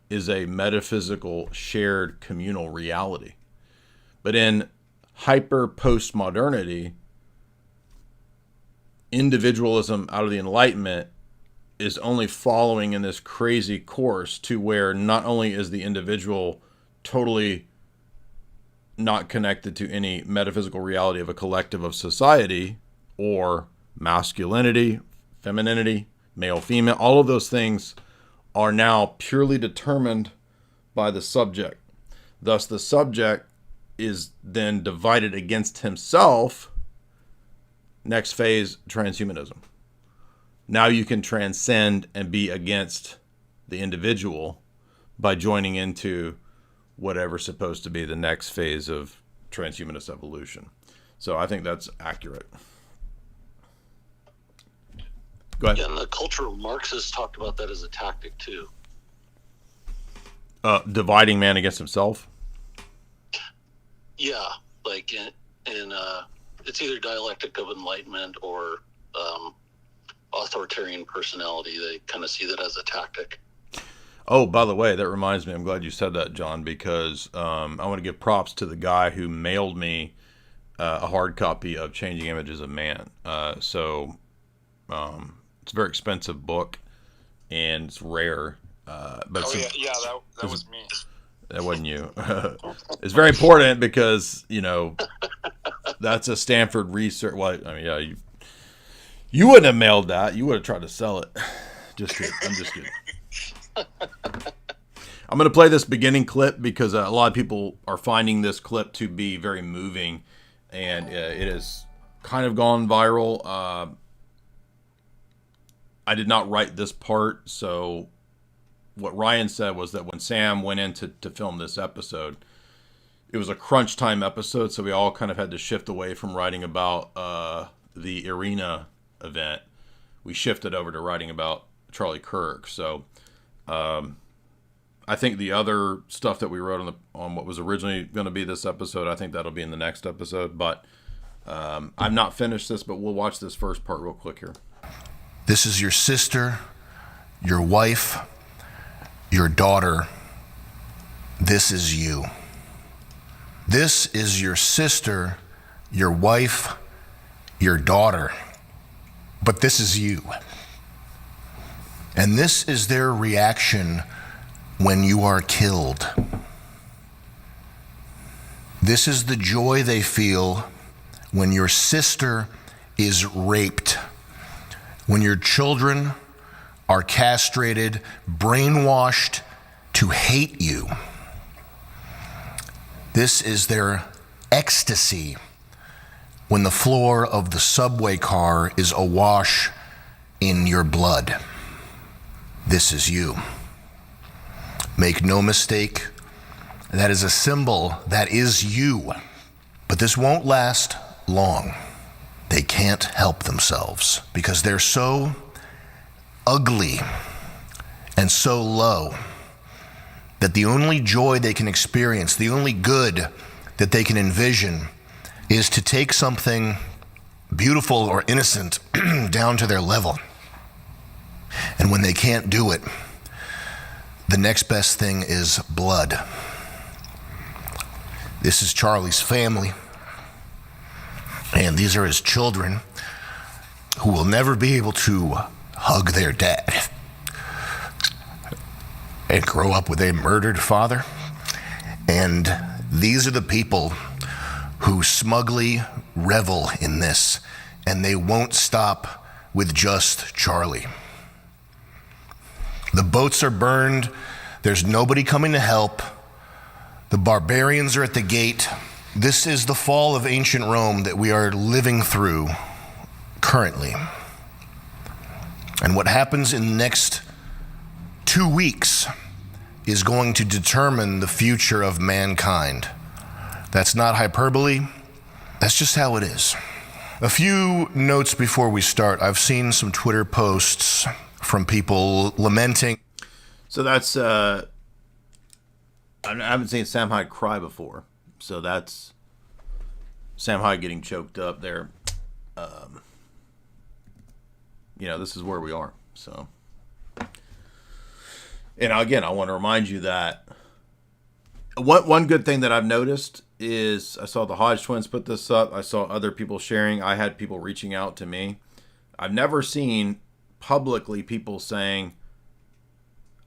is a metaphysical shared communal reality. But in hyper postmodernity, individualism out of the Enlightenment is only following in this crazy course to where not only is the individual totally not connected to any metaphysical reality of a collective of society or masculinity, femininity, male, female, all of those things are now purely determined by the subject. Thus, the subject is then divided against himself. Next phase, transhumanism. Now you can transcend and be against the individual by joining into whatever's supposed to be the next phase of transhumanist evolution. So I think that's accurate. Go ahead. Yeah, and the cultural Marxists talked about that as a tactic too. Dividing man against himself? Yeah, like in it's either dialectic of enlightenment or authoritarian personality. They kind of see that as a tactic. Oh, by the way, that reminds me, I'm glad you said that, John, because I want to give props to the guy who mailed me a hard copy of Changing Images of Man. It's a very expensive book, and it's rare. But that was me. That wasn't you. It's very important because, that's a Stanford research. Well, I mean, yeah, you wouldn't have mailed that. You would have tried to sell it. Just kidding. I'm just kidding. I'm going to play this beginning clip because a lot of people are finding this clip to be very moving, and it has kind of gone viral. I did not write this part, so what Ryan said was that when Sam went in to film this episode, it was a crunch time episode, so we all kind of had to shift away from writing about the Irina event. We shifted over to writing about Charlie Kirk. So I think the other stuff that we wrote on what was originally going to be this episode, I think that'll be in the next episode. But I've not finished this, but we'll watch this first part real quick here. This is your sister, your wife, your daughter. This is you. This is your sister, your wife, your daughter. But this is you. And this is their reaction when you are killed. This is the joy they feel when your sister is raped, when your children are castrated, brainwashed to hate you. This is their ecstasy when the floor of the subway car is awash in your blood. This is you. Make no mistake, that is a symbol, that is you. But this won't last long. They can't help themselves because they're so ugly and so low that the only joy they can experience, the only good that they can envision is to take something beautiful or innocent down to their level. And when they can't do it, the next best thing is blood. This is Charlie's family, and these are his children who will never be able to hug their dad and grow up with a murdered father. And these are the people who smugly revel in this, and they won't stop with just Charlie. The boats are burned. There's nobody coming to help. The barbarians are at the gate. This is the fall of ancient Rome that we are living through currently. And what happens in the next 2 weeks is going to determine the future of mankind. That's not hyperbole. That's just how it is. A few notes before we start. I've seen some Twitter posts from people lamenting. So that's, I haven't seen Sam Hyde cry before. So that's Sam Hyde getting choked up there. This is where we are. So, and again, I want to remind you that one good thing that I've noticed is I saw the Hodge twins put this up. I saw other people sharing. I had people reaching out to me. I've never seen publicly people saying,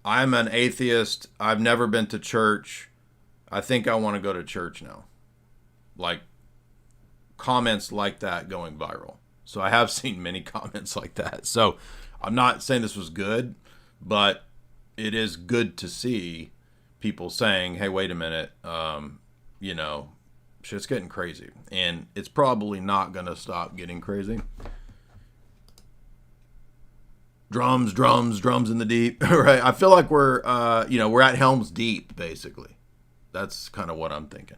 I'm an atheist. I've never been to church. I think I want to go to church now. Like comments like that going viral. So I have seen many comments like that. So I'm not saying this was good, but it is good to see people saying, hey, wait a minute, shit's getting crazy. And it's probably not going to stop getting crazy. Drums in the deep, right? I feel like we're at Helm's Deep, basically. That's kind of what I'm thinking.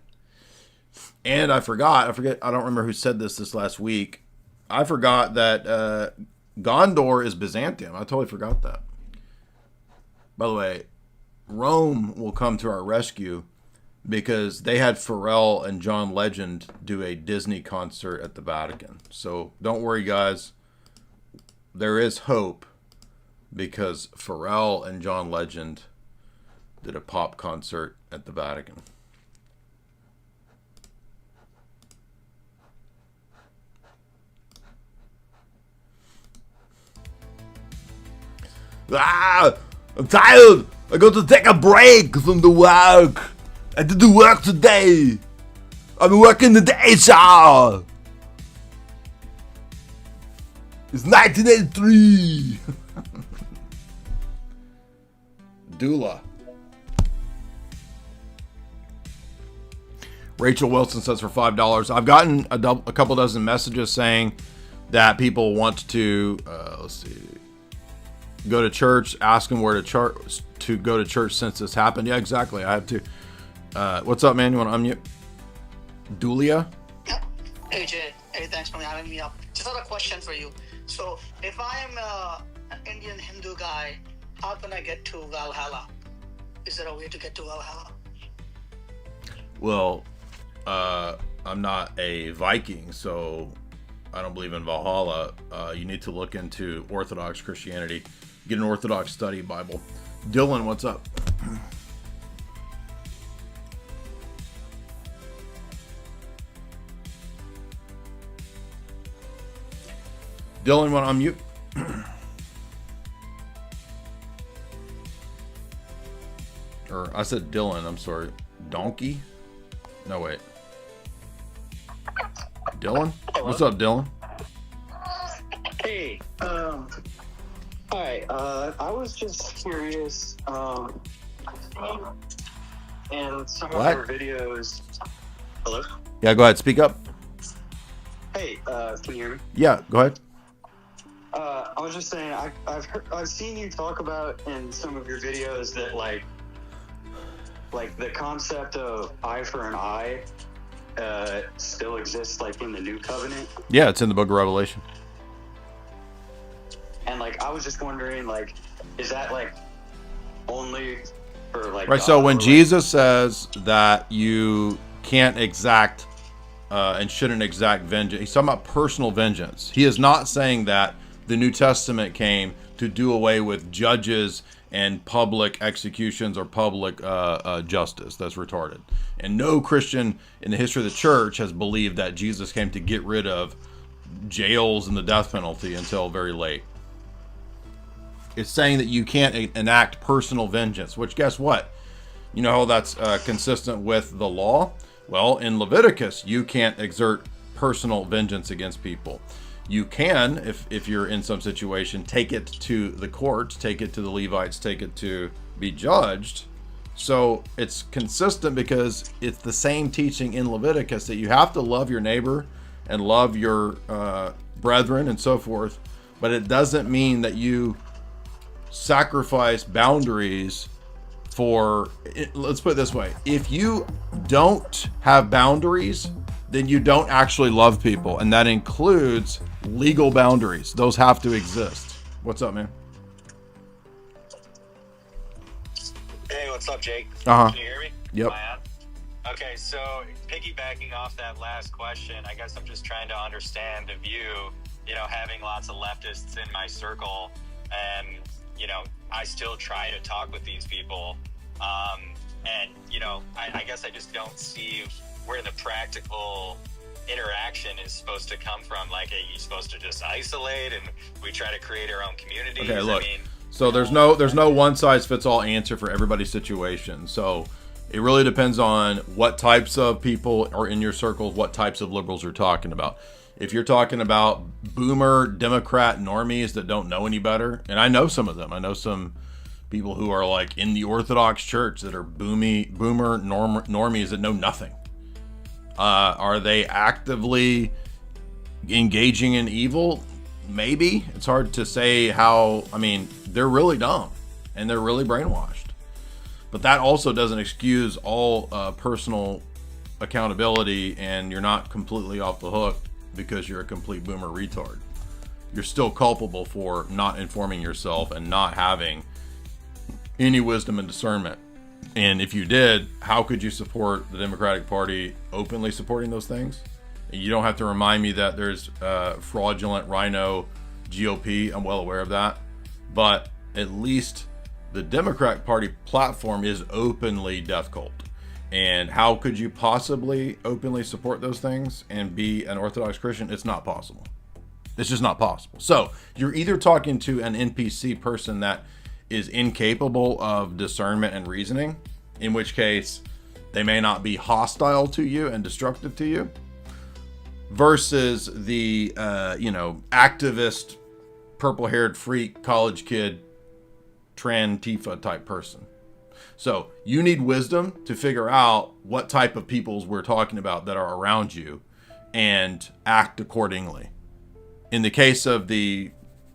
And I forget, I don't remember who said this last week. I forgot that Gondor is Byzantium. I totally forgot that. By the way, Rome will come to our rescue because they had Pharrell and John Legend do a Disney concert at the Vatican. So don't worry, guys. There is hope because Pharrell and John Legend did a pop concert at the Vatican. I'm tired. I got to take a break from the work. I did the work today. I'm working the day, sir. It's 1983. Doula. Rachel Wilson says for $5. I've gotten a couple dozen messages saying that people want to, go to church, ask them where to go to church since this happened. Yeah, exactly. I have to. What's up, man? You want to unmute? Dulia? Yep. Hey, Jay. Hey, thanks for having me up. Just had a question for you. So, if I am an Indian Hindu guy, how can I get to Valhalla? Is there a way to get to Valhalla? Well, I'm not a Viking, so I don't believe in Valhalla. You need to look into Orthodox Christianity. Get an Orthodox study Bible. Dylan, what's up? Dylan, want to unmute? Or I said Dylan, I'm sorry. Donkey? No, wait. Dylan? Hello? What's up, Dylan? Hey, hi, I was just curious, in some of What? your videos. Hello? Yeah, go ahead. Speak up. Hey, can you hear me? Yeah, go ahead. I was just saying, I've seen you talk about in some of your videos that like the concept of eye for an eye still exists like in the New Covenant. Yeah, it's in the book of Revelation. And like, I was just wondering, like, is that like only for like Right, God, so when or, Jesus says that you can't exact and shouldn't exact vengeance, he's talking about personal vengeance. He is not saying that the New Testament came to do away with judges and public executions or public justice. That's retarded. And no Christian in the history of the church has believed that Jesus came to get rid of jails and the death penalty until very late. It's saying that you can't enact personal vengeance, which guess what? You know how that's consistent with the law? Well, in Leviticus, you can't exert personal vengeance against people. You can, if you're in some situation, take it to the courts, take it to the Levites, take it to be judged. So it's consistent because it's the same teaching in Leviticus that you have to love your neighbor and love your brethren and so forth. But it doesn't mean that you sacrifice boundaries for, let's put it this way. If you don't have boundaries, then you don't actually love people. And that includes legal boundaries. Those have to exist. What's up, man? Hey, what's up, Jake? Uh-huh. Can you hear me? Yep. Am I on? Okay, so piggybacking off that last question, I guess I'm just trying to understand the view, having lots of leftists in my circle, and, I still try to talk with these people, and, I guess I just don't see where the practical interaction is supposed to come from. Like, are you supposed to just isolate and we try to create our own communities? Okay, look. I mean, So there's no one size fits all answer for everybody's situation. So it really depends on what types of people are in your circles, what types of liberals you're talking about. If you're talking about boomer Democrat normies that don't know any better, and I know some of them. I know some people who are like in the Orthodox Church that are boomer normies that know nothing. Are they actively engaging in evil? Maybe. It's hard to say how. I mean, they're really dumb and they're really brainwashed. But that also doesn't excuse all personal accountability, and you're not completely off the hook because you're a complete boomer retard. You're still culpable for not informing yourself and not having any wisdom and discernment. And if you did, how could you support the Democratic Party openly supporting those things? And you don't have to remind me that there's fraudulent rhino GOP. I'm well aware of that. But at least the Democratic Party platform is openly death cult. And how could you possibly openly support those things and be an Orthodox Christian? It's not possible. It's just not possible. So you're either talking to an NPC person that is incapable of discernment and reasoning, in which case they may not be hostile to you and destructive to you, versus the activist, purple-haired freak, college kid, Trantifa type person. So you need wisdom to figure out what type of peoples we're talking about that are around you and act accordingly. In the case of the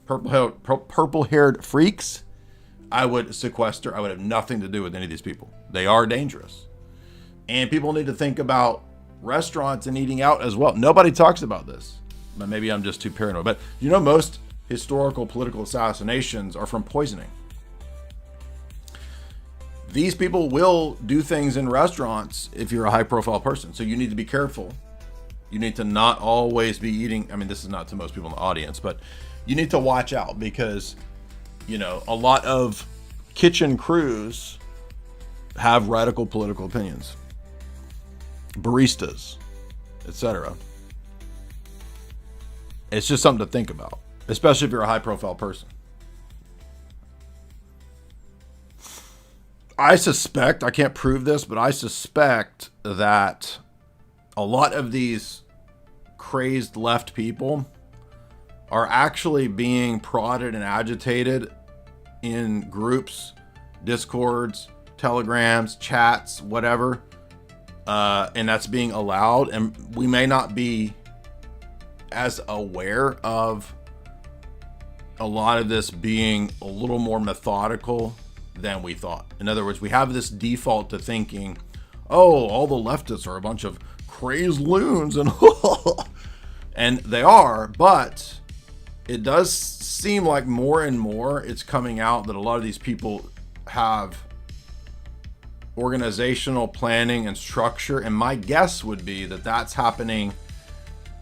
purple-haired freaks, I would sequester. I would have nothing to do with any of these people. They are dangerous. And people need to think about restaurants and eating out as well. Nobody talks about this, but maybe I'm just too paranoid. But most historical political assassinations are from poisoning. These people will do things in restaurants if you're a high profile person. So you need to be careful You need to not always be eating. I mean, this is not to most people in the audience, but you need to watch out because, you know, a lot of kitchen crews have radical political opinions, baristas, etc. It's just something to think about, especially if you're a high-profile person. I suspect, I can't prove this, but I suspect that a lot of these crazed left people are actually being prodded and agitated in groups, discords, telegrams, chats, whatever, and that's being allowed, and we may not be as aware of a lot of this being a little more methodical than we thought. In other words, we have this default to thinking, oh, all the leftists are a bunch of crazed loons, and they are, but it does seem like more and more it's coming out that a lot of these people have organizational planning and structure, and my guess would be that that's happening.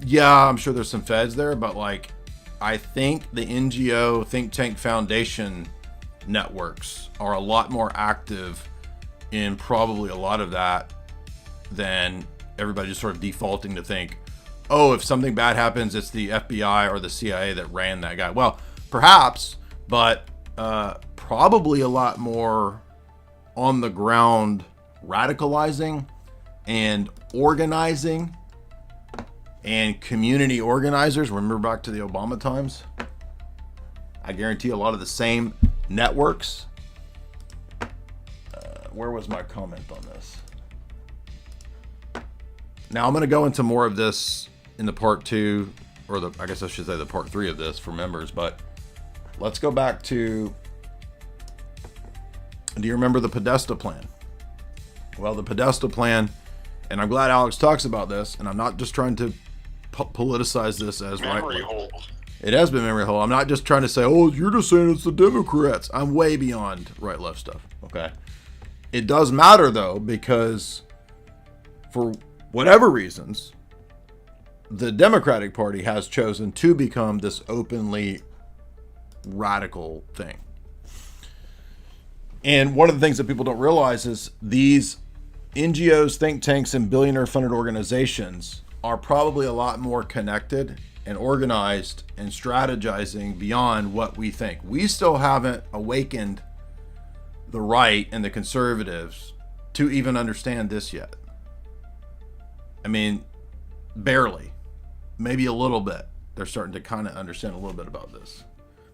Yeah, I'm sure there's some feds there, but like, I think the NGO think tank foundation networks are a lot more active in probably a lot of that than everybody just sort of defaulting to think, oh, if something bad happens, it's the FBI or the CIA that ran that guy. Well, perhaps, but probably a lot more on the ground radicalizing and organizing and community organizers. Remember back to the Obama times? I guarantee a lot of the same networks. Where was my comment on this? Now I'm going to go into more of this in the part 2, or I guess I should say the part 3 of this for members, but let's go back to, do you remember the Podesta plan? Well, the Podesta plan, and I'm glad Alex talks about this, and I'm not just trying to politicize this as Memory right. hole. It has been memory hole. I'm not just trying to say, oh, you're just saying it's the Democrats. I'm way beyond right-left stuff, okay? It does matter, though, because for whatever reasons, the Democratic Party has chosen to become this openly radical thing. And one of the things that people don't realize is these NGOs, think tanks, and billionaire-funded organizations are probably a lot more connected and organized and strategizing beyond what we think. We still haven't awakened the right and the conservatives to even understand this yet. I mean, barely. Maybe a little bit. They're starting to kind of understand a little bit about this.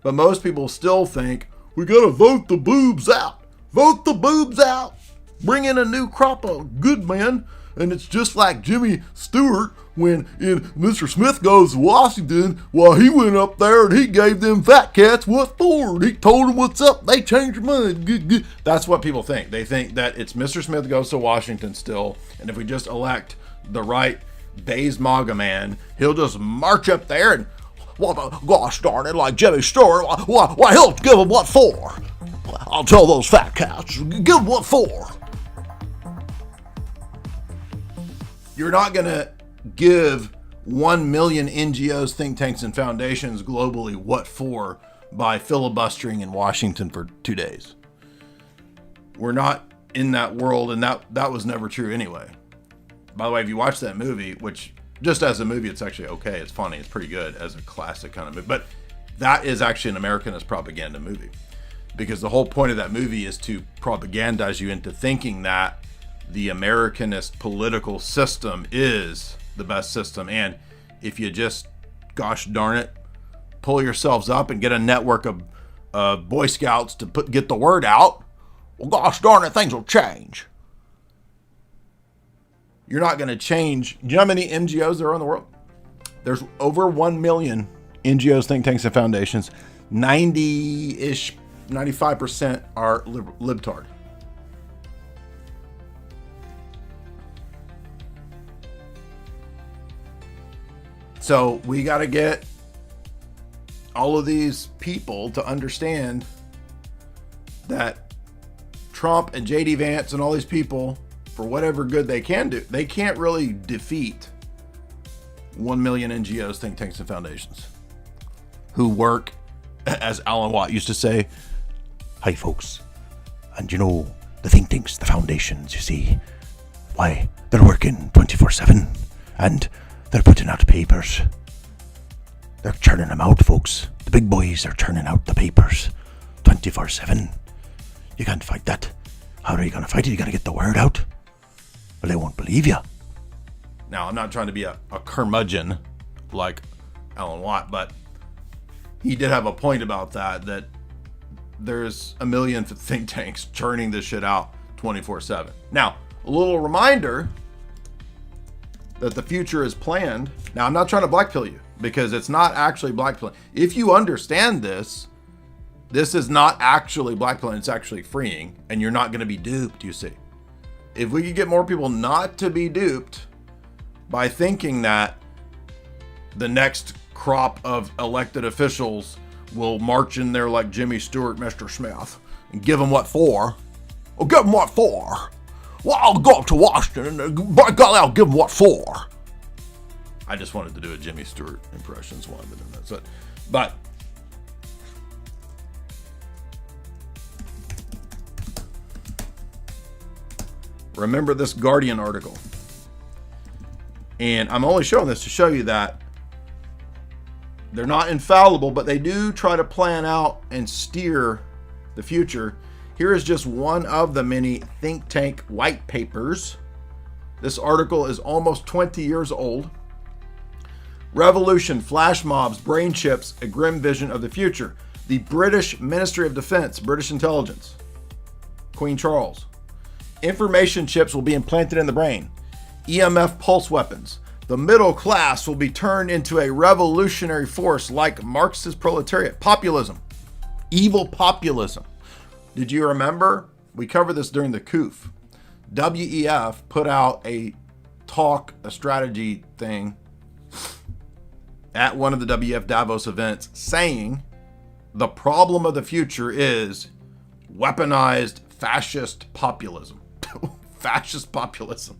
But most people still think, we gotta vote the boobs out. Vote the boobs out. Bring in a new crop of good men. And it's just like Jimmy Stewart when Mr. Smith goes to Washington. Well, he went up there and he gave them fat cats what for. He told them what's up. They changed their mind. That's what people think. They think that it's Mr. Smith goes to Washington still. And if we just elect the right Bays MAGA man, he'll just march up there and, well, gosh darn it, like Jimmy Stewart, why he'll give them what for. I'll tell those fat cats, give them what for. You're not going to give 1 million NGOs, think tanks, and foundations globally what for by filibustering in Washington for 2 days. We're not in that world, and that was never true anyway. By the way, if you watch that movie, which just as a movie, it's actually okay. It's funny. It's pretty good as a classic kind of movie. But that is actually an Americanist propaganda movie. Because the whole point of that movie is to propagandize you into thinking that the Americanist political system is the best system. And if you just, gosh darn it, pull yourselves up and get a network of Boy Scouts to get the word out, well, gosh darn it, things will change. You're not going to change. Do you know how many NGOs there are in the world? There's over 1 million NGOs, think tanks, and foundations. 90-ish, 95% are libtard. So we got to get all of these people to understand that Trump and JD Vance and all these people, for whatever good they can do, they can't really defeat 1 million NGOs, think tanks, and foundations who work, as Alan Watt used to say, hi folks, and you know, the think tanks, the foundations, you see, why, they're working 24/7 and they're putting out papers. They're churning them out, folks. The big boys are churning out the papers 24/7. You can't fight that. How are you going to fight it? You got to get the word out. Well, they won't believe you. Now, I'm not trying to be a curmudgeon like Alan Watt, but he did have a point about that there's a million think tanks churning this shit out 24/7. Now, a little reminder that the future is planned. Now, I'm not trying to blackpill you, because it's not actually blackpilling. If you understand this is not actually blackpilling, it's actually freeing, and you're not going to be duped, you see. If we could get more people not to be duped by thinking that the next crop of elected officials will march in there like Jimmy Stewart, Mr. Smith, and give them what for. Well, give them what for? Well, I'll go up to Washington and by golly, I'll give them what for. I just wanted to do a Jimmy Stewart impression, so I've been doing that. But remember this Guardian article. And I'm only showing this to show you that they're not infallible, but they do try to plan out and steer the future. Here is just one of the many think tank white papers. This article is almost 20 years old. Revolution, flash mobs, brain chips, a grim vision of the future. The British Ministry of Defense, British intelligence, Queen Charles. Information chips will be implanted in the brain. EMF pulse weapons. The middle class will be turned into a revolutionary force like Marxist proletariat. Populism. Evil populism. Did you remember? We covered this during the COOF. WEF put out a strategy thing at one of the WEF Davos events saying the problem of the future is weaponized fascist populism. Fascist populism.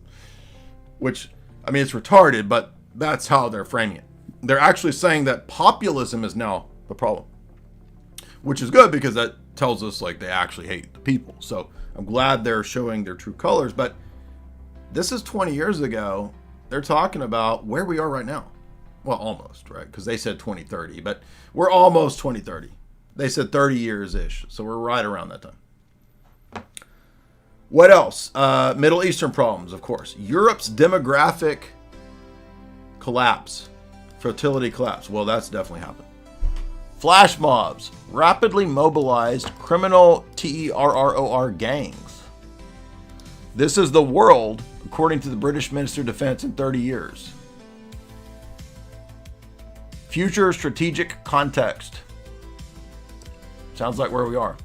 Which, I mean, it's retarded, but that's how they're framing it. They're actually saying that populism is now the problem. Which is good, because that tells us like they actually hate the people. So I'm glad they're showing their true colors. But this is 20 years ago. They're talking about where we are right now. Well, almost, right? Because they said 2030, but we're almost 2030. They said 30 years-ish. So we're right around that time. What else? Middle Eastern problems, of course. Europe's demographic collapse. Fertility collapse. Well, that's definitely happened. Flash mobs. Rapidly mobilized criminal terror gangs. This is the world, according to the British Minister of Defense, in 30 years. Future strategic context. Sounds like where we are.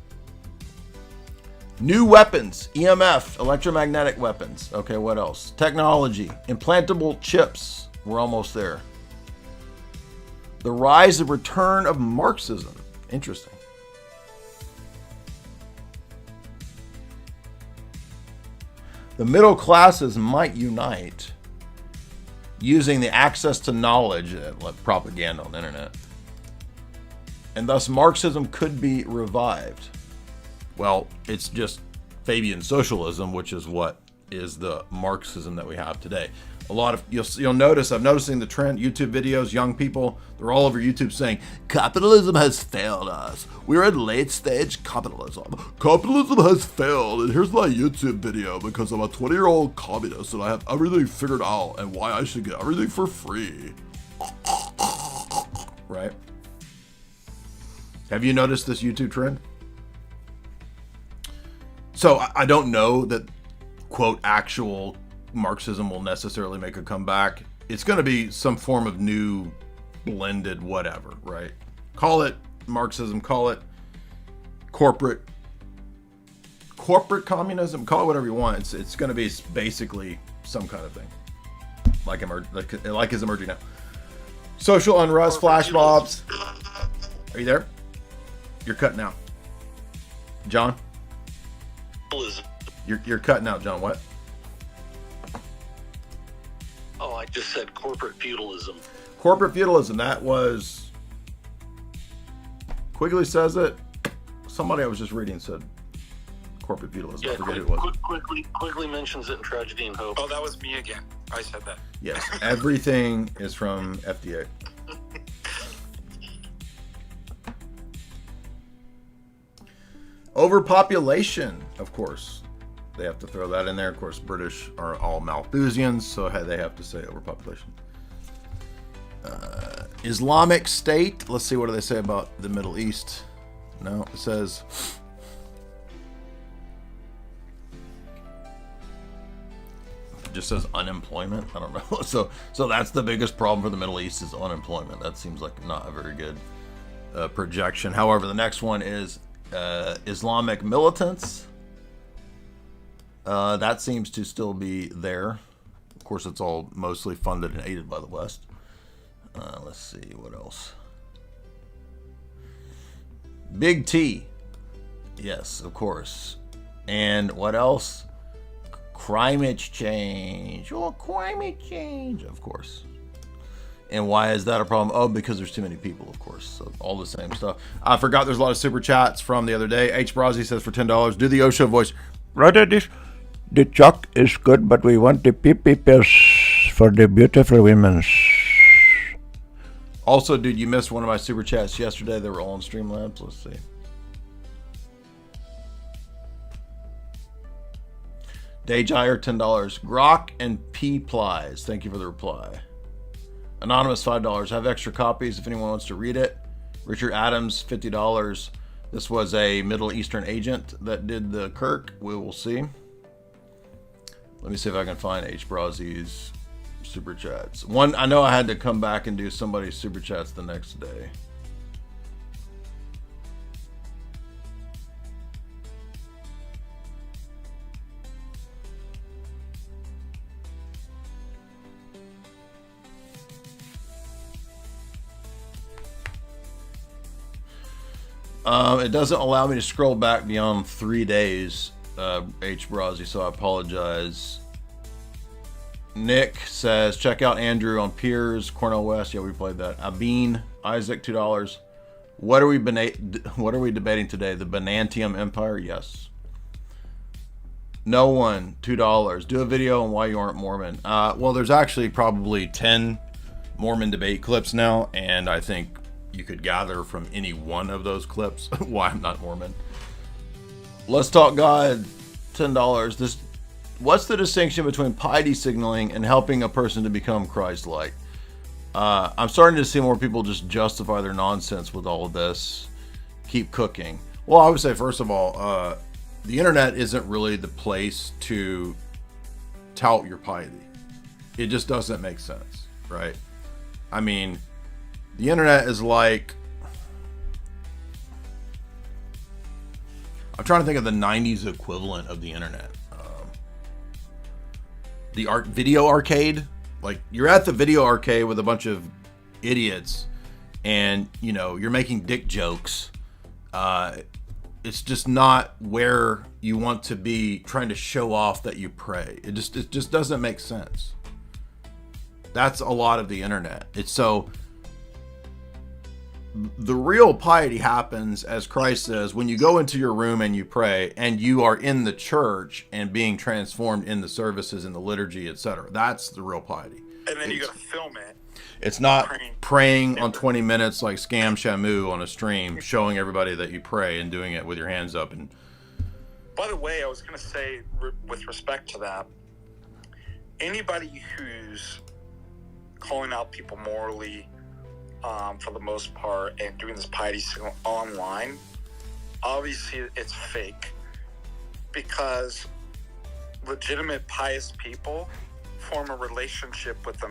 New weapons, EMF, electromagnetic weapons. Okay, what else? Technology, implantable chips. We're almost there. The rise and return of Marxism. Interesting. The middle classes might unite using the access to knowledge, like propaganda on the internet. And thus Marxism could be revived. Well, it's just Fabian socialism, which is what is the Marxism that we have today. A lot of, you'll notice, I'm noticing the trend, YouTube videos, young people, they're all over YouTube saying, capitalism has failed us. We're in late stage capitalism. Capitalism has failed, and here's my YouTube video because I'm a 20-year-old communist and I have everything figured out and why I should get everything for free. Right? Have you noticed this YouTube trend? So I don't know that, quote, actual Marxism will necessarily make a comeback. It's going to be some form of new blended whatever, right? Call it Marxism, call it corporate communism, call it whatever you want. It's going to be basically some kind of thing like is emerging now. Social unrest, flash mobs. Are you there? You're cutting out. John? You're cutting out, John. What? Oh, I just said corporate feudalism. Corporate feudalism, that was... Quigley says it. Somebody I was just reading said corporate feudalism. Yeah, I forget who it was. Quigley mentions it in Tragedy and Hope. Oh, that was me again. I said that. Yes, everything is from FDA. Overpopulation, of course. They have to throw that in there. Of course, British are all Malthusians, so they have to say overpopulation. Islamic State. Let's see, what do they say about the Middle East? No, it says... It just says unemployment. I don't know. So that's the biggest problem for the Middle East is unemployment. That seems like not a very good projection. However, the next one is Islamic militants. That seems to still be there. Of course, it's all mostly funded and aided by the West. Let's see, what else? Big T. Yes, of course. And what else? Climate change. Oh, climate change. Of course. And why is that a problem? Oh, because there's too many people, of course. So all the same stuff. I forgot there's a lot of super chats from the other day. H. Brazzi says for $10, do the Osho voice. Brother, the chalk is good, but we want the pee-pee for the beautiful women. Also, dude, you missed one of my super chats yesterday. They were all on Streamlabs. Let's see. Dayjire, $10. Grok and P. Plies. Thank you for the reply. Anonymous, $5. Have extra copies if anyone wants to read it. Richard Adams, $50. This was a Middle Eastern agent that did the Kirk. We will see. Let me see if I can find H. Brazzi's super chats. One, I know I had to come back and do somebody's super chats the next day. It doesn't allow me to scroll back beyond 3 days, H. Brazzi, so I apologize. Nick says, check out Andrew on Piers, Cornell West. Yeah, we played that. Abeen, Isaac, $2. What are we debating today? The Byzantium Empire? Yes. No one, $2. Do a video on why you aren't Mormon. Well, there's actually probably 10 Mormon debate clips now, and I think you could gather from any one of those clips why I'm not Mormon. Let's Talk God, $10. What's the distinction between piety signaling and helping a person to become Christ-like? I'm starting to see more people just justify their nonsense with all of this. Keep cooking. Well, I would say, first of all, the internet isn't really the place to tout your piety. It just doesn't make sense, right? I mean, the internet is like... I'm trying to think of the 90s equivalent of the internet. The video arcade. Like, you're at the video arcade with a bunch of idiots and, you know, you're making dick jokes. It's just not where you want to be trying to show off that you pray. It just doesn't make sense. That's a lot of the internet. It's so... The real piety happens, as Christ says, when you go into your room and you pray and you are in the church and being transformed in the services, in the liturgy, etc. That's the real piety. And then you got to film it. It's not praying on 20 minutes like Scam Shamu on a stream, showing everybody that you pray and doing it with your hands up. And by the way, I was going to say, with respect to that, anybody who's calling out people morally, for the most part, and doing this piety signal online, obviously it's fake, because legitimate pious people form a relationship with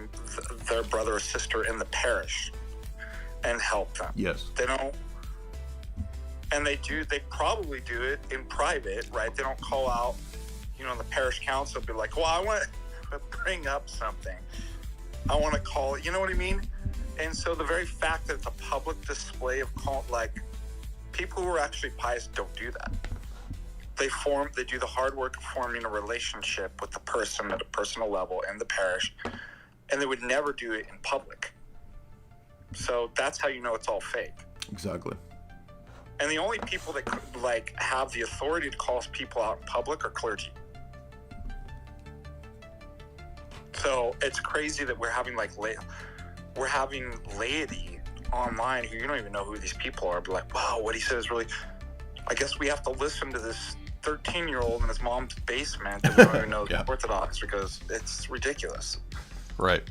their brother or sister in the parish and help them. Yes. They don't, and they probably do it in private, right? They don't call out, the parish council, be like, well, I want to bring up something. I want to call it, you know what I mean? And so the very fact that it's a public display of people who are actually pious don't do that. They do the hard work of forming a relationship with the person at a personal level in the parish, and they would never do it in public. So that's how you know it's all fake. Exactly. And the only people that like have the authority to call people out in public are clergy. So it's crazy that we're having laity online who you don't even know who these people are, but like, wow, what he said is really. I guess we have to listen to this 13-year-old in his mom's basement that we don't even know is Orthodox because it's ridiculous. Right.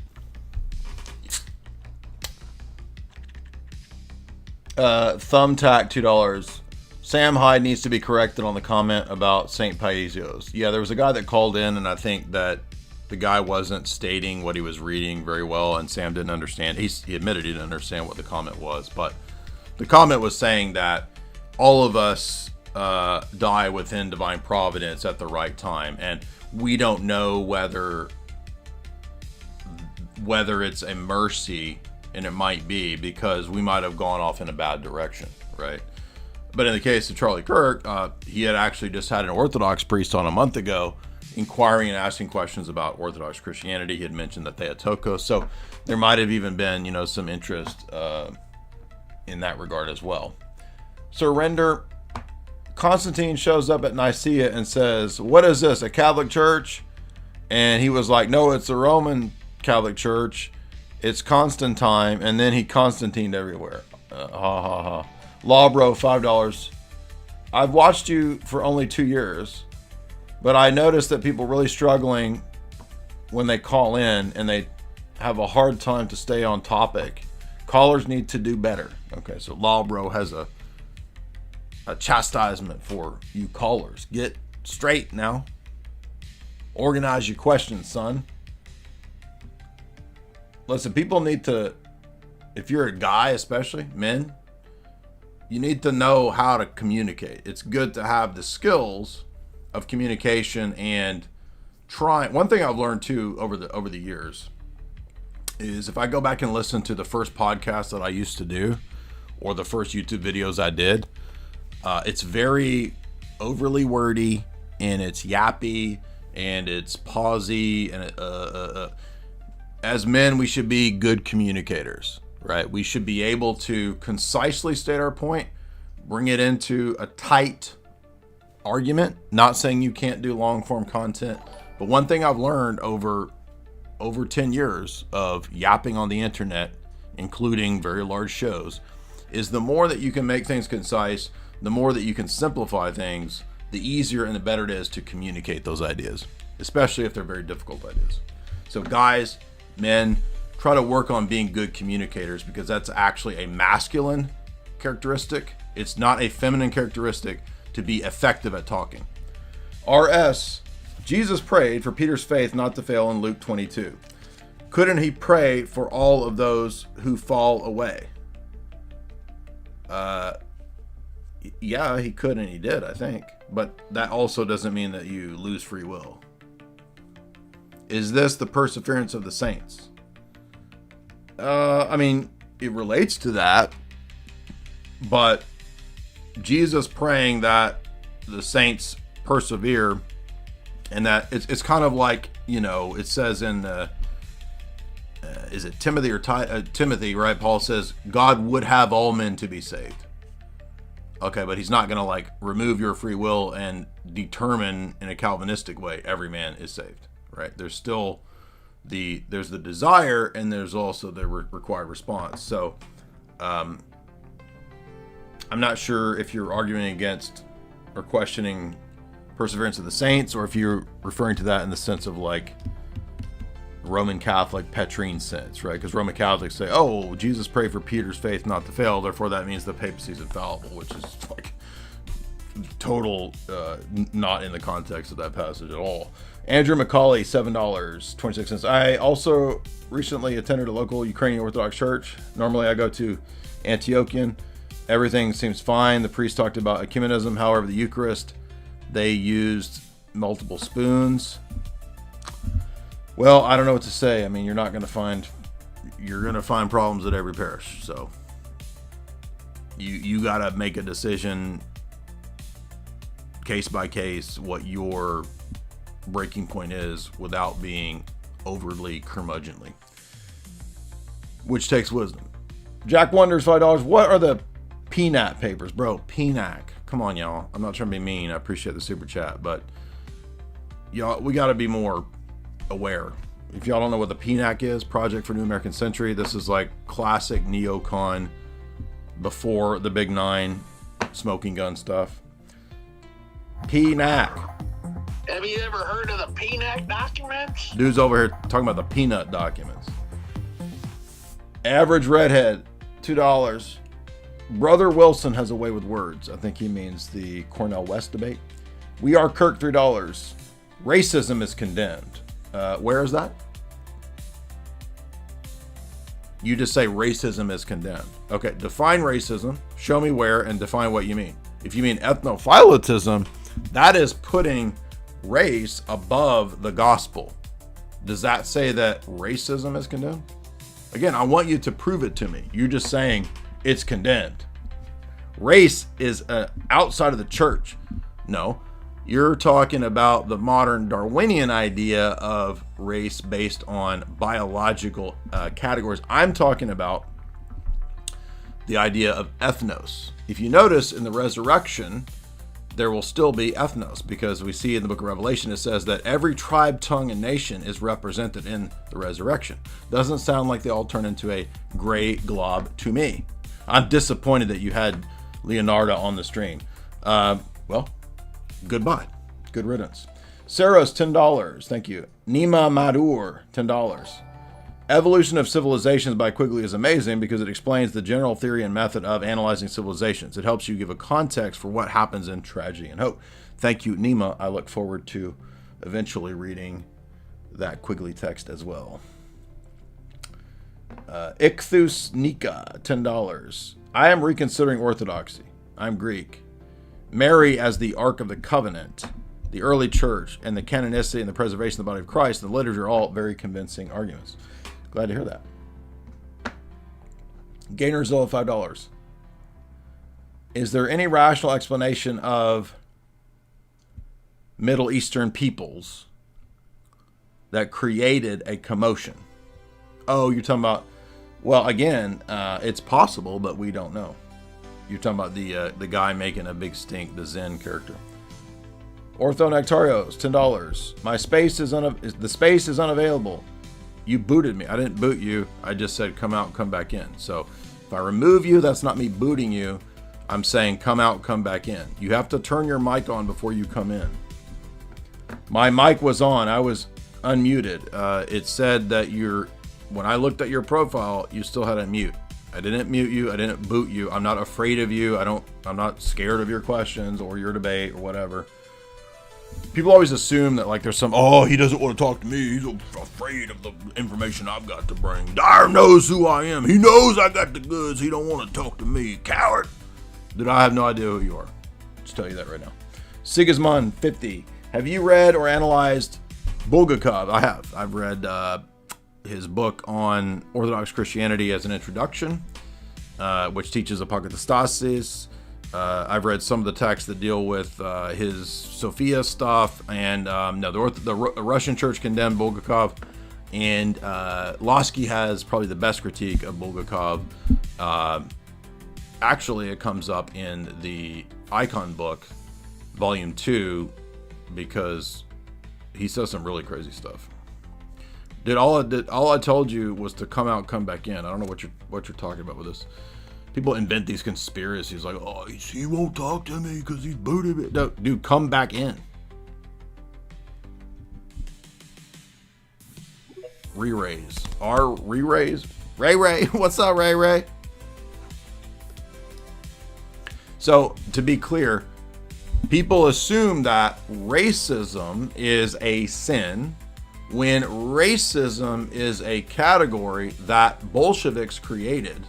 Thumbtack $2. Sam Hyde needs to be corrected on the comment about St. Paisios. Yeah, there was a guy that called in, and I think that the guy wasn't stating what he was reading very well, and Sam didn't understand. He admitted he didn't understand what the comment was, but the comment was saying that all of us die within divine providence at the right time, and we don't know whether it's a mercy, and it might be because we might have gone off in a bad direction, right? But in the case of Charlie Kirk, he had actually just had an Orthodox priest on a month ago inquiring and asking questions about Orthodox Christianity. He had mentioned that they had Tokos, so there might have even been, some interest in that regard as well. Surrender. Constantine shows up at Nicaea and says, "What is this, a Catholic church?" And he was like, "No, it's a Roman Catholic church. It's Constantine." And then he Constantined everywhere. Ha ha ha. Lawbro, $5. I've watched you for only 2 years, but I noticed that people really struggling when they call in and they have a hard time to stay on topic. Callers need to do better. Okay, so Lawbro has a chastisement for you callers. Get straight now. Organize your questions, son. Listen, people need to, if you're a guy especially, men, you need to know how to communicate. It's good to have the skills of communication and trying. One thing I've learned too over the years is if I go back and listen to the first podcast that I used to do or the first YouTube videos I did, it's very overly wordy and it's yappy and it's pausy, and as men we should be good communicators, right? We should be able to concisely state our point, bring it into a tight argument. Not saying you can't do long form content, but one thing I've learned over 10 years of yapping on the internet, including very large shows, is the more that you can make things concise, the more that you can simplify things, the easier and the better it is to communicate those ideas, especially if they're very difficult ideas. So guys, men, try to work on being good communicators, because that's actually a masculine characteristic. It's not a feminine characteristic to be effective at talking. RS, Jesus prayed for Peter's faith not to fail in Luke 22. Couldn't he pray for all of those who fall away? Yeah, he could, and he did, I think. But that also doesn't mean that you lose free will. Is this the perseverance of the saints? I mean, it relates to that, but Jesus praying that the saints persevere, and that it's kind of like, it says in is it Timothy or Timothy, right? Paul says God would have all men to be saved. Okay, but he's not going to remove your free will and determine in a Calvinistic way every man is saved, right? There's still there's the desire, and there's also the required response. So I'm not sure if you're arguing against or questioning perseverance of the saints, or if you're referring to that in the sense of Roman Catholic Petrine sense, right? Because Roman Catholics say, "Oh, Jesus prayed for Peter's faith not to fail, therefore that means the papacy is infallible," which is total not in the context of that passage at all. Andrew McCauley, $7.26. I also recently attended a local Ukrainian Orthodox church. Normally I go to Antiochian. Everything seems fine. The priest talked about ecumenism. However, the Eucharist, they used multiple spoons. Well, I don't know what to say. I mean, you're going to find problems at every parish. So you got to make a decision case by case what your breaking point is without being overly curmudgeonly. which takes wisdom. Jack Wonders, $5. What are the PNAC papers? Bro, PNAC. Come on, y'all. I'm not trying to be mean. I appreciate the super chat, but y'all, we got to be more aware. If y'all don't know what the PNAC is, Project for New American Century, this is like classic neocon before the Big Nine smoking gun stuff. PNAC. Have you ever heard of the PNAC documents? Dude's over here talking about the peanut documents. Average redhead, $2. Brother Wilson has a way with words. I think he means the Cornel West debate. We Are Kirk, $3. Racism is condemned. Where is that? You just say racism is condemned. Okay, define racism, show me where, and define what you mean. If you mean ethnophiletism, that is putting race above the gospel. Does that say that racism is condemned? Again, I want you to prove it to me. You're just saying it's condemned. Race is outside of the church. No, you're talking about the modern Darwinian idea of race based on biological categories. I'm talking about the idea of ethnos. If you notice in the resurrection, there will still be ethnos, because we see in the book of Revelation, it says that every tribe, tongue, and nation is represented in the resurrection. Doesn't sound like they all turn into a gray glob to me. I'm disappointed that you had Leonardo on the stream. Well, goodbye. Good riddance. Sarah's, $10. Thank you. Nima Madur, $10. Evolution of Civilizations by Quigley is amazing because it explains the general theory and method of analyzing civilizations. It helps you give a context for what happens in tragedy and hope. Thank you, Nima. I look forward to eventually reading that Quigley text as well. Ichthus Nika, $10. I am reconsidering Orthodoxy. I'm Greek. Mary as the Ark of the Covenant, the early church, and the canonicity and the preservation of the body of Christ, and the liturgy are all very convincing arguments. Glad to hear that. Gainerzilla, $5. Is there any rational explanation of Middle Eastern peoples that created a commotion? Oh, you're talking about, well, again, it's possible, but we don't know. You're talking about the guy making a big stink, the Zen character. Ortho Nectarios, $10. My space is the space is unavailable. You booted me. I didn't boot you. I just said come out and come back in. So if I remove you, that's not me booting you. I'm saying come out, come back in. You have to turn your mic on before you come in. My mic was on. I was unmuted. It said that when I looked at your profile, you still had a mute. I didn't mute you. I didn't boot you. I'm not afraid of you. I'm not scared of your questions or your debate or whatever. People always assume that like there's some, he doesn't want to talk to me. He's afraid of the information I've got to bring. Dyer knows who I am. He knows I got the goods. He don't want to talk to me. Coward. Dude, I have no idea who you are. Just tell you that right now. Sigismund, 50. Have you read or analyzed Bulgakov? I have. I've read his book on Orthodox Christianity as an introduction, which teaches Apokatastasis. I've read some of the texts that deal with his Sophia stuff, and the Russian Church condemned Bulgakov, and Losky has probably the best critique of Bulgakov. Actually, it comes up in the Icon book, Volume 2, because he says some really crazy stuff. All I told you was to come out, come back in. I don't know what you're talking about with this. People invent these conspiracies like, he won't talk to me because he's booted me. No, dude, come back in. Re-raise. Re-raise? Ray, what's up, Ray? So, to be clear, people assume that racism is a sin when racism is a category that Bolsheviks created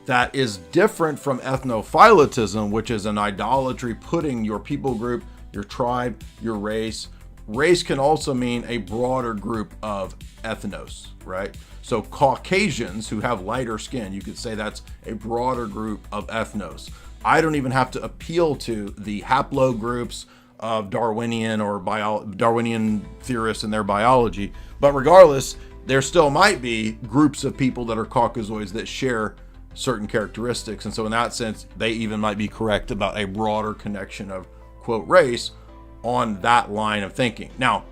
that is different from ethnophiletism, which is an idolatry putting your people group, your tribe, your race. Race can also mean a broader group of ethnos, right? So Caucasians who have lighter skin, you could say that's a broader group of ethnos. I don't even have to appeal to the haplogroups of Darwinian or Darwinian theorists in their biology. But regardless, there still might be groups of people that are Caucasoids that share certain characteristics. And so in that sense, they even might be correct about a broader connection of, quote, race on that line of thinking. Now,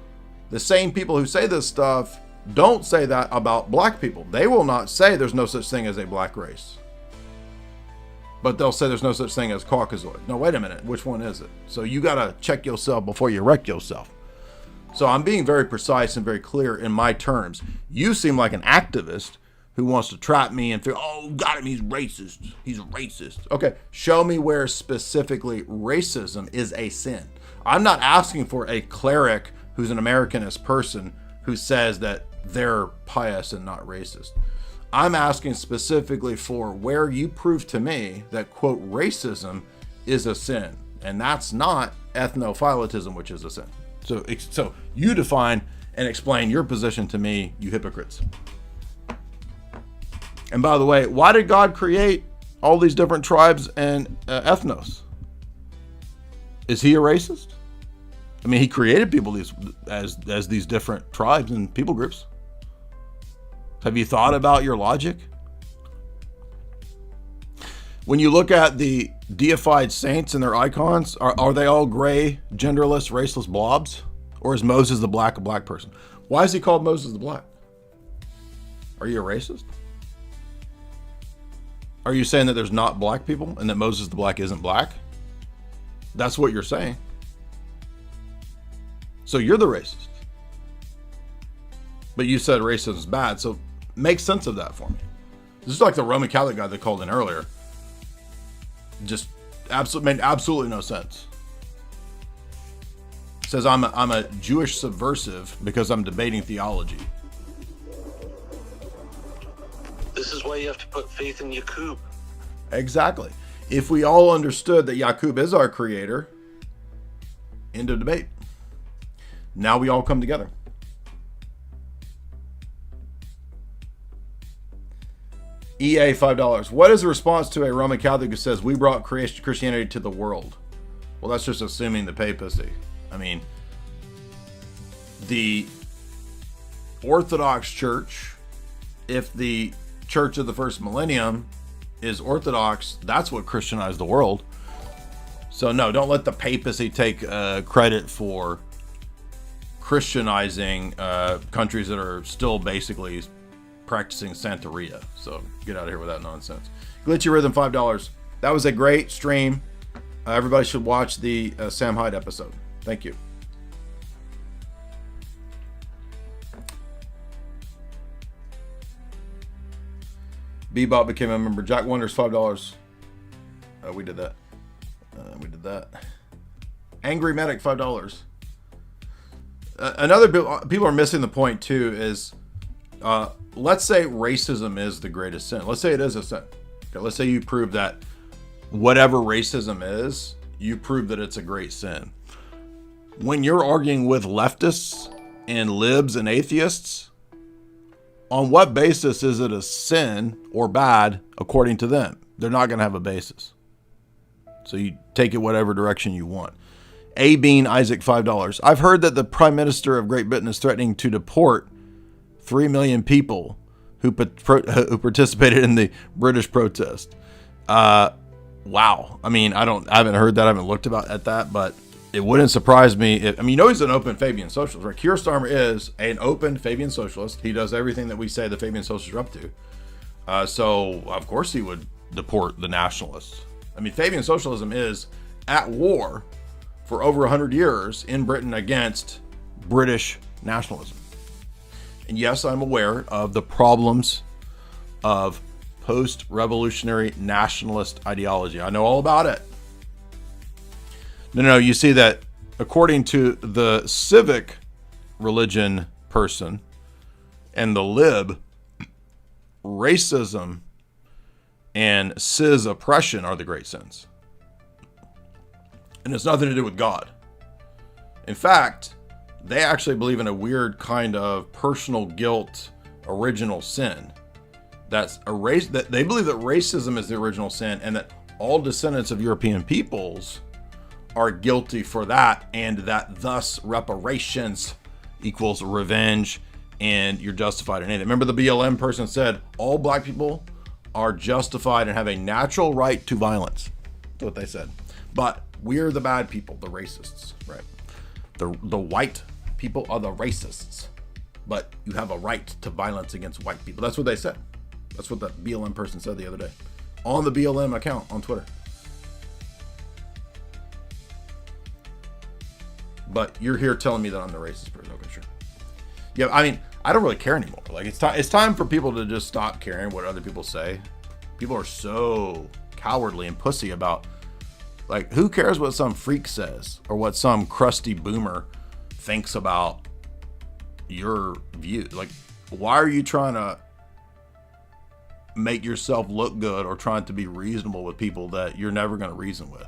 the same people who say this stuff don't say that about black people. They will not say there's no such thing as a black race. But they'll say there's no such thing as Caucasoid. No, wait a minute. Which one is it? So you got to check yourself before you wreck yourself. So I'm being very precise and very clear in my terms. You seem like an activist who wants to trap me and feel, oh, got him, he's racist. He's a racist. Okay, show me where specifically racism is a sin. I'm not asking for a cleric who's an Americanist person who says that they're pious and not racist. I'm asking specifically for where you prove to me that, quote, racism is a sin. And that's not ethnophiletism, which is a sin. So you define and explain your position to me, you hypocrites. And by the way, why did God create all these different tribes and ethnos? Is he a racist? I mean, he created people as these different tribes and people groups. Have you thought about your logic? When you look at the deified saints and their icons, are they all gray, genderless, raceless blobs? Or is Moses the black a black person? Why is he called Moses the black? Are you a racist? Are you saying that there's not black people and that Moses the black isn't black? That's what you're saying. So you're the racist. But you said racism is bad, so make sense of that for me. This is like the Roman Catholic guy that called in earlier. Just made absolutely no sense. Says I'm a Jewish subversive because I'm debating theology. This is why you have to put faith in Yaqub. Exactly. If we all understood that Yaqub is our creator, end of debate. Now we all come together. EA $5. What is the response to a Roman Catholic who says we brought Christianity to the world? Well, that's just assuming the papacy. I mean, the Orthodox Church, if the Church of the first millennium is Orthodox, that's what Christianized the world. So no, don't let the papacy take credit for Christianizing countries that are still basically practicing Santeria. So get out of here with that nonsense. Glitchy Rhythm, $5. That was a great stream. Everybody should watch the Sam Hyde episode. Thank you. Bebop became a member. Jack Wonders, $5. We did that. We did that. Angry Medic, $5. Another people are missing the point too is let's say racism is the greatest sin. Let's say it is a sin. Okay, let's say you prove that whatever racism is, you prove that it's a great sin. When you're arguing with leftists and libs and atheists, on what basis is it a sin or bad according to them? They're not going to have a basis. So you take it whatever direction you want. A Bean Isaac, $5. I've heard that the Prime Minister of Great Britain is threatening to deport 3 million people who participated in the British protest. Wow. I mean, I haven't heard that. I haven't looked at that, but it wouldn't surprise me. He's an open Fabian socialist, right? Keir Starmer is an open Fabian socialist. He does everything that we say the Fabian socialists are up to. So of course he would deport the nationalists. Fabian socialism is at war for over 100 years in Britain against British nationalism. And yes, I'm aware of the problems of post-revolutionary nationalist ideology. I know all about it. No, you see that according to the civic religion person and the lib, racism and cis oppression are the great sins. And it's nothing to do with God. In fact, they actually believe in a weird kind of personal guilt original sin. That they believe that racism is the original sin and that all descendants of European peoples are guilty for that, and that thus reparations equals revenge and you're justified in anything. Remember the BLM person said all black people are justified and have a natural right to violence. That's what they said. But we're the bad people, the racists, right? The white people are the racists, but you have a right to violence against white people. That's what they said. That's what that BLM person said the other day on the BLM account on Twitter. But you're here telling me that I'm the racist person. Okay, sure. Yeah, I mean, I don't really care anymore. Like, it's time for people to just stop caring what other people say. People are so cowardly and pussy about, like, who cares what some freak says or what some crusty boomer thinks about your view? Like, why are you trying to make yourself look good or trying to be reasonable with people that you're never going to reason with?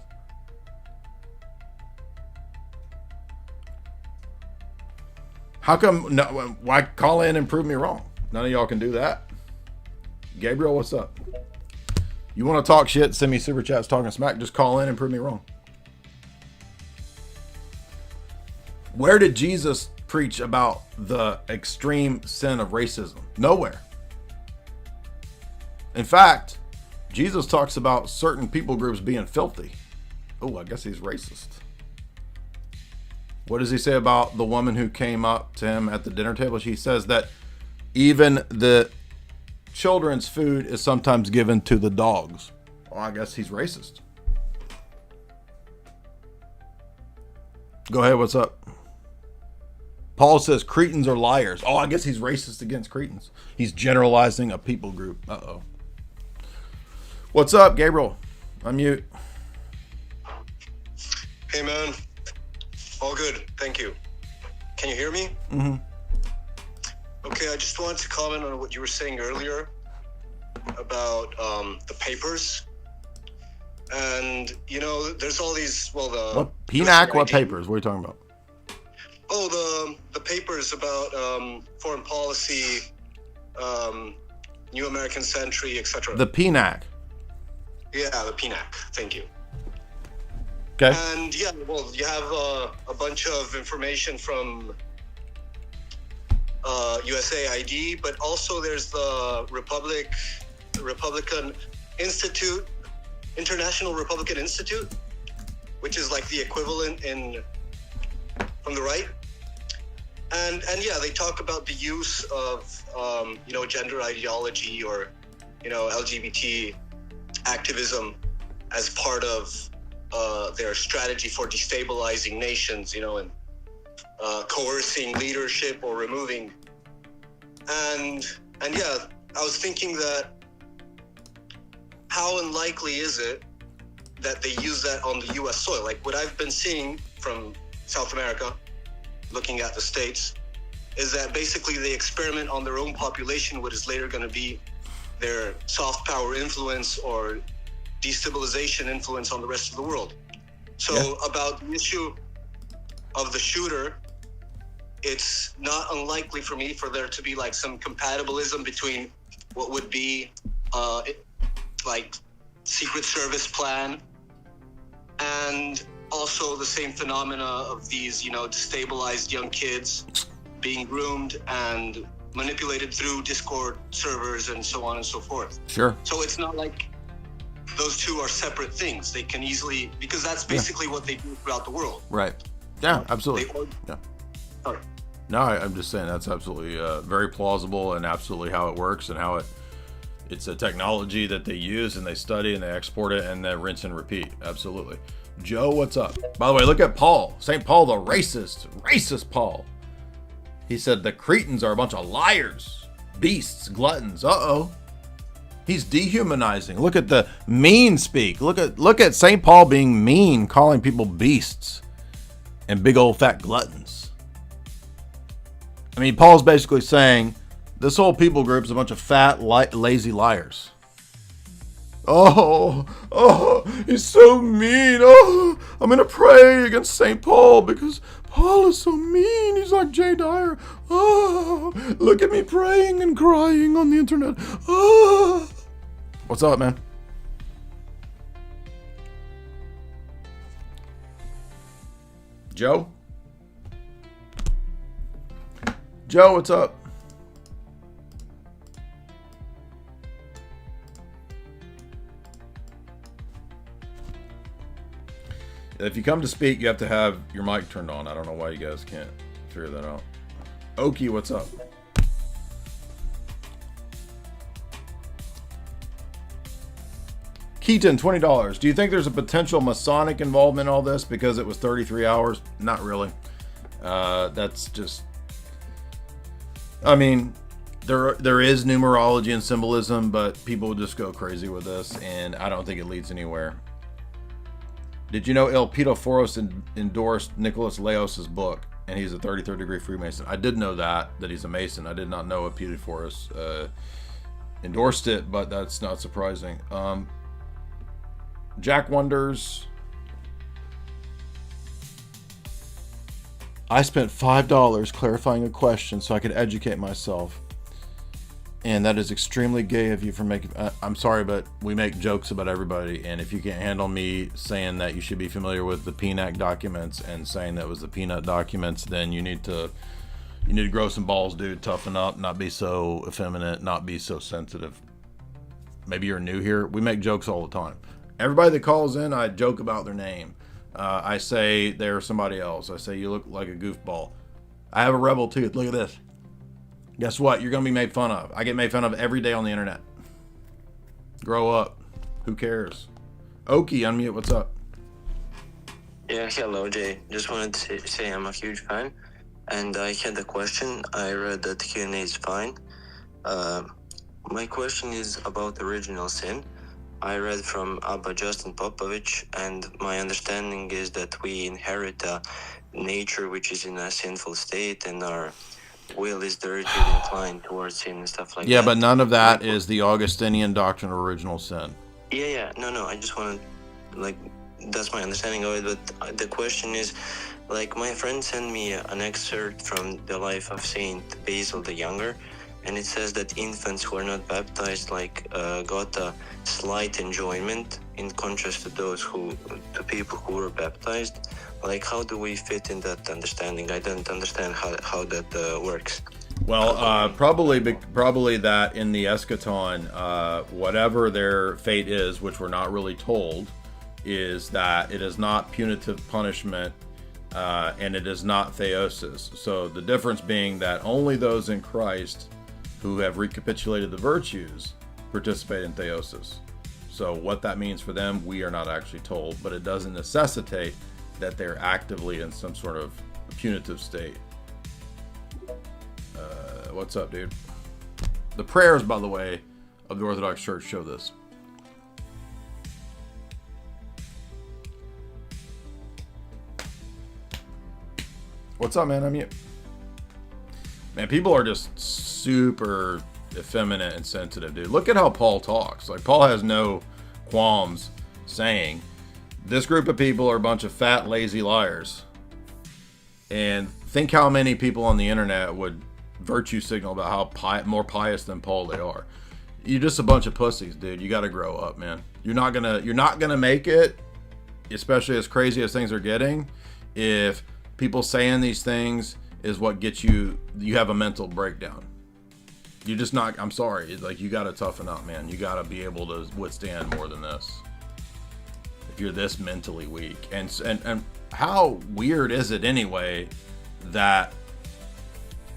How come? No, why call in and prove me wrong? None of y'all can do that. Gabriel, what's up? You want to talk shit? Send me super chats talking smack. Just call in and prove me wrong. Where did Jesus preach about the extreme sin of racism? Nowhere. In fact, Jesus talks about certain people groups being filthy. Oh, I guess he's racist. What does he say about the woman who came up to him at the dinner table? She says that even the children's food is sometimes given to the dogs. Well, I guess he's racist. Go ahead, what's up? Paul says Cretans are liars. Oh, I guess he's racist against Cretans. He's generalizing a people group. Uh-oh. What's up, Gabriel? Unmute. Hey, man. All good, thank you. Can you hear me? Mm-hmm. Okay, I just wanted to comment on what you were saying earlier about the papers. And, you know, there's all these, well, the... What? PNAC? What papers? What are you talking about? Oh, the papers about foreign policy, New American Century, etc. The PNAC. Yeah, the PNAC. Thank you. Okay. And yeah, well, you have a bunch of information from USAID, but also there's the Republican Institute, International Republican Institute, which is like the equivalent from the right. And yeah, they talk about the use of gender ideology or LGBT activism as part of their strategy for destabilizing nations, and coercing leadership or removing. And yeah, I was thinking that how unlikely is it that they use that on the U.S. soil? Like what I've been seeing from South America, looking at the States, is that basically they experiment on their own population, what is later going to be their soft power influence or destabilization influence on the rest of the world. So about the issue of the shooter, it's not unlikely for me for there to be like some compatibilism between what would be like Secret Service plan and also the same phenomena of these, destabilized young kids being groomed and manipulated through Discord servers and so on and so forth. Sure. So it's not like those two are separate things. They can easily, because that's basically what they do throughout the world. Right. Yeah, absolutely. Yeah. Sorry. No, I'm just saying that's absolutely very plausible and absolutely how it works and how it's a technology that they use and they study and they export it and then rinse and repeat. Absolutely. Joe, what's up? By the way, look at Paul. St. Paul, the racist Paul. He said the Cretans are a bunch of liars, beasts, gluttons. Uh-oh. He's dehumanizing. Look at the mean speak. Look at St. Paul being mean, calling people beasts and big old fat gluttons. I mean, Paul's basically saying this whole people group is a bunch of fat, lazy liars. Oh, he's so mean. Oh, I'm going to pray against St. Paul because Paul is so mean. He's like Jay Dyer. Oh, look at me praying and crying on the internet. Oh. What's up, man? Joe? Joe, what's up? If you come to speak, you have to have your mic turned on. I don't know why you guys can't figure that out. Okie, what's up? Keaton, $20. Do you think there's a potential Masonic involvement in all this because it was 33 hours? Not really. That's just... I mean, there is numerology and symbolism, but people just go crazy with this, and I don't think it leads anywhere. Did you know El Pitoforos endorsed Nicholas Leos's book, and he's a 33rd degree Freemason? I did know that he's a Mason. I did not know Pitoforos endorsed it, but that's not surprising. Jack wonders, I spent $5 clarifying a question so I could educate myself. And that is extremely gay of you for making... I'm sorry, but we make jokes about everybody. And if you can't handle me saying that you should be familiar with the PNAC documents and saying that was the peanut documents, then you need to grow some balls, dude. Toughen up, not be so effeminate, not be so sensitive. Maybe you're new here. We make jokes all the time. Everybody that calls in, I joke about their name. I say they're somebody else. I say you look like a goofball. I have a rebel tooth. Look at this. Guess what? You're going to be made fun of. I get made fun of every day on the internet. Grow up. Who cares? Okie, unmute. What's up? Yeah, hello, Jay. Just wanted to say I'm a huge fan. And I had a question. I read that Q&A is fine. My question is about original sin. I read from Abba Justin Popovich, and my understanding is that we inherit a nature which is in a sinful state, and our will is directly inclined towards sin and stuff like that. Yeah, but none of that is the Augustinian doctrine of original sin. Yeah. No, I just want to, that's my understanding of it, but the question is, my friend sent me an excerpt from the life of Saint Basil the Younger, and it says that infants who are not baptized got a slight enjoyment in contrast to people who were baptized. How do we fit in that understanding? I don't understand how that works. Well, probably that in the eschaton, whatever their fate is, which we're not really told, is that it is not punitive punishment, and it is not theosis. So the difference being that only those in Christ who have recapitulated the virtues participate in theosis. So what that means for them, we are not actually told, but it doesn't necessitate that they're actively in some sort of punitive state. What's up, dude? The prayers, by the way, of the Orthodox Church show this. What's up, man? I'm you. Man, people are just super effeminate and sensitive, dude. Look at how Paul talks. Paul has no qualms saying, this group of people are a bunch of fat, lazy liars. And think how many people on the internet would virtue signal about how more pious than Paul they are. You're just a bunch of pussies, dude. You got to grow up, man. You're not gonna make it, especially as crazy as things are getting, if people saying these things is what gets you have a mental breakdown. You're just not, I'm sorry, you got to toughen up, man. You got to be able to withstand more than this. If you're this mentally weak. And how weird is it anyway that,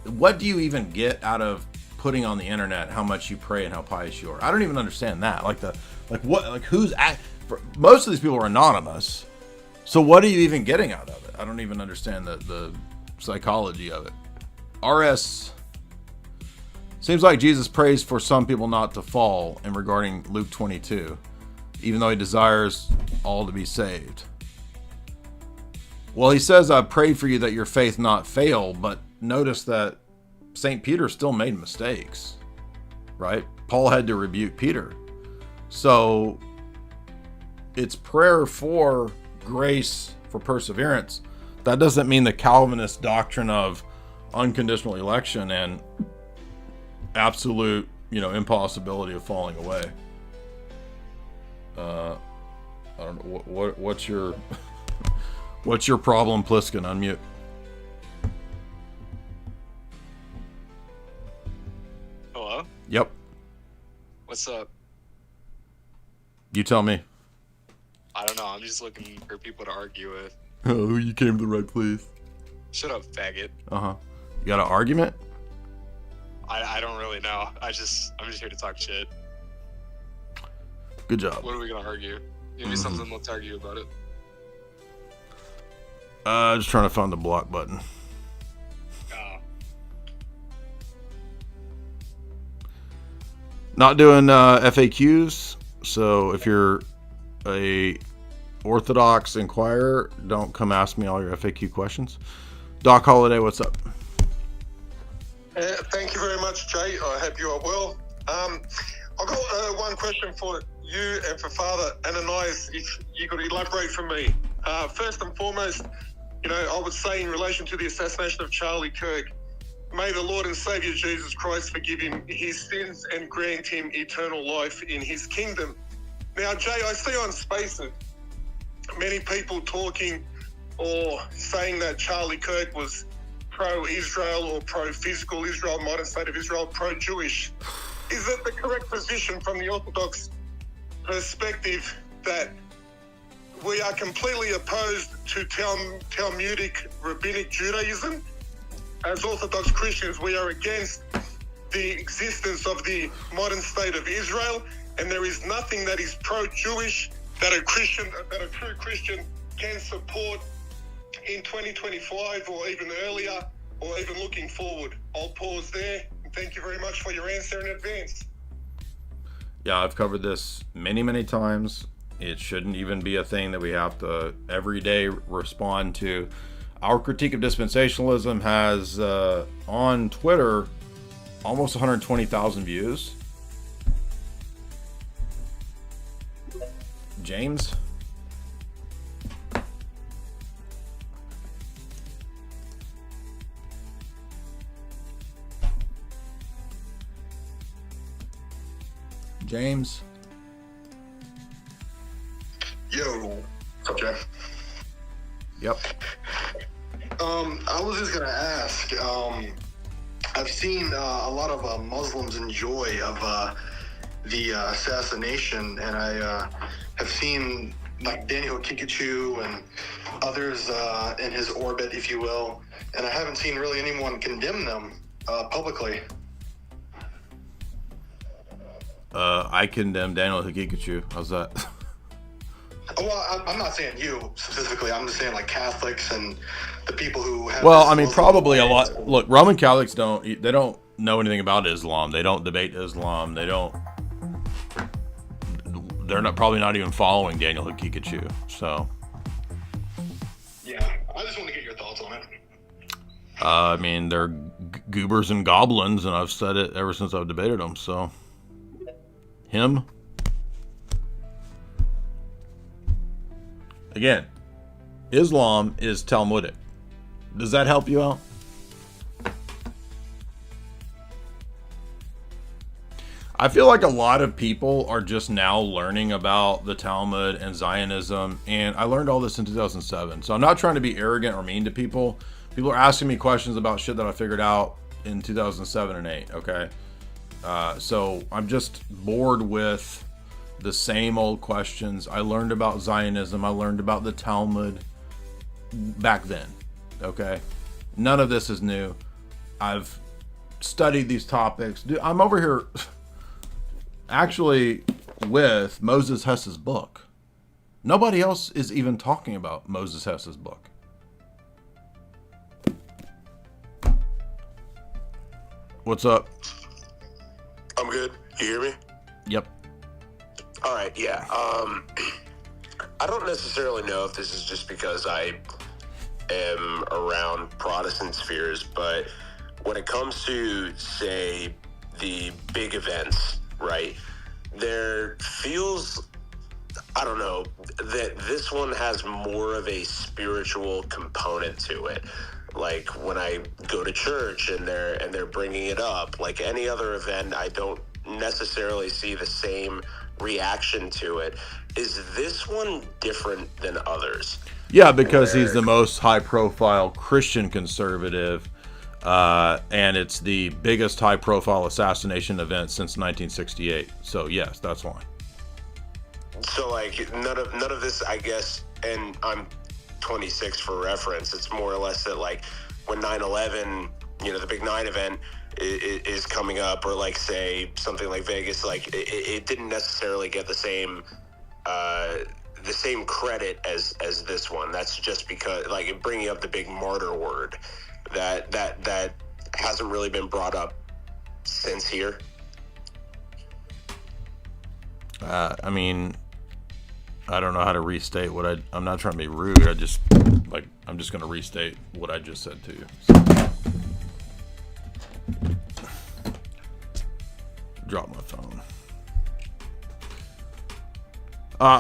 what do you even get out of putting on the internet how much you pray and how pious you are? I don't even understand that. Most of these people are anonymous. So what are you even getting out of it? I don't even understand the psychology of it. RS, seems like Jesus prays for some people not to fall in regarding Luke 22, even though he desires all to be saved. Well, he says, I pray for you that your faith not fail, but notice that St. Peter still made mistakes, right? Paul had to rebuke Peter. So it's prayer for grace, for perseverance. That doesn't mean the Calvinist doctrine of unconditional election and absolute, impossibility of falling away. I don't know what's your problem, Pliskin? Unmute. Hello? Yep. What's up? You tell me. I don't know. I'm just looking for people to argue with. Oh, you came to the right place. Shut up, faggot. Uh-huh. You got an argument? I don't really know. I'm just here to talk shit. Good job. What are we gonna argue? Give me something. Let's argue about it. Just trying to find the block button. Not doing FAQs, so if you're a Orthodox inquirer, don't come ask me all your FAQ questions. Doc Holiday, what's up? Thank you very much, Jay. I hope you are well. I've got one question for you and for Father Ananias, if you could elaborate for me. First and foremost, I would say in relation to the assassination of Charlie Kirk, may the Lord and Saviour Jesus Christ forgive him his sins and grant him eternal life in his kingdom. Now, Jay, I see on Spaces many people talking or saying that Charlie Kirk was pro-Israel or pro-physical Israel, modern state of Israel, pro-Jewish. Is it the correct position from the Orthodox perspective that we are completely opposed to Talmudic rabbinic Judaism? As Orthodox Christians, we are against the existence of the modern state of Israel, and there is nothing that is pro-Jewish that a true Christian can support in 2025 or even earlier or even looking forward. I'll pause there. Thank you very much for your answer in advance. Yeah, I've covered this many, many times. It shouldn't even be a thing that we have to every day respond to. Our critique of dispensationalism has on Twitter almost 120,000 views. James? James? Yo. Okay. Yep. I was just gonna ask. I've seen a lot of Muslims enjoy of the assassination, and I have seen like Daniel Kikachu and others in his orbit, if you will, and I haven't seen really anyone condemn them publicly. I condemn Daniel Hikikachu. How's that? Well, I'm not saying you specifically. I'm just saying like Catholics and the people who have. Well, I mean, probably a lot. Look, Roman Catholics don't know anything about Islam. They don't debate Islam. They're probably not even following Daniel Hikikachu. So. Yeah, I just want to get your thoughts on it. I mean, they're goobers and goblins, and I've said it ever since I've debated them. So. Him. Again, Islam is Talmudic. Does that help you out? I feel like a lot of people are just now learning about the Talmud and Zionism, and I learned all this in 2007. So I'm not trying to be arrogant or mean to people. People are asking me questions about shit that I figured out in 2007 and 8, okay? So I'm just bored with the same old questions. I learned about Zionism. I learned about the Talmud back then. Okay. None of this is new. I've studied these topics. Dude, I'm over here actually with Moses Hess's book. Nobody else is even talking about Moses Hess's book. What's up? I'm good. You hear me? Yep. All right, yeah. I don't necessarily know if this is just because I am around Protestant spheres, but when it comes to, say, the big events, right, there feels, I don't know, that this one has more of a spiritual component to it. Like when I go to church and they're bringing it up, like any other event, I don't necessarily see the same reaction to it. Is this one different than others? Yeah, because he's the most high-profile Christian conservative, and it's the biggest high-profile assassination event since 1968. So yes, that's why. so like none of this, I guess, and I'm 26 for reference. It's more or less that like when 9/11, the big 9 event is coming up, or like say something like Vegas, like it didn't necessarily get the same credit as this one. That's just because like bringing up the big martyr word that hasn't really been brought up since here. I mean, I don't know how to restate what I'm not trying to be rude. I'm just going to restate what I just said to you. So. Drop my phone.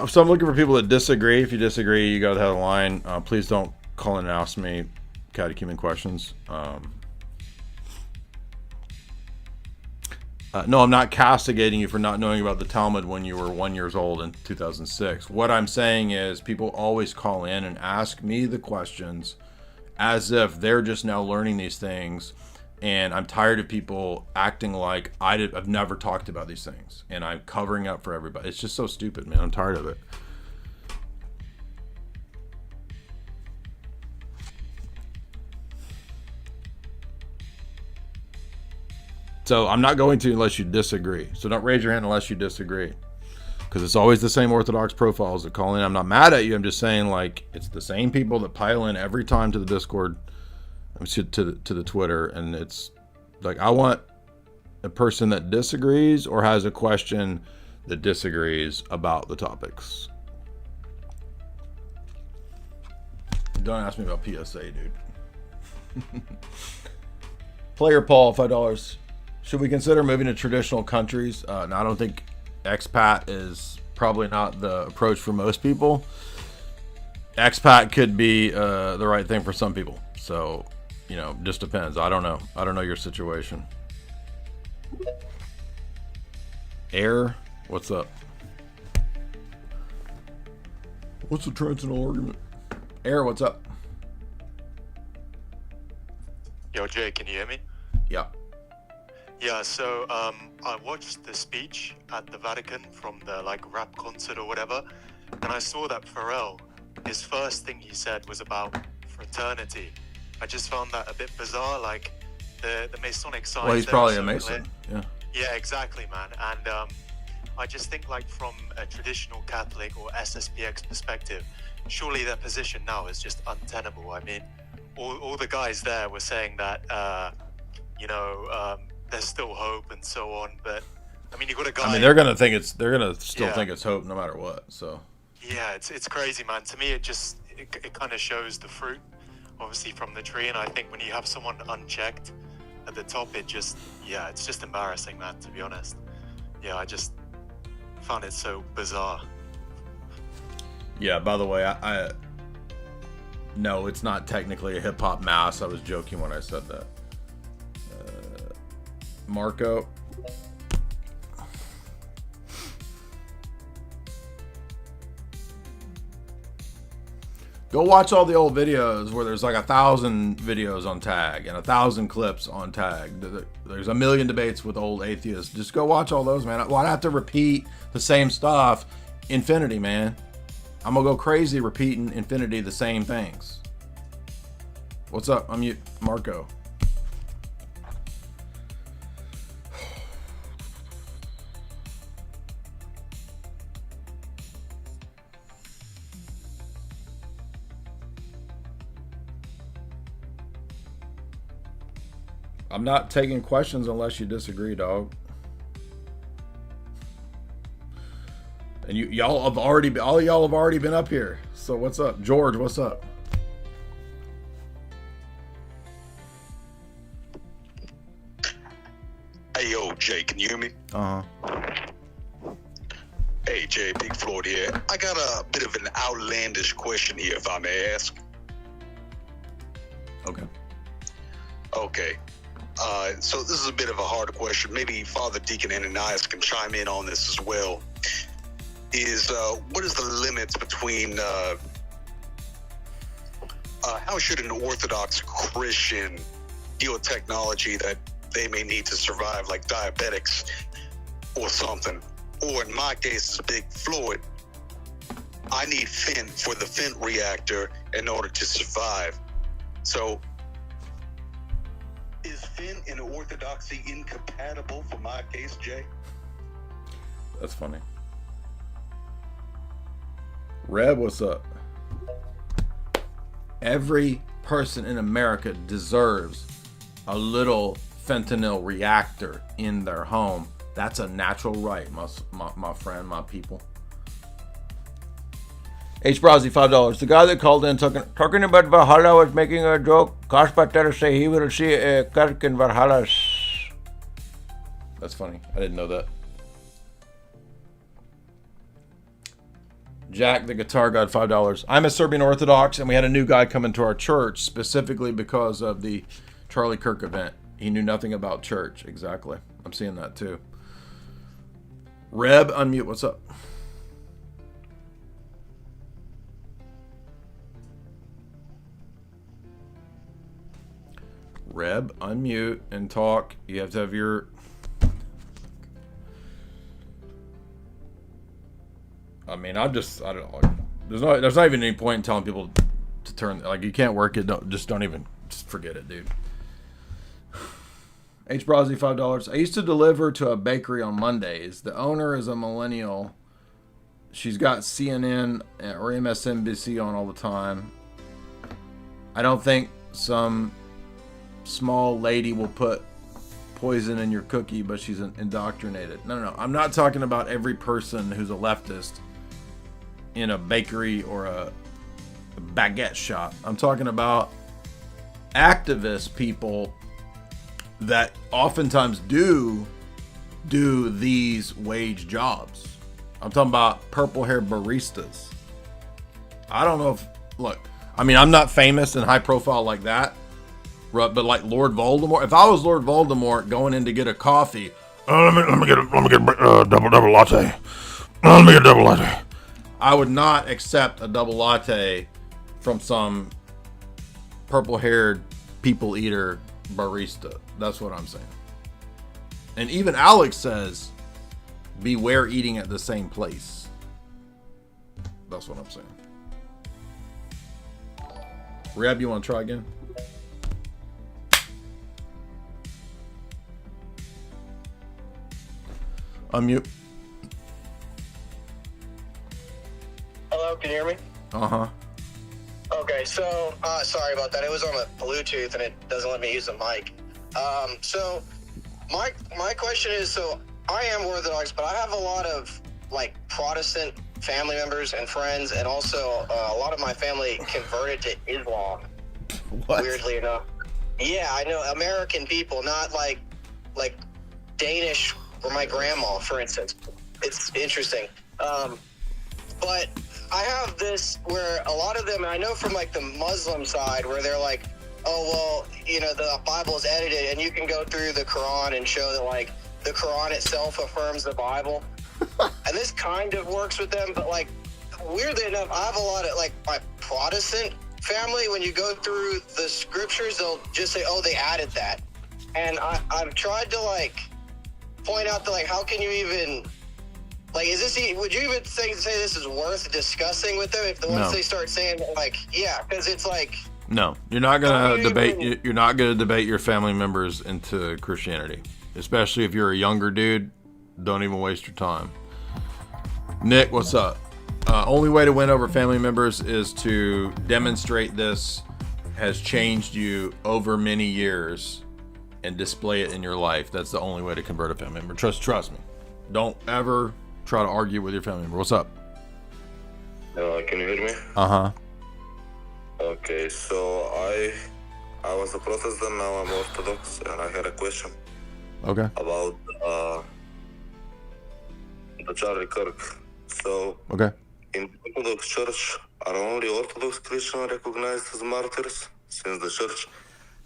So I'm looking for people that disagree. If you disagree, you got to have a line. Please don't call in and ask me catechumen questions. No, I'm not castigating you for not knowing about the Talmud when you were 1 year old in 2006. What I'm saying is people always call in and ask me the questions as if they're just now learning these things. And I'm tired of people acting like I've never talked about these things. And I'm covering up for everybody. It's just so stupid, man. I'm tired of it. So I'm not going to unless you disagree. So don't raise your hand unless you disagree. Because it's always the same Orthodox profiles that call in. I'm not mad at you. I'm just saying, like, it's the same people that pile in every time to the Discord, to the Twitter. And it's like, I want a person that disagrees or has a question that disagrees about the topics. Don't ask me about PSA, dude. Player Paul, $5. Should we consider moving to traditional countries? No, I don't think expat is probably not the approach for most people. Expat could be the right thing for some people. So, just depends. I don't know. I don't know your situation. Air, what's up? What's the transcendental argument? Air, what's up? Yo, Jay, can you hear me? Yeah. Yeah, so I watched the speech at the Vatican from the rap concert or whatever, and I saw that Pharrell, his first thing he said was about fraternity. I just found that a bit bizarre, like the Masonic signs. Well, he's probably a Mason. Yeah. Yeah, exactly, man. And I just think from a traditional Catholic or SSPX perspective, surely their position now is just untenable. I mean, all the guys there were saying that, there's still hope and so on, but I mean, you got a guy. I mean, they're gonna think it's hope no matter what. So. Yeah, it's crazy, man. To me, it kind of shows the fruit, obviously, from the tree, and I think when you have someone unchecked at the top, it's just embarrassing, man. To be honest, yeah, I just found it so bizarre. Yeah. By the way, no, it's not technically a hip hop mass. I was joking when I said that. Marco. Go watch all the old videos where there's 1,000 videos on tag and 1,000 clips on tag. There's a million debates with old atheists. Just go watch all those, man. Why have to repeat the same stuff? Infinity, man. I'm gonna go crazy repeating infinity the same things. What's up? I'm Marco. I'm not taking questions unless you disagree, dog. And y'all have already been up here. So what's up? George, what's up? Hey, yo, Jay, can you hear me? Hey, Jay, Big Floyd here. I got a bit of an outlandish question here, if I may ask. Okay. So this is a bit of a hard question. Maybe Father Deacon Ananias can chime in on this as well. What is the limits between how should an Orthodox Christian deal with technology that they may need to survive, like diabetics or something? Or in my case, as Big Floyd, I need Finn for the Finn reactor in order to survive. So, is Finn and Orthodoxy incompatible for my case, Jay? That's funny. Reb, what's up? Every person in America deserves a little fentanyl reactor in their home. That's a natural right, my friend, my people. H. Brozzi, $5. The guy that called in talking about Valhalla was making a joke. Kaspater say he will see a Kirk in Valhalla. That's funny. I didn't know that. Jack, the guitar god, $5. I'm a Serbian Orthodox, and we had a new guy come into our church specifically because of the Charlie Kirk event. He knew nothing about church. Exactly. I'm seeing that too. Reb, unmute. What's up? Reb, unmute and talk. You have to have your... I mean, I don't know. There's not even any point in telling people to turn, like, you can't work it. Don't even forget it, dude. H. Brozzi, $5. I used to deliver to a bakery on Mondays. The owner is a millennial. She's got CNN or MSNBC on all the time. I don't think some small lady will put poison in your cookie, but she's indoctrinated. No. I'm not talking about every person who's a leftist in a bakery or a baguette shop. I'm talking about activist people that oftentimes do these wage jobs. I'm talking about purple-haired baristas. I don't know if... Look, I mean, I'm not famous and high-profile like that, but like Lord Voldemort. If I was Lord Voldemort going in to get a coffee, let me get a double latte. Let me get a double latte. I would not accept a double latte from some purple-haired people eater barista. That's what I'm saying. And even Alex says, beware eating at the same place. That's what I'm saying. Reb, you want to try again? Unmute. Hello, can you hear me? Uh-huh. Okay, so sorry about that. It was on the Bluetooth and it doesn't let me use the mic. So my question is, so I am Orthodox, but I have a lot of like Protestant family members and friends, and also a lot of my family converted to Islam. What? Weirdly enough. Yeah, I know, American people, not like Danish or my grandma, for instance. It's interesting. But I have this where a lot of them, and I know from like the Muslim side, where they're like, oh, well, you know, the Bible is edited, and you can go through the Quran and show that like the Quran itself affirms the Bible. And this kind of works with them, but like, weirdly enough, I have a lot of like my Protestant family, when you go through the scriptures, they'll just say, oh, they added that. And I've tried to like point out that like, how can you even, like, is this, would you even say this is worth discussing with them if once they start saying like, yeah, because it's like, no, you're not gonna debate. You're not gonna debate your family members into Christianity, especially if you're a younger dude. Don't even waste your time. Nick, what's up? Only way to win over family members is to demonstrate this has changed you over many years and display it in your life. That's the only way to convert a family member. Trust me. Don't ever try to argue with your family member. What's up? Can you hear me? Uh-huh. Okay, so I was a Protestant, now I'm Orthodox, and I had a question. Okay. About the Charlie Kirk. So, okay. In the Orthodox Church, are only Orthodox Christians recognized as martyrs, since the Church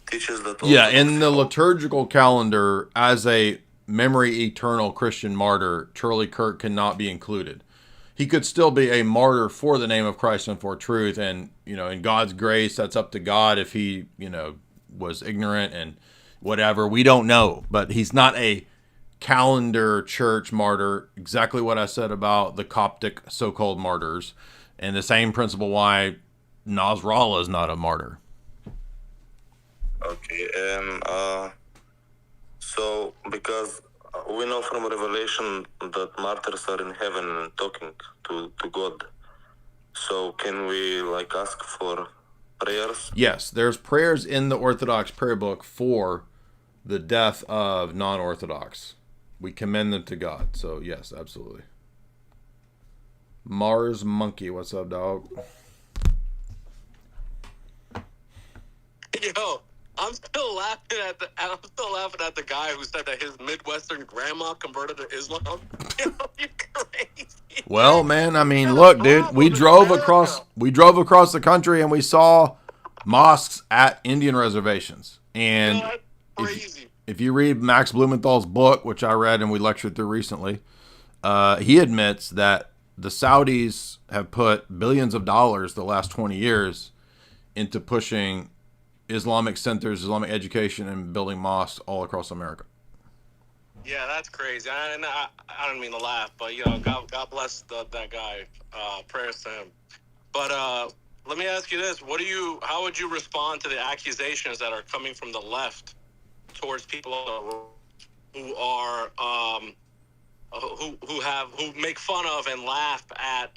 teaches that... Yeah, in the liturgical calendar, as a memory eternal Christian martyr, Charlie Kirk cannot be included. He could still be a martyr for the name of Christ and for truth, and, you know, in God's grace, that's up to God if he, you know, was ignorant and whatever. We don't know, but he's not a calendar church martyr. Exactly what I said about the Coptic so-called martyrs. And the same principle why Nasrallah is not a martyr. Okay, so because we know from Revelation that martyrs are in heaven and talking to God. So can we like ask for prayers? Yes, there's prayers in the Orthodox prayer book for the death of non-Orthodox. We commend them to God. So yes, absolutely. Mars Monkey, what's up, dog? Yo, I'm still laughing at the guy who said that his Midwestern grandma converted to Islam. Yo, you crazy. Well, man, I mean, look, dude, we drove across the country and we saw mosques at Indian reservations. And if you read Max Blumenthal's book, which I read and we lectured through recently, he admits that the Saudis have put billions of dollars the last 20 years into pushing Islamic centers, Islamic education, and building mosques all across America. Yeah, that's crazy. I don't mean to laugh, but you know, God bless that guy. Prayers to him. But let me ask you this: how would you respond to the accusations that are coming from the left towards people who are who make fun of and laugh at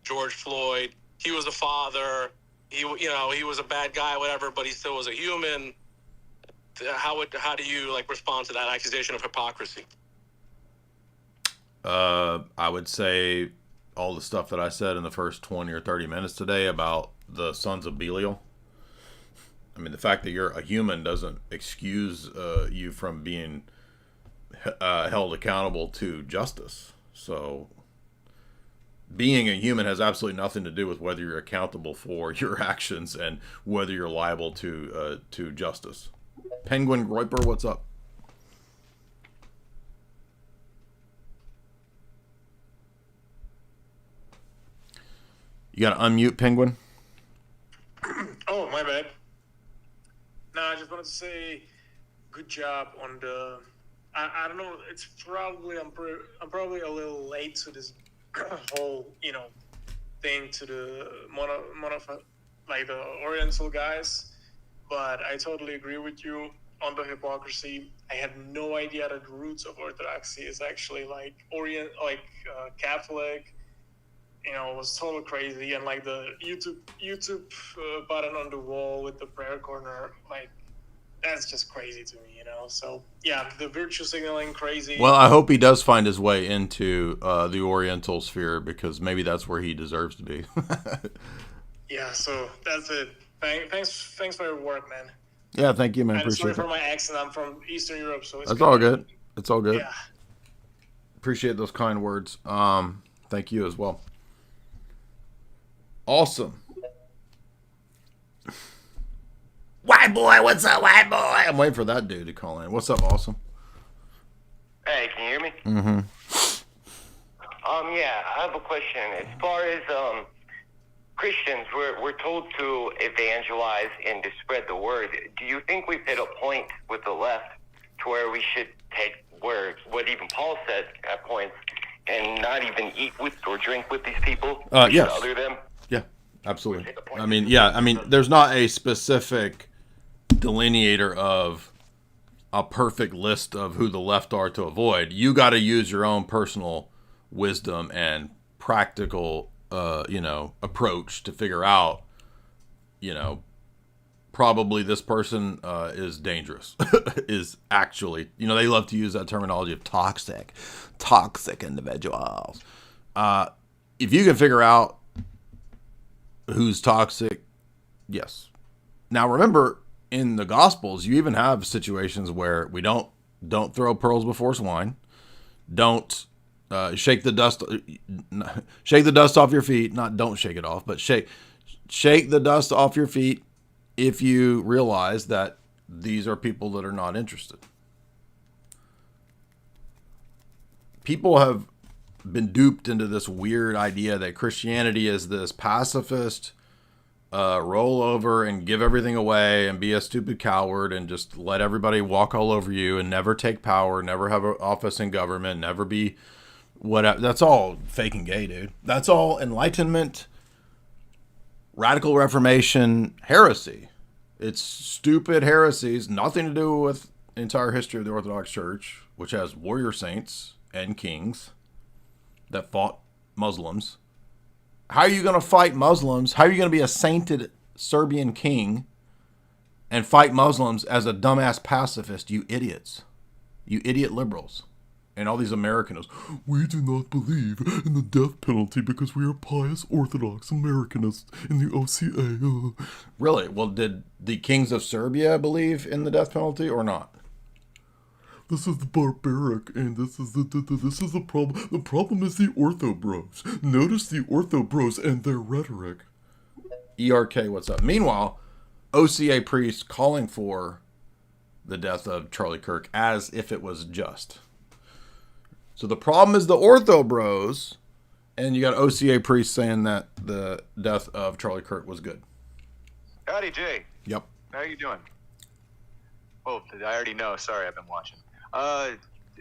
George Floyd? He was a father. He was a bad guy, whatever, but he still was a human. How do you like respond to that accusation of hypocrisy? I would say all the stuff that I said in the first 20 or 30 minutes today about the sons of Belial. I mean, the fact that you're a human doesn't excuse you from being held accountable to justice. So being a human has absolutely nothing to do with whether you're accountable for your actions and whether you're liable to justice. Penguin Groiper, what's up? You gotta unmute, Penguin. Oh, my bad. No, I just wanted to say good job on the... I don't know, it's probably... I'm probably a little late to this whole, thing to the like the Oriental guys, but I totally agree with you on the hypocrisy. I had no idea that the roots of Orthodoxy is actually like Catholic. It was totally crazy, and like the YouTube button on the wall with the prayer corner, like that's just crazy to me, So yeah, the virtue signaling crazy. Well, I hope he does find his way into the Oriental sphere, because maybe that's where he deserves to be. Yeah, so that's it. Thanks for your work, man. Yeah, thank you, man. And Appreciate sorry it. for my accent. I'm from Eastern Europe, so it's That's all good. It's all good. Yeah. Appreciate those kind words. Thank you as well. Awesome. White boy, what's up, white boy? I'm waiting for that dude to call in. What's up, Awesome? Hey, can you hear me? Mm-hmm. Yeah, I have a question. As far as Christians, we're told to evangelize and to spread the word. Do you think we've hit a point with the left to where we should take words, what even Paul said at points, and not even eat with or drink with these people? We should Yes. other them? Yeah, absolutely. I mean, there's not a specific delineator of a perfect list of who the left are to avoid. You got to use your own personal wisdom and practical, approach to figure out, probably this person is dangerous, is actually, they love to use that terminology of toxic individuals. If you can figure out who's toxic, yes. Now remember, in the Gospels, you even have situations where we don't throw pearls before swine, don't shake the dust off your feet. Not don't shake it off, but shake the dust off your feet if you realize that these are people that are not interested. People have been duped into this weird idea that Christianity is this pacifist, roll over and give everything away and be a stupid coward and just let everybody walk all over you and never take power, never have an office in government, never be whatever. That's all fake and gay, dude. That's all Enlightenment radical Reformation heresy. It's stupid heresies, nothing to do with the entire history of the Orthodox Church, which has warrior saints and kings that fought Muslims. How are you going to fight Muslims? How are you going to be a sainted Serbian king and fight Muslims as a dumbass pacifist, you idiots? You idiot liberals. And all these Americans, we do not believe in the death penalty because we are pious Orthodox Americanists in the OCA. Really? Well, did the kings of Serbia believe in the death penalty or not? This is the barbaric, and this is the problem. The problem is the Ortho Bros. Notice the Ortho Bros and their rhetoric. ERK, what's up? Meanwhile, OCA priests calling for the death of Charlie Kirk as if it was just. So the problem is the Ortho Bros, and you got OCA priests saying that the death of Charlie Kirk was good. Howdy, Jay. Yep. How are you doing? Oh, I already know. Sorry, I've been watching.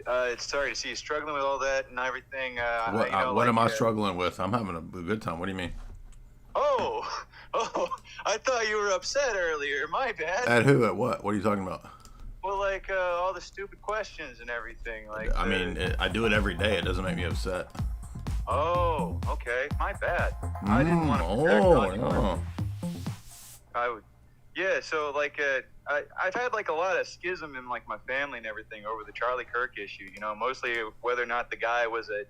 It's sorry to see you struggling with all that and everything. What am I struggling with? I'm having a good time. What do you mean? Oh, I thought you were upset earlier. My bad. At who? At what? What are you talking about? Well, all the stupid questions and everything. I do it every day. It doesn't make me upset. Oh, okay. My bad. I didn't want to. No. I would. Yeah. So I've had a lot of schism in my family and everything over the Charlie Kirk issue. Mostly whether or not the guy was a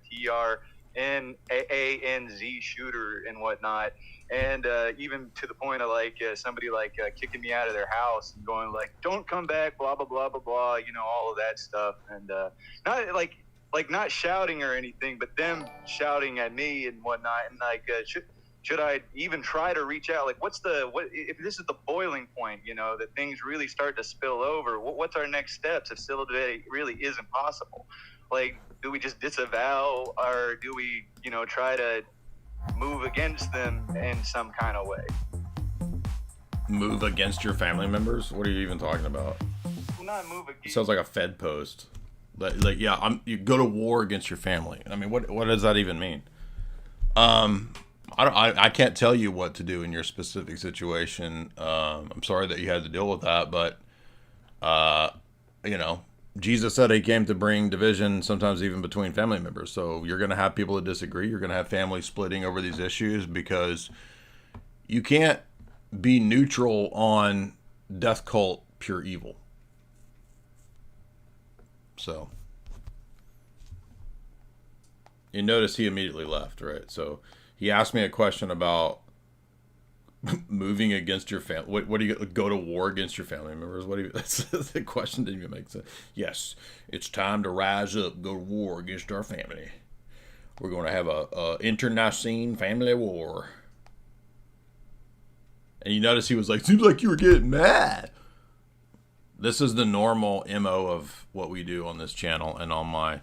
TRNAANZ shooter and whatnot. And even to the point of somebody kicking me out of their house and going don't come back, blah blah blah blah blah, all of that stuff, and not not shouting or anything, but them shouting at me and whatnot, and should I even try to reach out? What if this is the boiling point? That things really start to spill over. What's our next steps if civility really isn't possible? Do we just disavow, or do we try to move against them in some kind of way? Move against your family members? What are you even talking about? Well, not move against. Sounds like a Fed post. You go to war against your family. I mean, what does that even mean? I can't tell you what to do in your specific situation. I'm sorry that you had to deal with that, but Jesus said he came to bring division, sometimes even between family members. So you're going to have people that disagree. You're going to have families splitting over these issues because you can't be neutral on death cult pure evil. So you notice he immediately left, right? So he asked me a question about moving against your family. What do you go to war against your family members? The question didn't even make sense. Yes, it's time to rise up, go to war against our family. We're going to have a internecine family war. And you notice he was like, seems like you were getting mad. This is the normal MO of what we do on this channel and on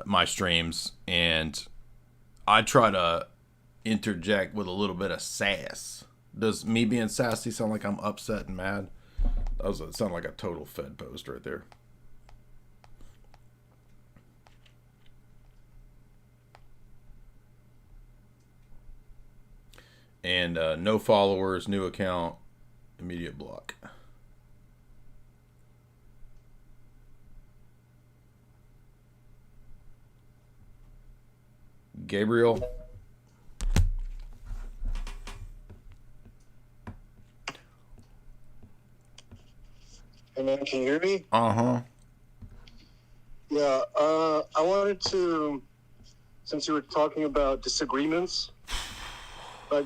my streams, and I try to interject with a little bit of sass. Does me being sassy sound like I'm upset and mad? That sound like a total Fed post right there. And no followers, new account, immediate block. Gabriel. Hey man, can you hear me? Uh-huh. Yeah, I wanted to, since you were talking about disagreements, but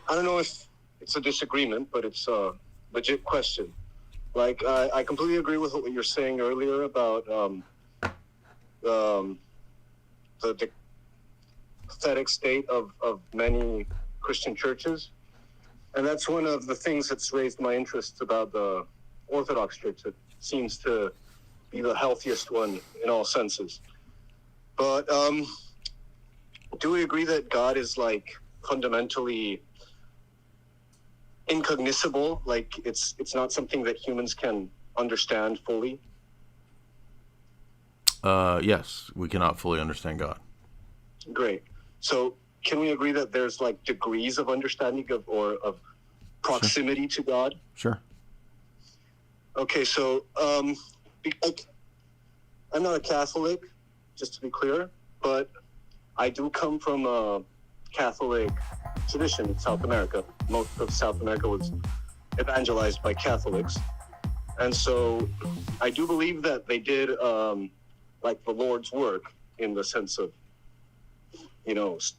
I don't know if it's a disagreement, but it's a legit question. I completely agree with what you were saying earlier about the pathetic state of many Christian churches. And that's one of the things that's raised my interest about the Orthodox Church. It seems to be the healthiest one in all senses. But do we agree that God is fundamentally incognoscible? It's not something that humans can understand fully? Yes, we cannot fully understand God. Great. So can we agree that there's like degrees of understanding of proximity to God? Sure. Okay, so I'm not a Catholic, just to be clear, but I do come from a Catholic tradition in South America. Most of South America was evangelized by Catholics. And so I do believe that they did like the Lord's work in the sense of,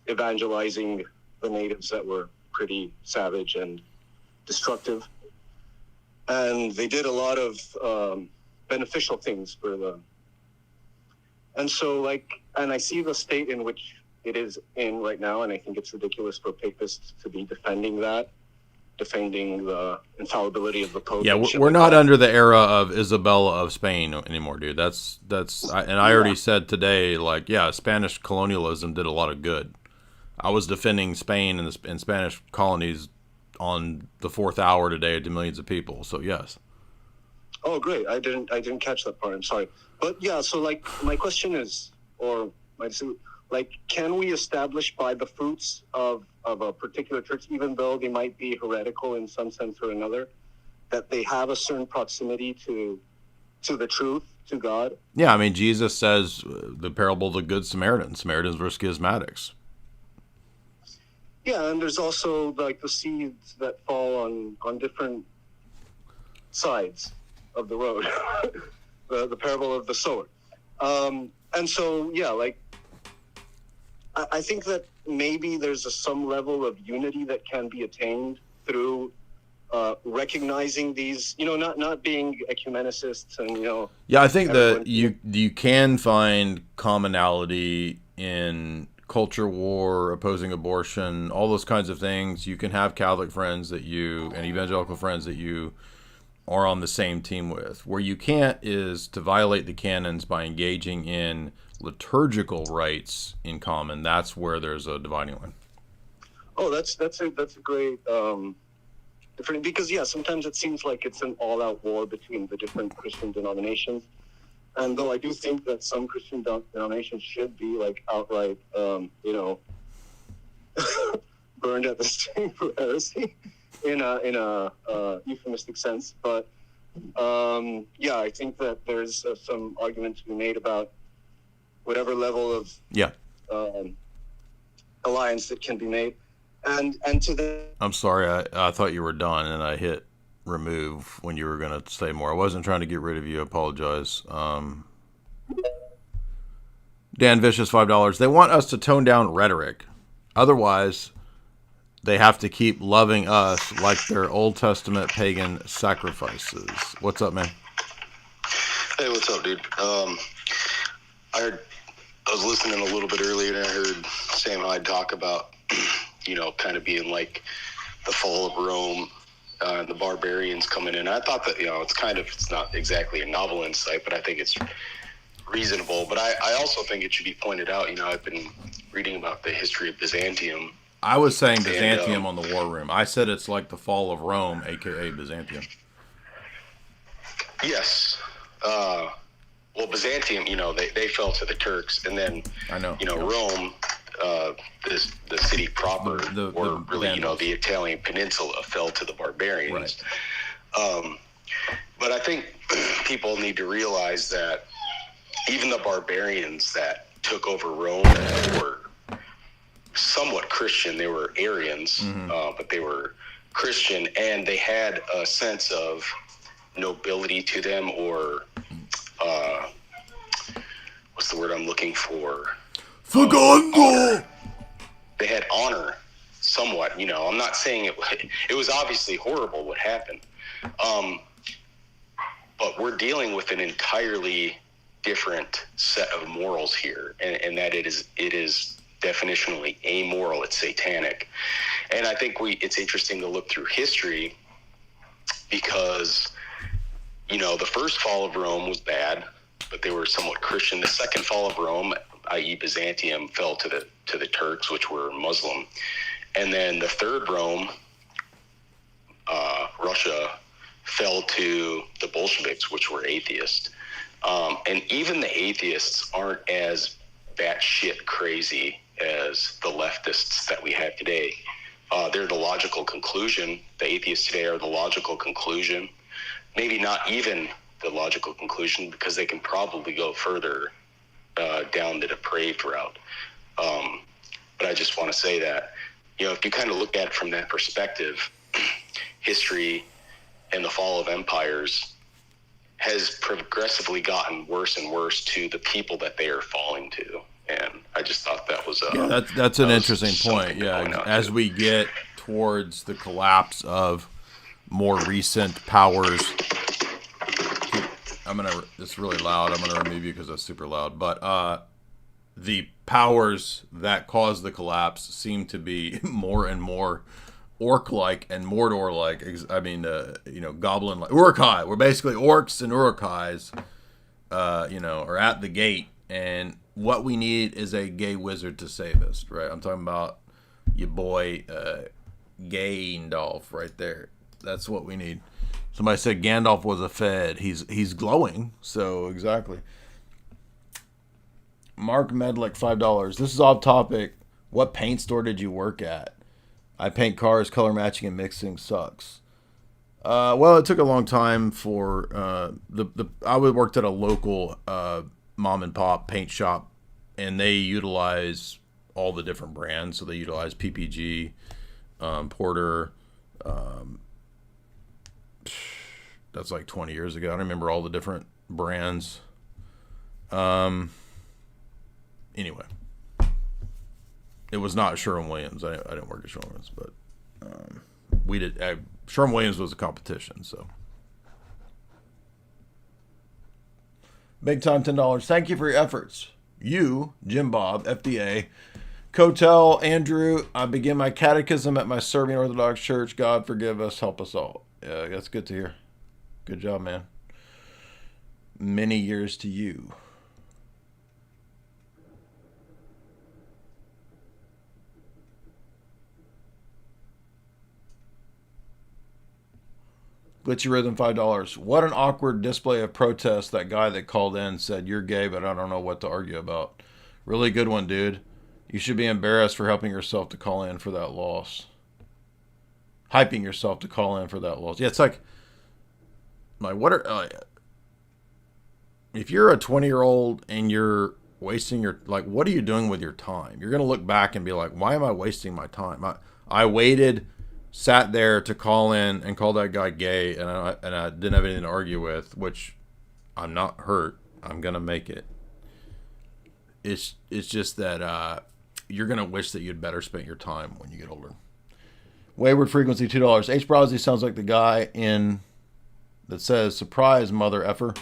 evangelizing the natives that were pretty savage and destructive. And they did a lot of beneficial things for them. And so, and I see the state in which it is in right now, and I think it's ridiculous for papists to be defending the infallibility of the Pope. Yeah, we're not under the era of Isabella of Spain anymore, dude. I already said today, Spanish colonialism did a lot of good. I was defending Spain and Spanish colonies on the 4th hour today to millions of people. So yes. Oh, great! I didn't catch that part. I'm sorry, but yeah. So my question is, can we establish by the fruits of a particular church, even though they might be heretical in some sense or another, that they have a certain proximity to the truth, to God? Yeah, I mean, Jesus says the parable of the Good Samaritan. Samaritans were schismatics. Yeah, and there's also the seeds that fall on different sides of the road, the parable of the sower. And so, yeah, I think that maybe there's some level of unity that can be attained through recognizing these, not being ecumenicists and, Yeah, I think that you can find commonality in culture war, opposing abortion, all those kinds of things. You can have Catholic friends and evangelical friends that you are on the same team with. Where you can't is to violate the canons by engaging in liturgical rites in common. That's where there's a dividing line. Oh, that's a great different, because sometimes it seems like it's an all-out war between the different Christian denominations. And though I do think that some Christian denominations should be outright, burned at the stake for heresy in a euphemistic sense, but I think that there's some argument to be made about whatever level of alliance that can be made, and to the. I'm sorry, I thought you were done, and I hit remove when you were going to say more. I wasn't trying to get rid of you. I apologize. Dan Vicious, $5. They want us to tone down rhetoric. Otherwise, they have to keep loving us like their Old Testament pagan sacrifices. What's up, man? Hey, what's up, dude? I was listening a little bit earlier, and I heard Sam Hyde talk about, kind of being like the fall of Rome, the barbarians coming in. I thought that, it's not exactly a novel insight, but I think it's reasonable. But I also think it should be pointed out, I've been reading about the history of Byzantium. I was saying Byzantium on the War Room. I said it's like the fall of Rome, a.k.a. Byzantium. Yes. Well, Byzantium, they fell to the Turks, and then, Rome, the city proper, the Italian peninsula fell to the barbarians. Right. But I think people need to realize that even the barbarians that took over Rome were somewhat Christian. They were Arians, but they were Christian, and they had a sense of nobility to them, or what's the word I'm looking for? Fagando! They had honor, somewhat. I'm not saying it was obviously horrible what happened, but we're dealing with an entirely different set of morals here, and that it is definitionally amoral. It's satanic. And I think it's interesting to look through history, because the first fall of Rome was bad, but they were somewhat Christian. The second fall of Rome, i.e. Byzantium, fell to the Turks, which were Muslim. And then the third Rome, Russia, fell to the Bolsheviks, which were atheists. And even the atheists aren't as batshit crazy as the left leftists that we have today. They're the logical conclusion. The atheists today are the logical conclusion. Maybe not even the logical conclusion, because they can probably go further down the depraved route. But I just want to say that, if you kind of look at it from that perspective, history and the fall of empires has progressively gotten worse and worse to the people that they are falling to. And I just thought that was that's an interesting point. Yeah, as we get towards the collapse of more recent powers, it's really loud. I'm gonna remove you because that's super loud. But the powers that caused the collapse seem to be more and more orc-like and Mordor-like. Goblin-like. Uruk-hai. We're basically orcs and Uruk-hais, are at the gate, and what we need is a gay wizard to save us, right? I'm talking about your boy Gandalf right there. That's what we need. Somebody said Gandalf was a Fed. He's glowing, so exactly. Mark Medlick, $5. This is off topic. What paint store did you work at? I paint cars. Color matching and mixing sucks. Well, it took a long time for I worked at a local mom and pop paint shop, and they utilize all the different brands. So they utilize PPG, Porter. That's like 20 years ago. I don't remember all the different brands. Anyway, it was not Sherwin-Williams. I didn't work at Sherwin-Williams, but we did. Sherwin-Williams was a competition, so. Big time, $10. Thank you for your efforts. You, Jim Bob, FDA, Cotel, Andrew, I begin my catechism at my serving Orthodox Church. God forgive us, help us all. Yeah, that's good to hear. Good job, man. Many years to you. Glitchy Rhythm, $5. What an awkward display of protest. That guy that called in said, you're gay, but I don't know what to argue about. Really good one, dude. You should be embarrassed for helping yourself to call in for that loss. Hyping yourself to call in for that loss. Yeah, it's like what are... if you're a 20-year-old and you're wasting your... what are you doing with your time? You're going to look back and be like, why am I wasting my time? I waited... sat there to call in and call that guy gay, and I didn't have anything to argue with, which I'm not hurt. I'm going to make it. It's just that you're going to wish that you'd better spent your time when you get older. Wayward Frequency, $2. H. Browsy sounds like the guy that says, surprise, mother effer.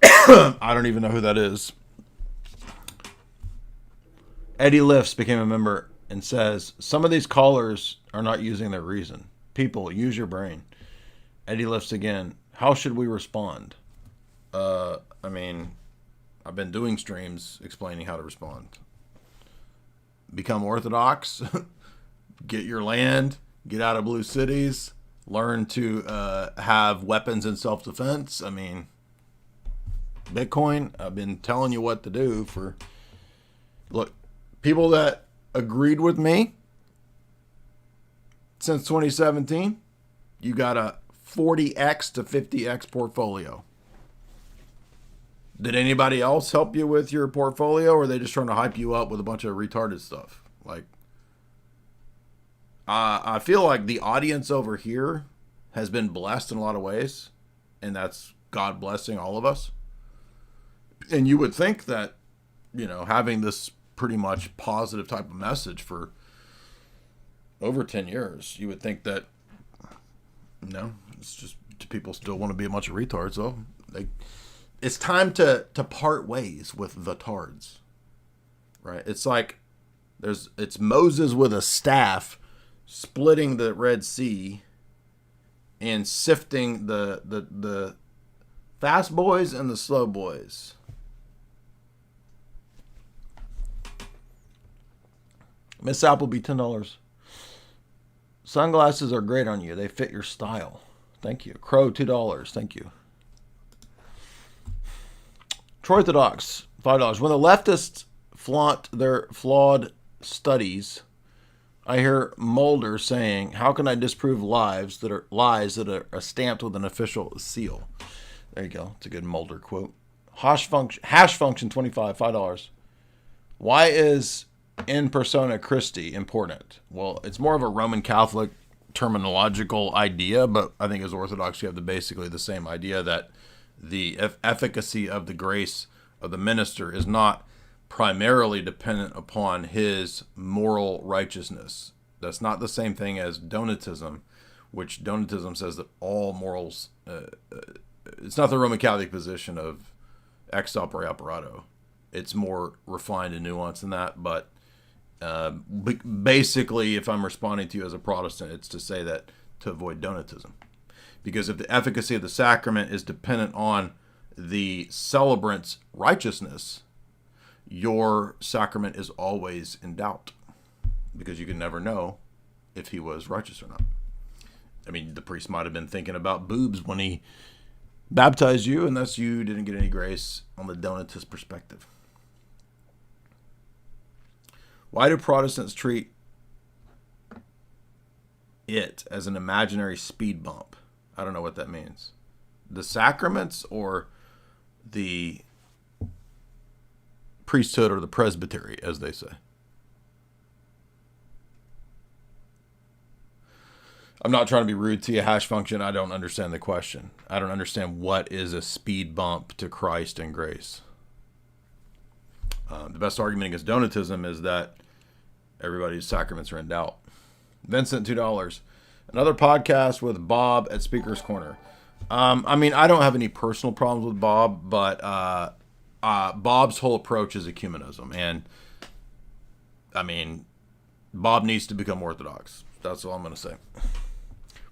I don't even know who that is. Eddie Lifts became a member and says, some of these callers are not using their reason. People, use your brain. Eddie Lifts again. How should we respond? I've been doing streams explaining how to respond. Become Orthodox. Get your land. Get out of blue cities. Learn to have weapons in self-defense. Bitcoin. I've been telling you what to do for... Look, people that agreed with me since 2017, you got a 40x to 50x portfolio. Did anybody else help you with your portfolio, or are they just trying to hype you up with a bunch of retarded stuff? I feel like the audience over here has been blessed in a lot of ways, and that's God blessing all of us. And you would think that, having this pretty much positive type of message for over 10 years, you would think that, it's just people still want to be a bunch of retards. So it's time to part ways with the tards, right? It's like it's Moses with a staff splitting the Red Sea and sifting the fast boys and the slow boys. Miss Appleby, $10. Sunglasses are great on you. They fit your style. Thank you. Crow, $2. Thank you. Orthodox, $5. When the leftists flaunt their flawed studies, I hear Mulder saying, "How can I disprove lies that are stamped with an official seal?" There you go. It's a good Mulder quote. Hash function 25, $5. Why is in persona Christi important? Well, it's more of a Roman Catholic terminological idea, but I think as Orthodox you have basically the same idea, that the efficacy of the grace of the minister is not primarily dependent upon his moral righteousness. That's not the same thing as Donatism, which Donatism says that all morals, it's not the Roman Catholic position of ex opere operato. It's more refined and nuanced than that, but basically, if I'm responding to you as a Protestant, it's to say that to avoid Donatism. Because if the efficacy of the sacrament is dependent on the celebrant's righteousness, your sacrament is always in doubt, because you can never know if he was righteous or not. I mean, the priest might have been thinking about boobs when he baptized you, and thus you didn't get any grace on the Donatist perspective. Why do Protestants treat it as an imaginary speed bump? I don't know what that means. The sacraments or the priesthood or the presbytery, as they say? I'm not trying to be rude to you, hash function. I don't understand the question. I don't understand what is a speed bump to Christ and grace. The best argument against Donatism is that everybody's sacraments are in doubt. Vincent, $2. Another podcast with Bob at Speaker's Corner. I mean, I don't have any personal problems with Bob, but Bob's whole approach is ecumenism. And, I mean, Bob needs to become Orthodox. That's all I'm going to say.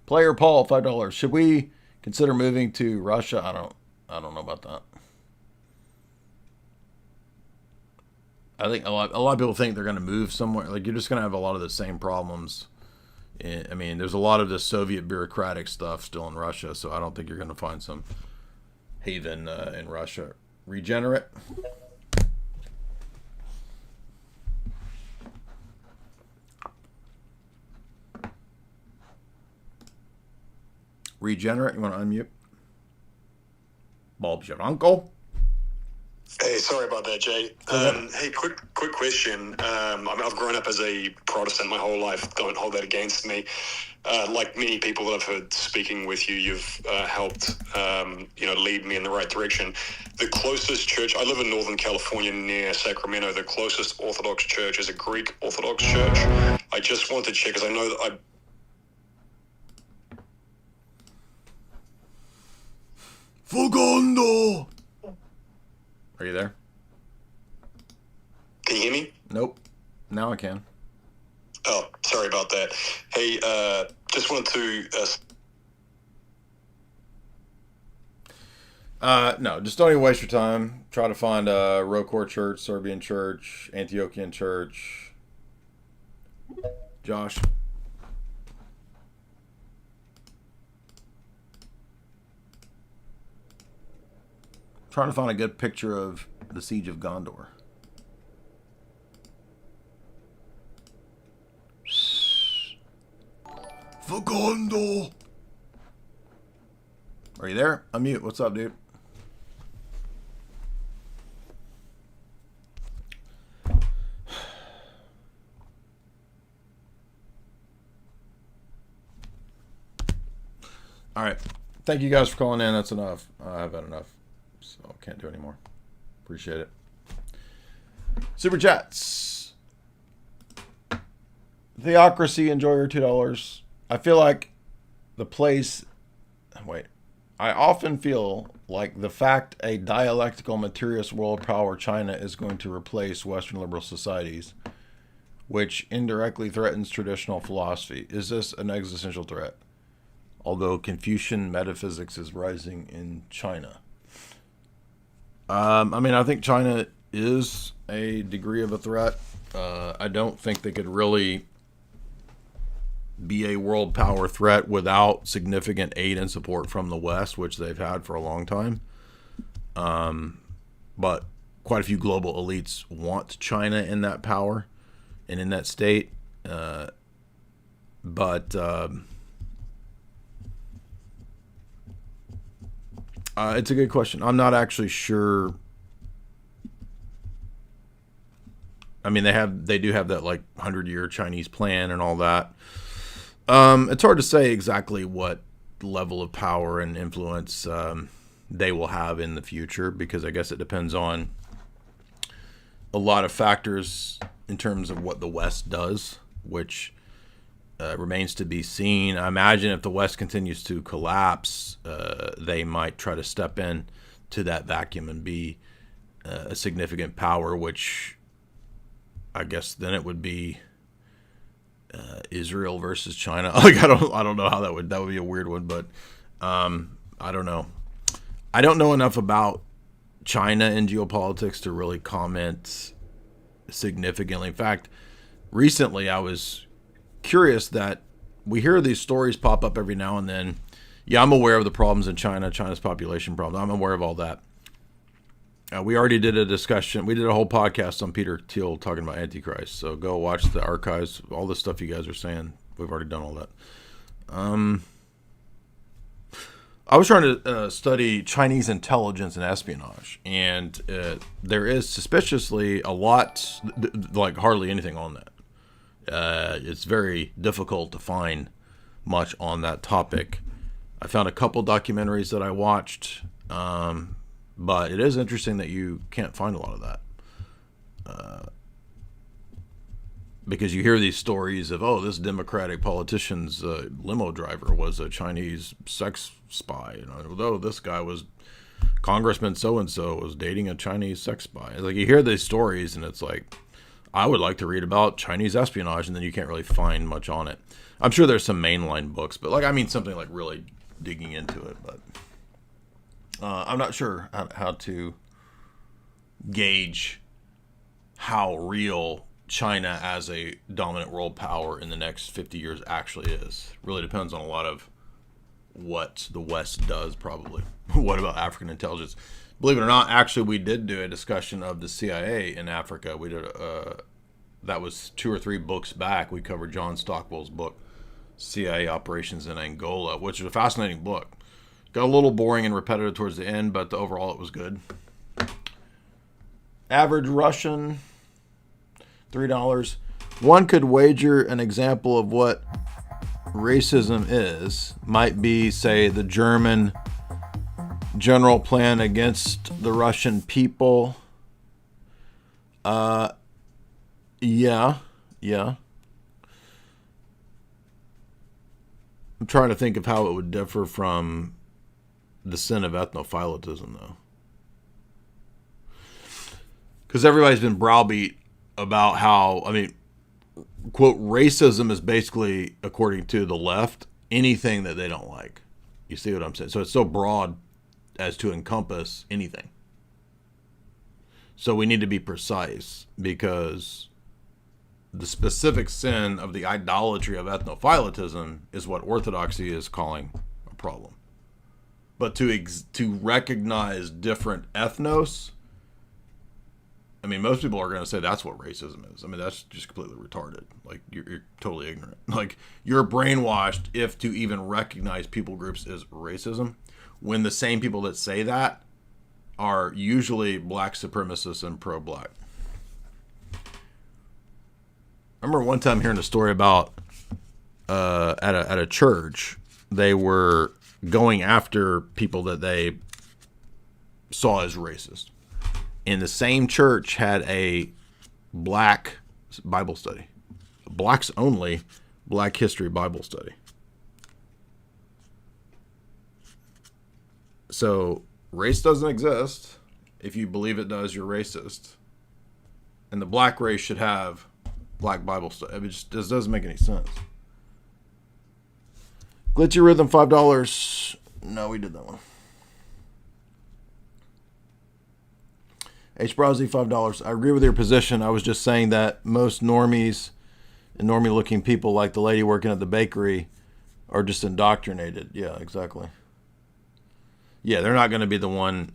Player Paul, $5. Should we consider moving to Russia? I don't know about that. I think a lot of people think they're going to move somewhere. Like, you're just going to have a lot of the same problems. I mean, there's a lot of the Soviet bureaucratic stuff still in Russia, so I don't think you're going to find some haven in Russia. Regenerate. Regenerate, you want to unmute? Bob's your uncle. Hey, sorry about that, Jay. Hey, quick question. I mean, I've grown up as a Protestant my whole life. Don't hold that against me. Like many people that I've heard speaking with you, you've helped, lead me in the right direction. The closest church, I live in Northern California near Sacramento. The closest Orthodox church is a Greek Orthodox church. I just wanted to check, because I know that Fugondo! Are you there? Can you hear me? Nope. Now I can. Oh, sorry about that. Hey, just wanted to... No, just don't even waste your time. Try to find a Rokor church, Serbian church, Antiochian church. Josh. Trying to find a good picture of the Siege of Gondor. For Gondor. Are you there? Unmute. What's up, dude? All right. Thank you guys for calling in. That's enough. I've had enough. So can't do anymore. Appreciate it. Super chats. Theocracy, enjoy your $2. I feel like the place. Wait. I often feel like the fact a dialectical materialist world power, China, is going to replace Western liberal societies, which indirectly threatens traditional philosophy. Is this an existential threat? Although Confucian metaphysics is rising in China. I mean, I think China is a degree of a threat. I don't think they could really be a world power threat without significant aid and support from the West, which they've had for a long time. But quite a few global elites want China in that power and in that state. But it's a good question. I'm not actually sure. I mean, they do have that like 100-year Chinese plan and all that. It's hard to say exactly what level of power and influence they will have in the future, because I guess it depends on a lot of factors in terms of what the West does, which remains to be seen. I imagine if the West continues to collapse, they might try to step in to that vacuum and be a significant power, which I guess then it would be Israel versus China. Like I don't know how that would be a weird one, but I don't know. I don't know enough about China and geopolitics to really comment significantly. In fact, recently I was curious that we hear these stories pop up every now and then. Yeah, I'm aware of the problems in China, China's population problem. I'm aware of all that. We already did a discussion. We did a whole podcast on Peter Thiel talking about Antichrist. So go watch the archives. All the stuff you guys are saying, we've already done all that. I was trying to study Chinese intelligence and espionage, and there is suspiciously a lot, like hardly anything on that. It's very difficult to find much on that topic. I found a couple documentaries that I watched, but it is interesting that you can't find a lot of that. Because you hear these stories of, oh, this Democratic politician's limo driver was a Chinese sex spy. You know, although this guy was Congressman so-and-so was dating a Chinese sex spy. Like, you hear these stories and it's like, I would like to read about Chinese espionage, and then you can't really find much on it. I'm sure there's some mainline books, but like, I mean, something like really digging into it, but I'm not sure how to gauge how real China as a dominant world power in the next 50 years actually is. Really depends on a lot of what the West does, probably. What about African intelligence? Believe it or not, actually, we did do a discussion of the CIA in Africa. We did that was 2 or 3 books back. We covered John Stockwell's book, CIA Operations in Angola, which is a fascinating book. Got a little boring and repetitive towards the end, but overall it was good. Average Russian, $3. One could wager an example of what racism is might be, say, the German general plan against the Russian people. Yeah. I'm trying to think of how it would differ from the sin of ethnophilatism, though. Because everybody's been browbeat about how, I mean, quote, racism is basically, according to the left, anything that they don't like. You see what I'm saying? So it's so broad as to encompass anything. So we need to be precise, because the specific sin of the idolatry of ethnophilatism is what Orthodoxy is calling a problem. But to recognize different ethnos, I mean, most people are going to say that's what racism is. I mean, that's just completely retarded. Like, you're totally ignorant. Like, you're brainwashed if to even recognize people groups as racism, when the same people that say that are usually black supremacists and pro-black. I remember one time hearing a story about at a church, they were going after people that they saw as racist. And the same church had a black Bible study, blacks only Black History Bible study. So race doesn't exist. If you believe it does, you're racist. And the black race should have black Bible study. I mean, it just doesn't make any sense. Glitchy Rhythm, $5. No, we did that one. H. Browsy, $5. I agree with your position. I was just saying that most normies and normie-looking people, like the lady working at the bakery, are just indoctrinated. Yeah, exactly. Yeah, they're not going to be the one,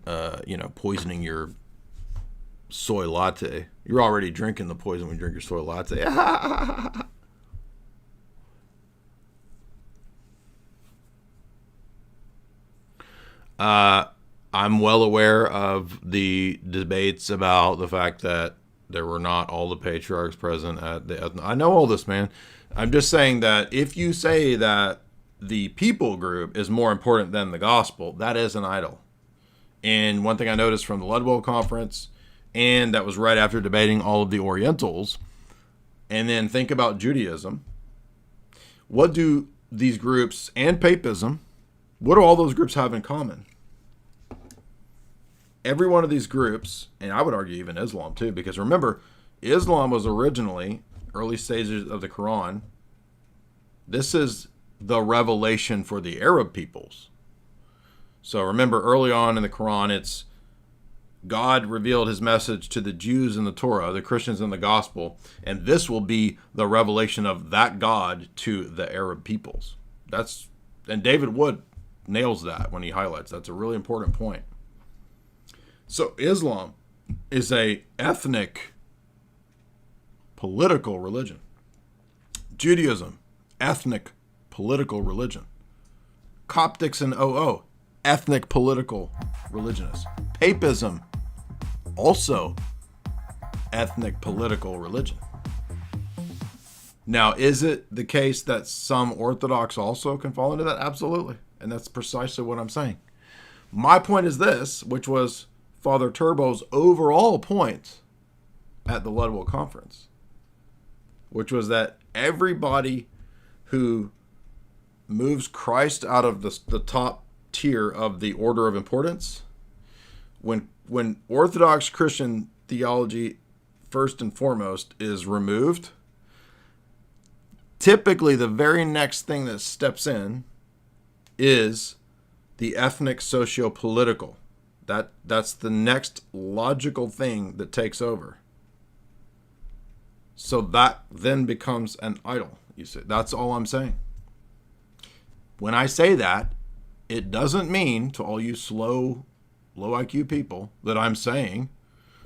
poisoning your soy latte. You're already drinking the poison when you drink your soy latte. I'm well aware of the debates about the fact that there were not all the patriarchs present at the... I know all this, man. I'm just saying that if you say that the people group is more important than the gospel, that is an idol. And one thing I noticed from the Ludwell conference, and that was right after debating all of the Orientals, and then think about Judaism. What do these groups, and Papism, what do all those groups have in common? Every one of these groups, and I would argue even Islam too, because remember, Islam was originally, early stages of the Quran, this is the revelation for the Arab peoples. So remember, early on in the Quran, it's God revealed his message to the Jews in the Torah, the Christians in the gospel, and this will be the revelation of that God to the Arab peoples. And David Wood nails that when he highlights. That's a really important point. So Islam is a ethnic, political religion. Judaism, ethnic, political religion. Coptics and OO, ethnic, political religionists. Papism, also ethnic, political religion. Now, is it the case that some Orthodox also can fall into that? Absolutely. And that's precisely what I'm saying. My point is this, which was Father Turbo's overall point at the Ludwell conference, which was that everybody who moves Christ out of the top tier of the order of importance, when Orthodox Christian theology, first and foremost, is removed, typically the very next thing that steps in is the ethnic socio-political. That's the next logical thing that takes over. So that then becomes an idol. You see, that's all I'm saying. When I say that, it doesn't mean to all you slow, low IQ people that I'm saying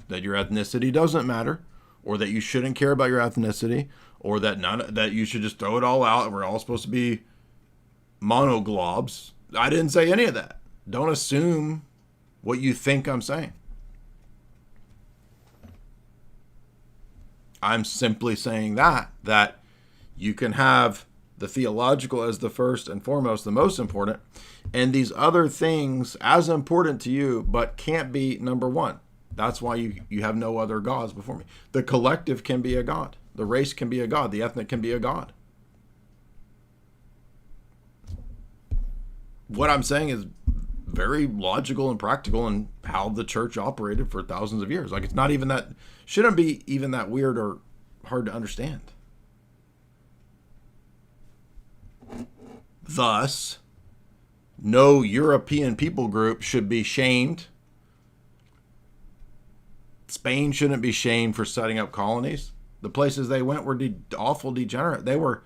that your ethnicity doesn't matter, or that you shouldn't care about your ethnicity, or that you should just throw it all out and we're all supposed to be monoglobs. I didn't say any of that. Don't assume what you think I'm saying. I'm simply saying that you can have the theological as the first and foremost, the most important, and these other things as important to you, but can't be number one. That's why you have no other gods before me. The collective can be a god. The race can be a god. The ethnic can be a god. What I'm saying is very logical and practical in how the church operated for thousands of years. Like, it's not even that, shouldn't be even that weird or hard to understand. Thus, no European people group should be shamed. Spain shouldn't be shamed for setting up colonies. The places they went were awful degenerate. They were,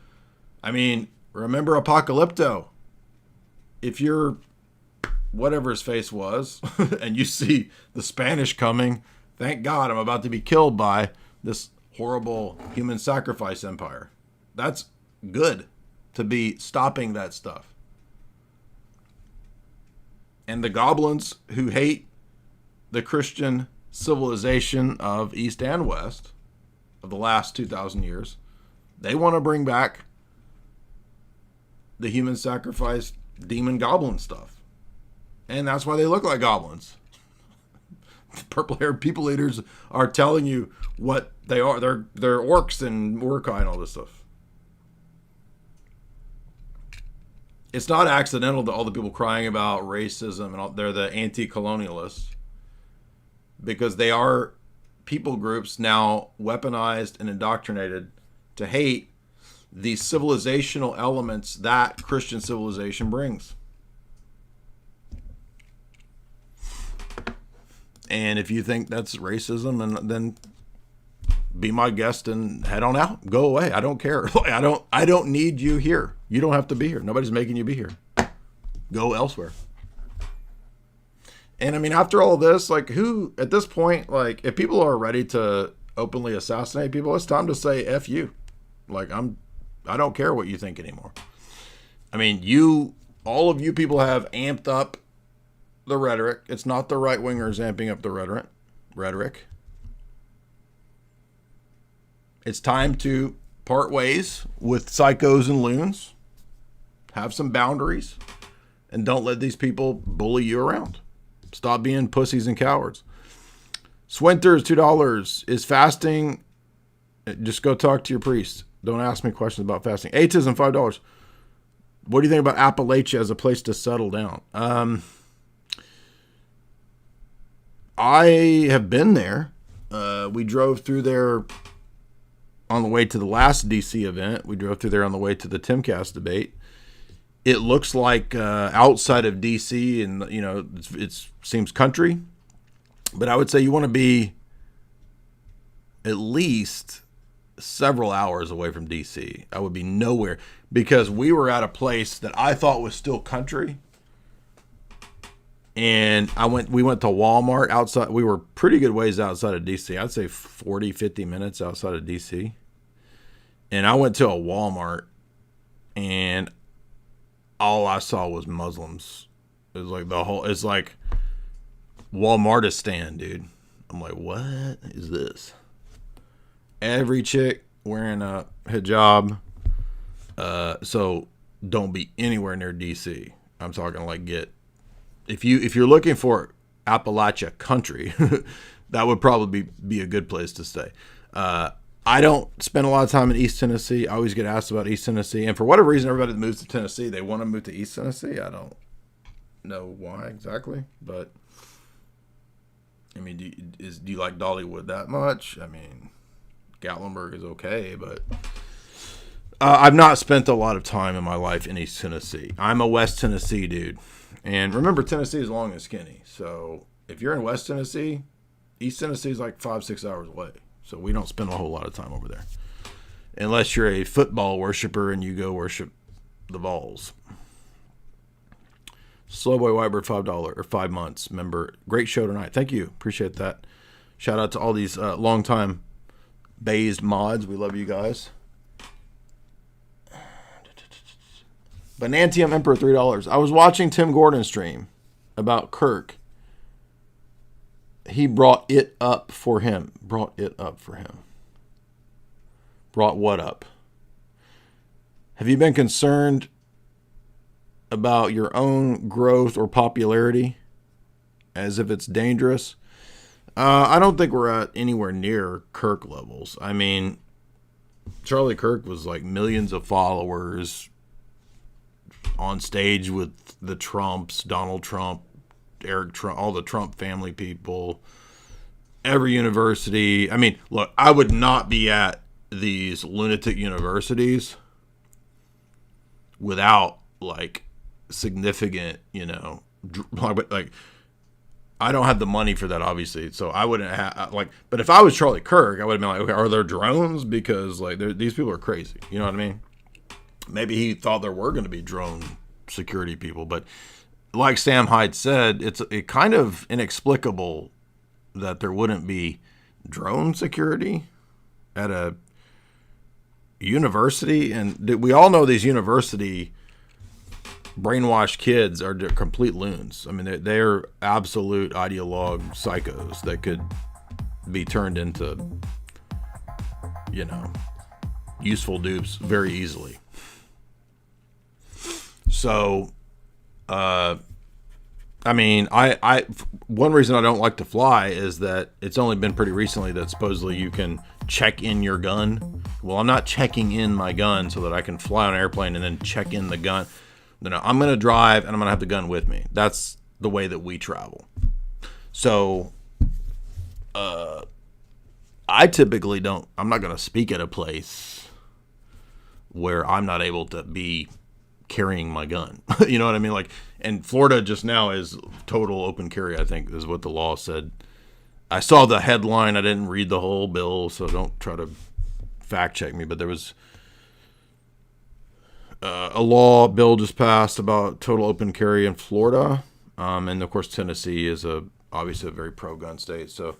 remember Apocalypto. If you're whatever his face was, and you see the Spanish coming, thank God I'm about to be killed by this horrible human sacrifice empire. That's good to be stopping that stuff. And the goblins who hate the Christian civilization of East and West of the last 2,000 years, they want to bring back the human sacrifice demon goblin stuff. And that's why they look like goblins. The purple-haired people eaters are telling you what they are. They're orcs and Urkai and all this stuff. It's not accidental that all the people crying about racism and all, they're the anti-colonialists, because they are people groups now weaponized and indoctrinated to hate the civilizational elements that Christian civilization brings. And if you think that's racism, and then be my guest and head on out. Go away. I don't care. I don't need you here. You don't have to be here. Nobody's making you be here. Go elsewhere. And I mean, after all this, like, who at this point, like, if people are ready to openly assassinate people, it's time to say F you. Like, I don't care what you think anymore. I mean, all of you people have amped up the rhetoric. It's not the right wingers amping up the rhetoric. It's time to part ways with psychos and loons. Have some boundaries. And don't let these people bully you around. Stop being pussies and cowards. Swinters, $2. Is fasting... Just go talk to your priest. Don't ask me questions about fasting. Atheism, $5. What do you think about Appalachia as a place to settle down? I have been there. We drove through there on the way to the last DC event. We drove through there on the way to the Timcast debate. It looks like outside of DC, and you know, it seems country. But I would say you want to be at least several hours away from DC. I would be nowhere, because we were at a place that I thought was still country. And we went to Walmart outside. We were pretty good ways outside of DC. I'd say 40, 50 minutes outside of DC. And I went to a Walmart, and all I saw was Muslims. It was like it's like Walmartistan, dude. I'm like, what is this? Every chick wearing a hijab. So don't be anywhere near DC. I'm talking like if you're looking for Appalachia country, that would probably be a good place to stay. I don't spend a lot of time in East Tennessee. I always get asked about East Tennessee. And for whatever reason, everybody that moves to Tennessee, they want to move to East Tennessee. I don't know why exactly. But, I mean, do you like Dollywood that much? I mean, Gatlinburg is okay, but I've not spent a lot of time in my life in East Tennessee. I'm a West Tennessee dude. And remember, Tennessee is long and skinny. So if you're in West Tennessee, East Tennessee is like 5-6 hours away. So we don't spend a whole lot of time over there. Unless you're a football worshiper and you go worship the Vols. Slowboy Whitebird, $5 or 5 months member. Great show tonight. Thank you. Appreciate that. Shout out to all these longtime Based mods. We love you guys. Byzantium Emperor, $3. I was watching Tim Gordon's stream about Kirk. He brought it up for him. Brought what up? Have you been concerned about your own growth or popularity as if it's dangerous? I don't think we're at anywhere near Kirk levels. I mean, Charlie Kirk was like millions of followers on stage with the Trumps, Donald Trump, Eric Trump, all the Trump family people, every university. I mean, look, I would not be at these lunatic universities without like significant, like I don't have the money for that, obviously. So I wouldn't have but if I was Charlie Kirk, I would have been like, okay, are there drones? Because like these people are crazy. You know what I mean? Maybe he thought there were going to be drone security people, but like Sam Hyde said, it's kind of inexplicable that there wouldn't be drone security at a university. And we all know these university brainwashed kids are complete loons. I mean, they're absolute ideologue psychos that could be turned into, useful dupes very easily. So, I mean, I one reason I don't like to fly is that it's only been pretty recently that supposedly you can check in your gun. Well, I'm not checking in my gun so that I can fly on an airplane and then check in the gun. No, I'm going to drive and I'm going to have the gun with me. That's the way that we travel. So, I typically I'm not going to speak at a place where I'm not able to be carrying my gun. You know what I mean? Like, and Florida just now is total open carry, I think is what the law said. I saw the headline. I didn't read the whole bill, so don't try to fact check me, but there was a bill just passed about total open carry in Florida. And of course, Tennessee is obviously a very pro-gun state. So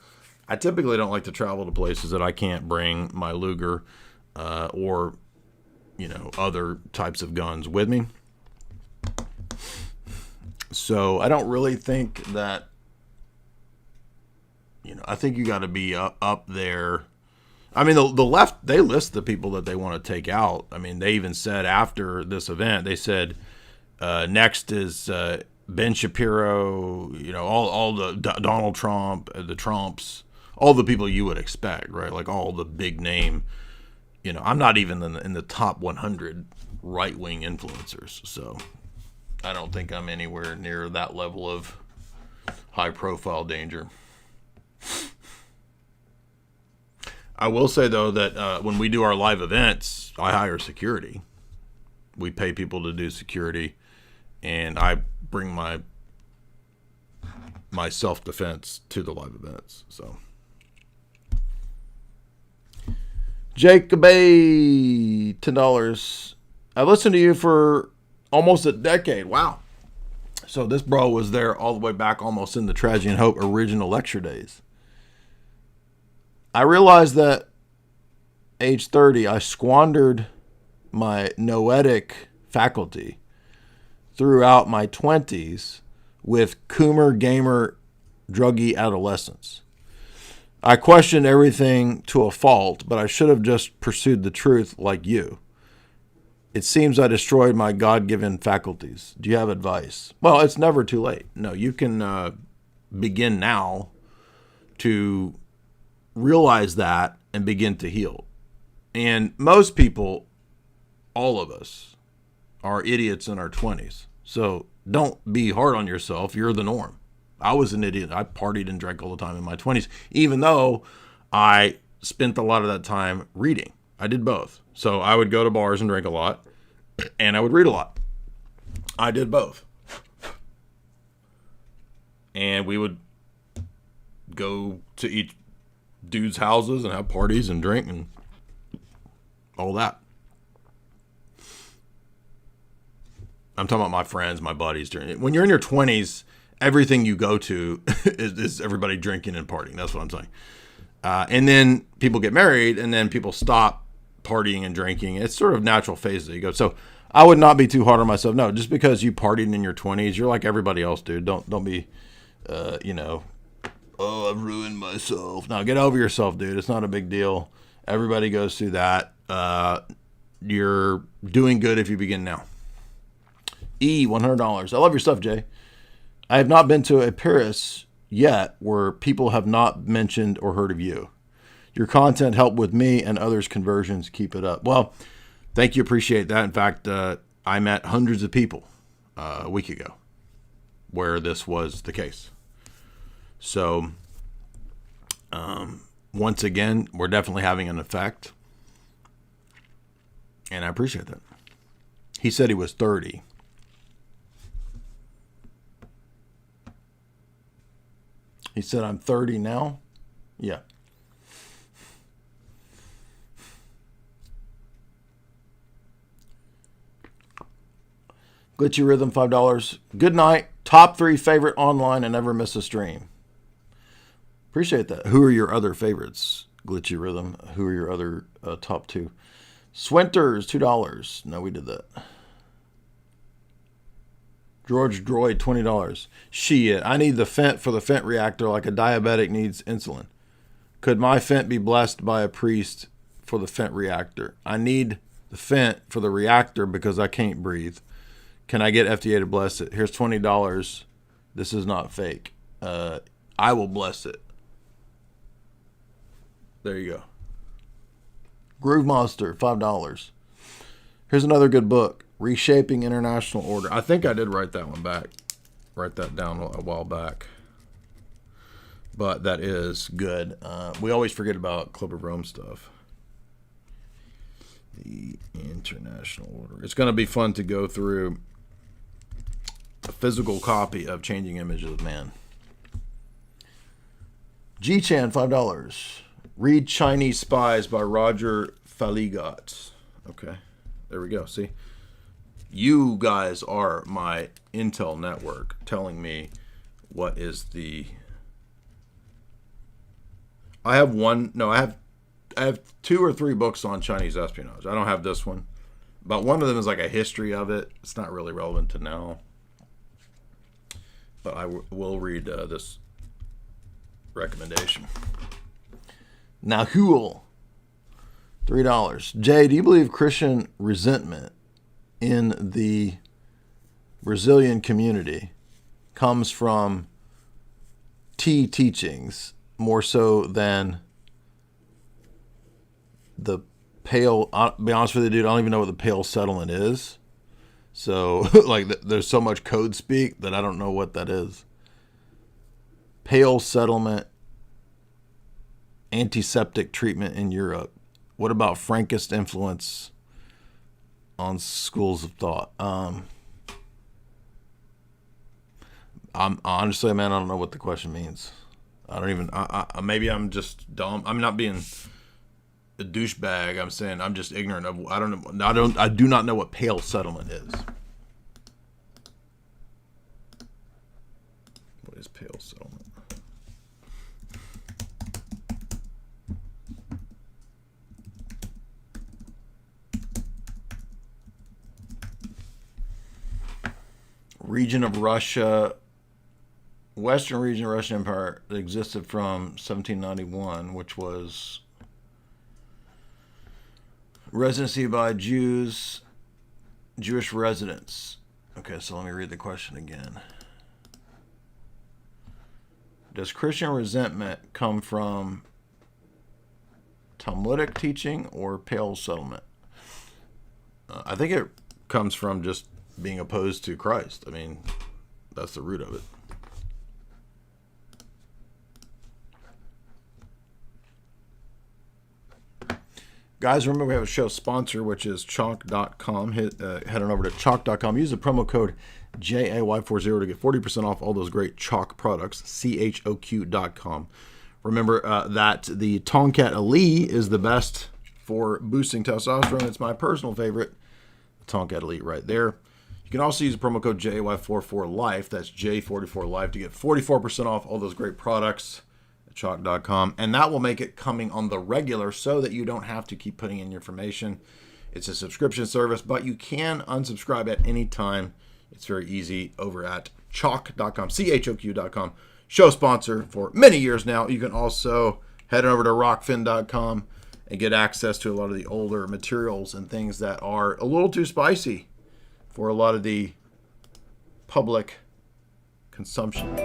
I typically don't like to travel to places that I can't bring my Luger or, other types of guns with me. So I don't really think that, I think you got to be up there. I mean, the left, they list the people that they want to take out. I mean, they even said after this event, they said next is Ben Shapiro, all the Donald Trump, the Trumps, all the people you would expect, right? Like all the big name, I'm not even in the top 100 right-wing influencers. So I don't think I'm anywhere near that level of high-profile danger. I will say, though, that when we do our live events, I hire security. We pay people to do security, and I bring my self-defense to the live events. So, Jacob A, $10. I listened to you for almost a decade. Wow. So this bro was there all the way back almost in the Tragedy and Hope original lecture days. I realized that age 30, I squandered my noetic faculty throughout my 20s with Coomer gamer druggy adolescence. I questioned everything to a fault, but I should have just pursued the truth like you. It seems I destroyed my God-given faculties. Do you have advice? Well, it's never too late. No, you can begin now to realize that and begin to heal. And most people, all of us, are idiots in our 20s. So don't be hard on yourself. You're the norm. I was an idiot. I partied and drank all the time in my 20s, even though I spent a lot of that time reading. I did both. So I would go to bars and drink a lot, and I would read a lot. I did both. And we would go to each dudes' houses and have parties and drink and all that. I'm talking about my friends, my buddies. When you're in your 20s, everything you go to is everybody drinking and partying. That's what I'm saying. And then people get married, and then people stop partying and drinking. It's sort of natural phase that you go. So I would not be too hard on myself. No, just because you partied in your 20s, you're like everybody else, dude. Don't be, oh, I've ruined myself. No, get over yourself, dude. It's not a big deal. Everybody goes through that. You're doing good if you begin now. $100. I love your stuff, Jay. I have not been to a Paris yet where people have not mentioned or heard of you. Your content helped with me and others' conversions. Keep it up. Well, thank you. Appreciate that. In fact, I met hundreds of people a week ago where this was the case. So, once again, we're definitely having an effect. And I appreciate that. He said he was 30. He said, I'm 30 now? Yeah. Glitchy Rhythm, $5. Good night. Top 3 favorite online and never miss a stream. Appreciate that. Who are your other favorites? Glitchy Rhythm. Who are your other top 2? Swinters, $2. No, we did that. George Droid, $20. Shit, I need the Fent for the Fent reactor like a diabetic needs insulin. Could my Fent be blessed by a priest for the Fent reactor? I need the Fent for the reactor because I can't breathe. Can I get FDA to bless it? Here's $20. This is not fake. I will bless it. There you go. Groove Monster, $5. Here's another good book. Reshaping International Order. I think I did write that one back. Write that down a while back. But that is good. We always forget about Club of Rome stuff. The International Order. It's going to be fun to go through a physical copy of Changing Images of Man. G-Chan, $5. Read Chinese Spies by Roger Faligot. Okay. There we go. See? You guys are my intel network telling me what is the... I have 2 or 3 books on Chinese espionage. I don't have this one. But one of them is like a history of it. It's not really relevant to now. But I will read this recommendation. Now, Huel, $3. Jay, do you believe Christian resentment in the Brazilian community comes from teachings more so than the Pale? I'll be honest with you, dude, I don't even know what the Pale settlement is. So, like, there's so much code speak that I don't know what that is. Pale settlement, antiseptic treatment in Europe. What about Frankist influence on schools of thought? I'm honestly, man, I don't know what the question means. I don't even. Maybe I'm just dumb. I'm not being a douchebag. I'm saying I'm just ignorant of. I don't know. I do not know what Pale settlement is. What is Pale settlement? Region of Russia, Western region of the Russian Empire that existed from 1791, which was residency by Jews, Jewish residents. Okay, so let me read the question again. Does Christian resentment come from Talmudic teaching or Pale settlement? I think it comes from just being opposed to Christ. I mean, that's the root of it. Guys, remember we have a show sponsor, which is chalk.com. Head on over to chalk.com. Use the promo code JAY40 to get 40% off all those great chalk products, CHOQ.com. Remember that the Tonkat Elite is the best for boosting testosterone. It's my personal favorite. Tonkat Elite right there. You can also use the promo code JAY44LIFE. That's J44LIFE to get 44% off all those great products at chalk.com. And that will make it coming on the regular so that you don't have to keep putting in your information. It's a subscription service, but you can unsubscribe at any time. It's very easy over at chalk.com, CHOQ.com. Show sponsor for many years now. You can also head over to rockfin.com and get access to a lot of the older materials and things that are a little too spicy for a lot of the public consumption.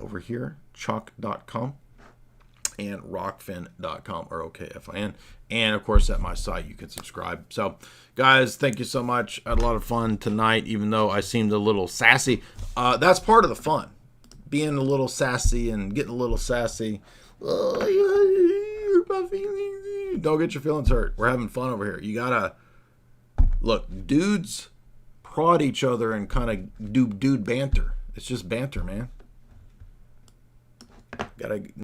Over here, chalk.com and rockfin.com, or OKFIN. And, of course, at my site, you can subscribe. So, guys, thank you so much. I had a lot of fun tonight, even though I seemed a little sassy. That's part of the fun, being a little sassy and getting a little sassy. Oh, my feelings. Don't get your feelings hurt. We're having fun over here. You got to... Look, dudes prod each other and kind of do dude banter. It's just banter, man. Gotta